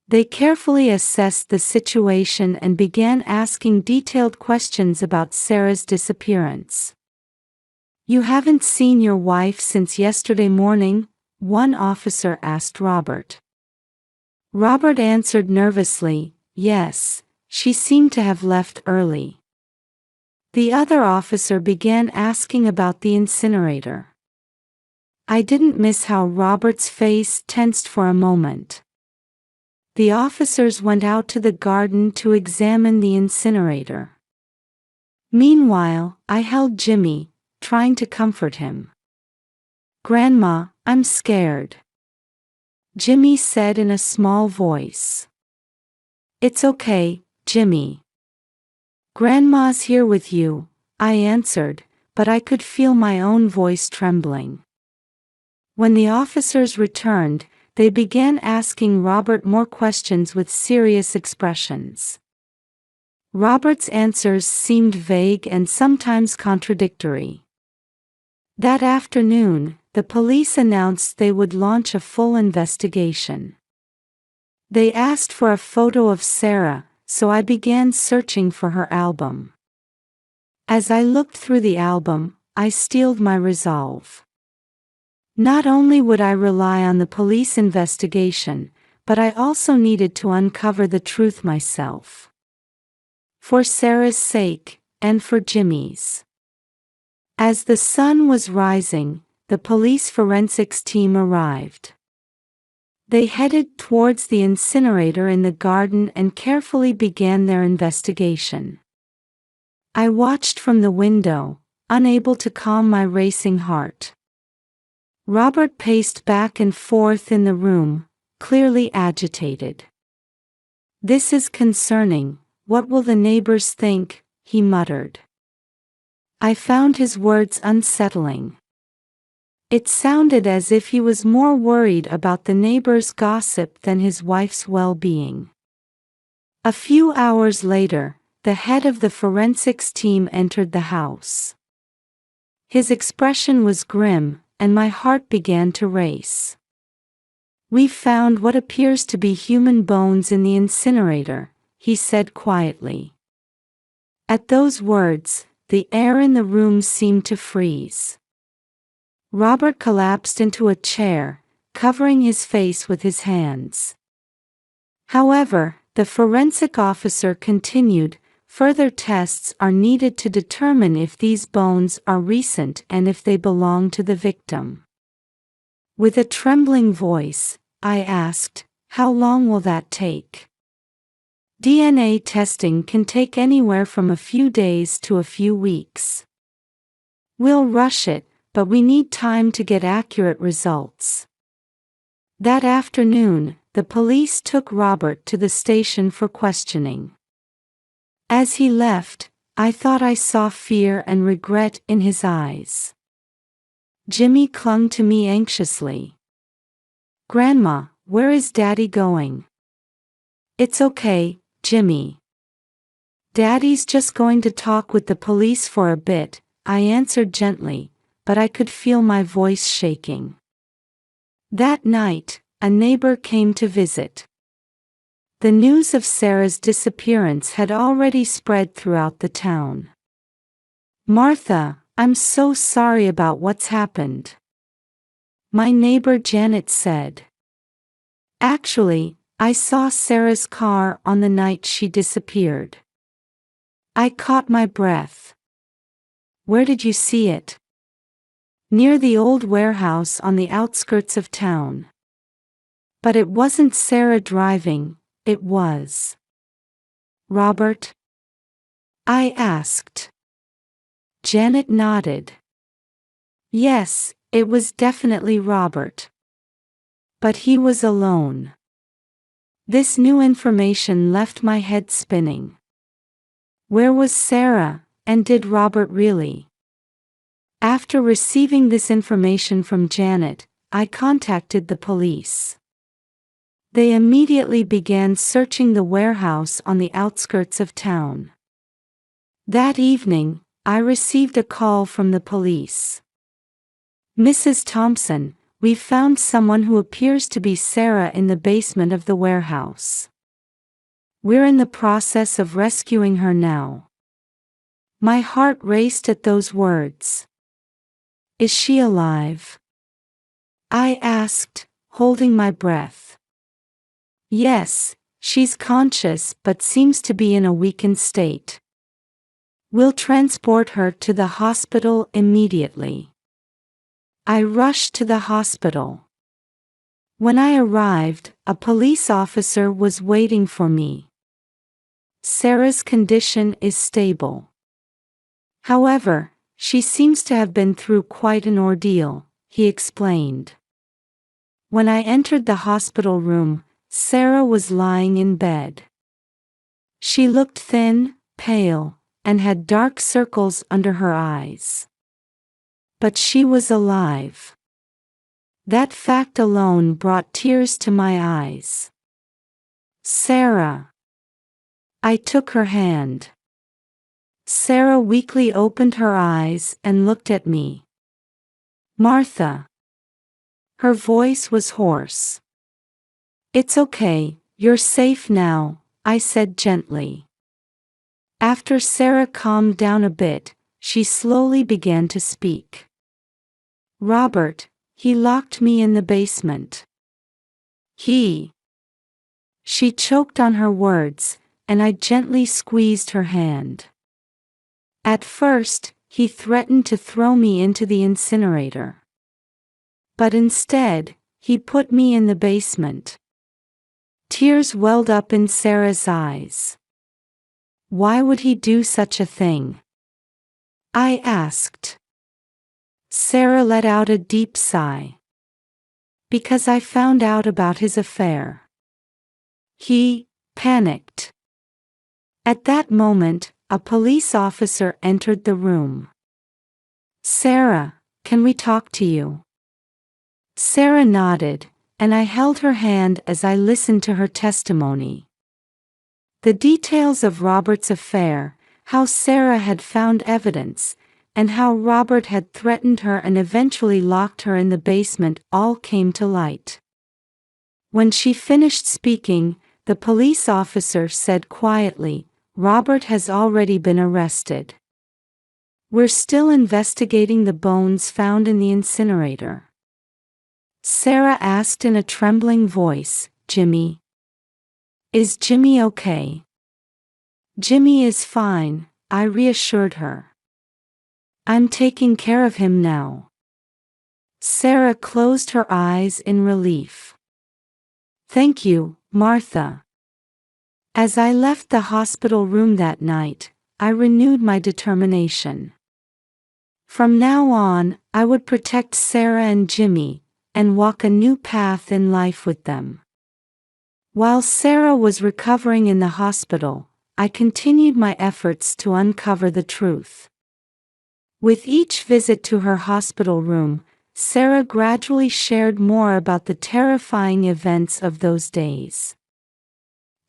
They carefully assessed the situation and began asking detailed questions about Sarah's disappearance. "You haven't seen your wife since yesterday morning?" one officer asked Robert. Robert answered nervously, "Yes, she seemed to have left early." The other officer began asking about the incinerator. I didn't miss how Robert's face tensed for a moment. The officers went out to the garden to examine the incinerator. Meanwhile, I held Jimmy, trying to comfort him. "Grandma, I'm scared," Jimmy said in a small voice. "It's okay, Jimmy. Grandma's here with you," I answered, but I could feel my own voice trembling. When the officers returned, they began asking Robert more questions with serious expressions. Robert's answers seemed vague and sometimes contradictory. That afternoon, the police announced they would launch a full investigation. They asked for a photo of Sarah, so I began searching for her album. As I looked through the album, I steeled my resolve. Not only would I rely on the police investigation, but I also needed to uncover the truth myself. For Sarah's sake, and for Jimmy's. As the sun was rising, the police forensics team arrived. They headed towards the incinerator in the garden and carefully began their investigation. I watched from the window, unable to calm my racing heart. Robert paced back and forth in the room, clearly agitated. "This is concerning. What will the neighbors think?" he muttered. I found his words unsettling. It sounded as if he was more worried about the neighbors' gossip than his wife's well-being. A few hours later, the head of the forensics team entered the house. His expression was grim, and my heart began to race. "We found what appears to be human bones in the incinerator," he said quietly. At those words, the air in the room seemed to freeze. Robert collapsed into a chair, covering his face with his hands. However, the forensic officer continued, "Further tests are needed to determine if these bones are recent and if they belong to the victim." With a trembling voice, I asked, "How long will that take?" DNA testing can take anywhere from a few days to a few weeks. We'll rush it, but we need time to get accurate results. That afternoon, the police took Robert to the station for questioning. As he left, I thought I saw fear and regret in his eyes. Jimmy clung to me anxiously. "Grandma, where is Daddy going?" "It's okay, Jimmy. Daddy's just going to talk with the police for a bit," I answered gently, but I could feel my voice shaking. That night, a neighbor came to visit. The news of Sarah's disappearance had already spread throughout the town. "Martha, I'm so sorry about what's happened," my neighbor Janet said. "Actually, I saw Sarah's car on the night she disappeared." I caught my breath. "Where did you see it?" "Near the old warehouse on the outskirts of town." "But it wasn't Sarah driving, it was Robert?" I asked. Janet nodded. "Yes, it was definitely Robert. But he was alone." This new information left my head spinning. Where was Sarah, and did Robert really? After receiving this information from Janet, I contacted the police. They immediately began searching the warehouse on the outskirts of town. That evening, I received a call from the police. "Mrs. Thompson, we've found someone who appears to be Sarah in the basement of the warehouse. We're in the process of rescuing her now." My heart raced at those words. "Is she alive?" I asked, holding my breath. "Yes, she's conscious but seems to be in a weakened state. We'll transport her to the hospital immediately." I rushed to the hospital. When I arrived, a police officer was waiting for me. "Sarah's condition is stable. However, she seems to have been through quite an ordeal," he explained. When I entered the hospital room, Sarah was lying in bed. She looked thin, pale, and had dark circles under her eyes. But she was alive. That fact alone brought tears to my eyes. "Sarah." I took her hand. Sarah weakly opened her eyes and looked at me. "Martha." Her voice was hoarse. "It's okay, you're safe now," I said gently. After Sarah calmed down a bit, she slowly began to speak. "Robert, he locked me in the basement. He." She choked on her words, and I gently squeezed her hand. "At first, he threatened to throw me into the incinerator. But instead, he put me in the basement." Tears welled up in Sarah's eyes. "Why would he do such a thing?" I asked. Sarah let out a deep sigh. "Because I found out about his affair." He panicked. At that moment, a police officer entered the room. "Sarah, can we talk to you?" Sarah nodded, and I held her hand as I listened to her testimony. The details of Robert's affair, how Sarah had found evidence, and how Robert had threatened her and eventually locked her in the basement all came to light. When she finished speaking, the police officer said quietly, "Robert has already been arrested. We're still investigating the bones found in the incinerator." Sarah asked in a trembling voice, "Jimmy? Is Jimmy okay?" "Jimmy is fine," I reassured her. "I'm taking care of him now." Sarah closed her eyes in relief. "Thank you, Martha." As I left the hospital room that night, I renewed my determination. From now on, I would protect Sarah and Jimmy, and walk a new path in life with them. While Sarah was recovering in the hospital, I continued my efforts to uncover the truth. With each visit to her hospital room, Sarah gradually shared more about the terrifying events of those days.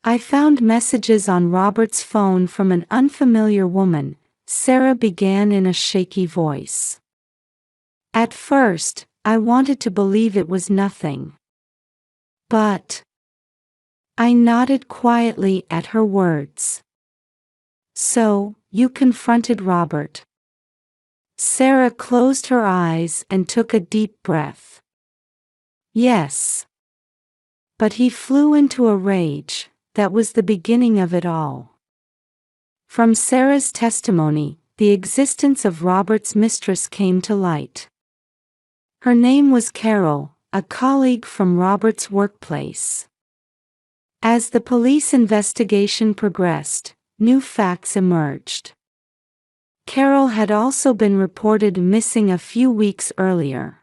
I found messages on Robert's phone from an unfamiliar woman, Sarah began in a shaky voice. At first, I wanted to believe it was nothing. But I nodded quietly at her words. So, you confronted Robert. Sarah closed her eyes and took a deep breath. Yes. But he flew into a rage. That was the beginning of it all. From Sarah's testimony, the existence of Robert's mistress came to light. Her name was Carol, a colleague from Robert's workplace. As the police investigation progressed, new facts emerged. Carol had also been reported missing a few weeks earlier.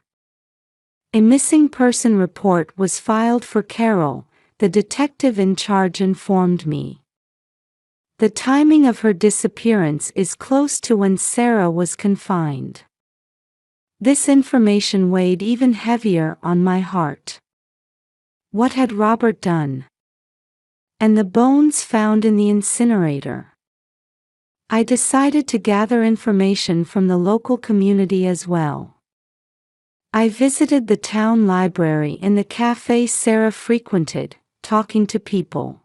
A missing person report was filed for Carol, the detective in charge informed me. The timing of her disappearance is close to when Sarah was confined. This information weighed even heavier on my heart. What had Robert done? And the bones found in the incinerator. I decided to gather information from the local community as well. I visited the town library and the cafe Sarah frequented, talking to people.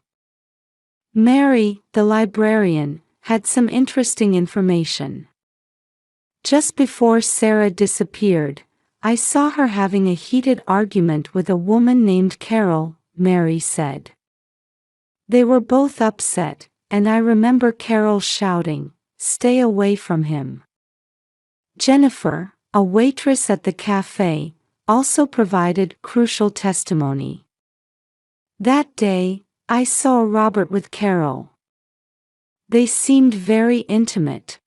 Mary, the librarian, had some interesting information. Just before Sarah disappeared, I saw her having a heated argument with a woman named Carol, Mary said. They were both upset, and I remember Carol shouting, "Stay away from him." Jennifer, a waitress at the cafe, also provided crucial testimony. That day, I saw Robert with Carol. They seemed very intimate.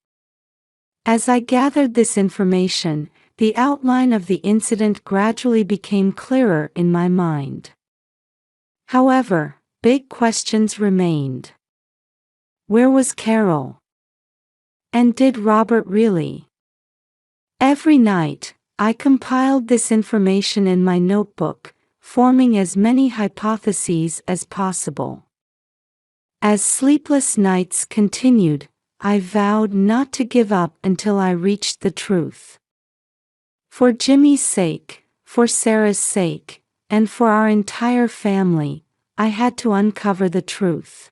As I gathered this information, the outline of the incident gradually became clearer in my mind. However, big questions remained. Where was Carol? And did Robert really? Every night, I compiled this information in my notebook, forming as many hypotheses as possible. As sleepless nights continued, I vowed not to give up until I reached the truth. For Jimmy's sake, for Sarah's sake, and for our entire family, I had to uncover the truth.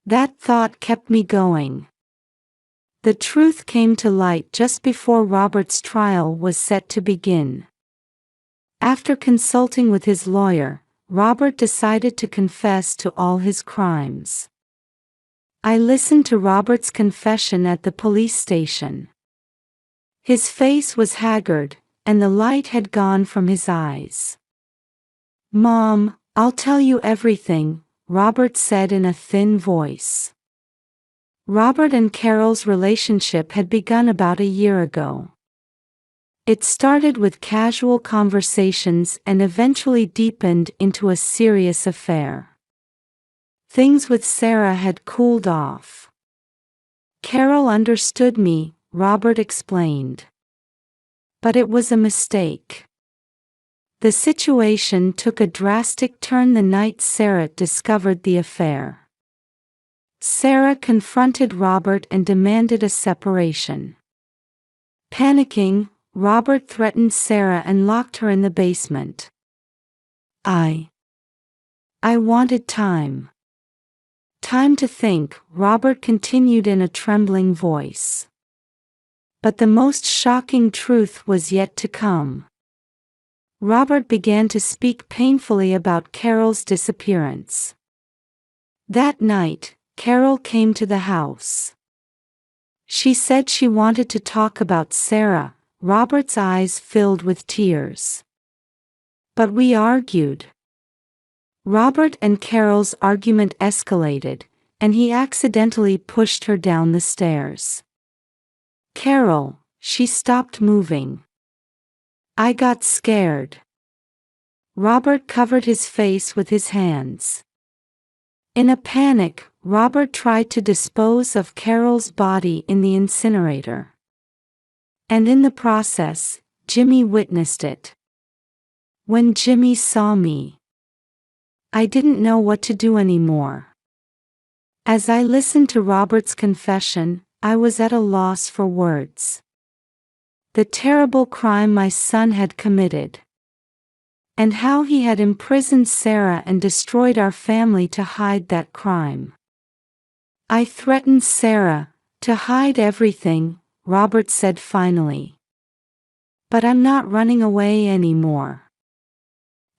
That thought kept me going. The truth came to light just before Robert's trial was set to begin. After consulting with his lawyer, Robert decided to confess to all his crimes. I listened to Robert's confession at the police station. His face was haggard, and the light had gone from his eyes. "Mom, I'll tell you everything," Robert said in a thin voice. Robert and Carol's relationship had begun about a year ago. It started with casual conversations and eventually deepened into a serious affair. Things with Sarah had cooled off. "Carol understood me," Robert explained. "But it was a mistake." The situation took a drastic turn the night Sarah discovered the affair. Sarah confronted Robert and demanded a separation. Panicking, Robert threatened Sarah and locked her in the basement. I wanted time. Time to think, Robert continued in a trembling voice. But the most shocking truth was yet to come. Robert began to speak painfully about Carol's disappearance. That night, Carol came to the house. She said she wanted to talk about Sarah. Robert's eyes filled with tears. But we argued. Robert and Carol's argument escalated, and he accidentally pushed her down the stairs. Carol, she stopped moving. I got scared. Robert covered his face with his hands. In a panic, Robert tried to dispose of Carol's body in the incinerator. And in the process, Jimmy witnessed it. When Jimmy saw me, I didn't know what to do anymore. As I listened to Robert's confession, I was at a loss for words. The terrible crime my son had committed. And how he had imprisoned Sarah and destroyed our family to hide that crime. I threatened Sarah to hide everything, Robert said finally. But I'm not running away anymore.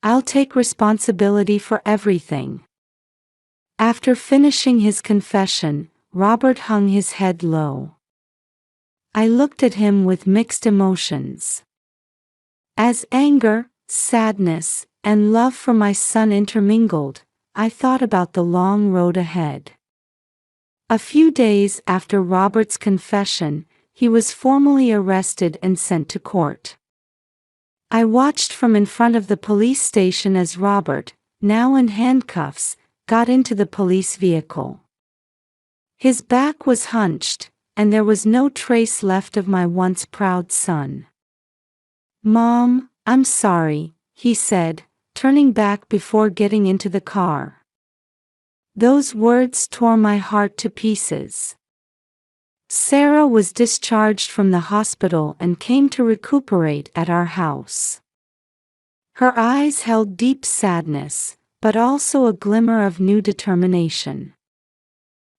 I'll take responsibility for everything. After finishing his confession, Robert hung his head low. I looked at him with mixed emotions. As anger, sadness, and love for my son intermingled, I thought about the long road ahead. A few days after Robert's confession, he was formally arrested and sent to court. I watched from in front of the police station as Robert, now in handcuffs, got into the police vehicle. His back was hunched, and there was no trace left of my once proud son. "Mom, I'm sorry," he said, turning back before getting into the car. Those words tore my heart to pieces. Sarah was discharged from the hospital and came to recuperate at our house. Her eyes held deep sadness, but also a glimmer of new determination.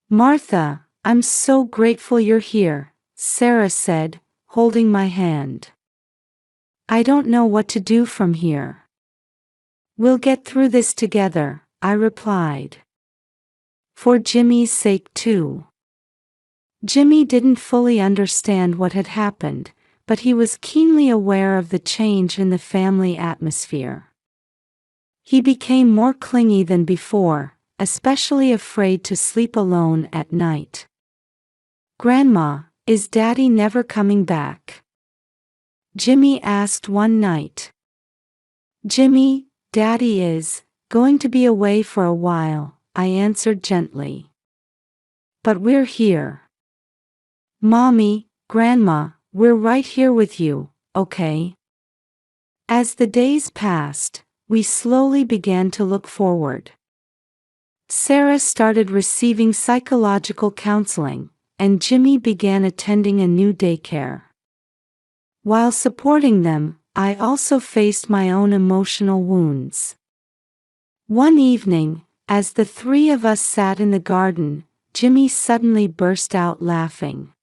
"Martha, I'm so grateful you're here," Sarah said, holding my hand. "I don't know what to do from here." "We'll get through this together," I replied. "For Jimmy's sake too." Jimmy didn't fully understand what had happened, but he was keenly aware of the change in the family atmosphere. He became more clingy than before, especially afraid to sleep alone at night. "Grandma, is Daddy never coming back?" Jimmy asked one night. "Jimmy, Daddy is going to be away for a while," I answered gently. "But we're here. Mommy, Grandma, we're right here with you, okay?" As the days passed, we slowly began to look forward. Sarah started receiving psychological counseling, and Jimmy began attending a new daycare. While supporting them, I also faced my own emotional wounds. One evening, as the three of us sat in the garden, Jimmy suddenly burst out laughing.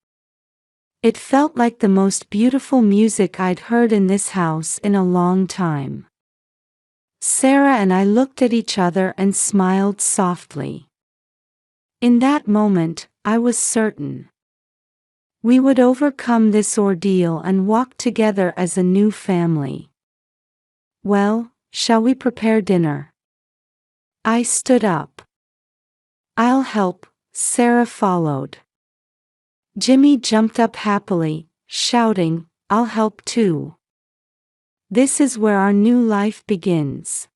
It felt like the most beautiful music I'd heard in this house in a long time. Sarah and I looked at each other and smiled softly. In that moment, I was certain we would overcome this ordeal and walk together as a new family. "Well, shall we prepare dinner?" I stood up. "I'll help," Sarah followed. Jimmy jumped up happily, shouting, "I'll help too." This is where our new life begins.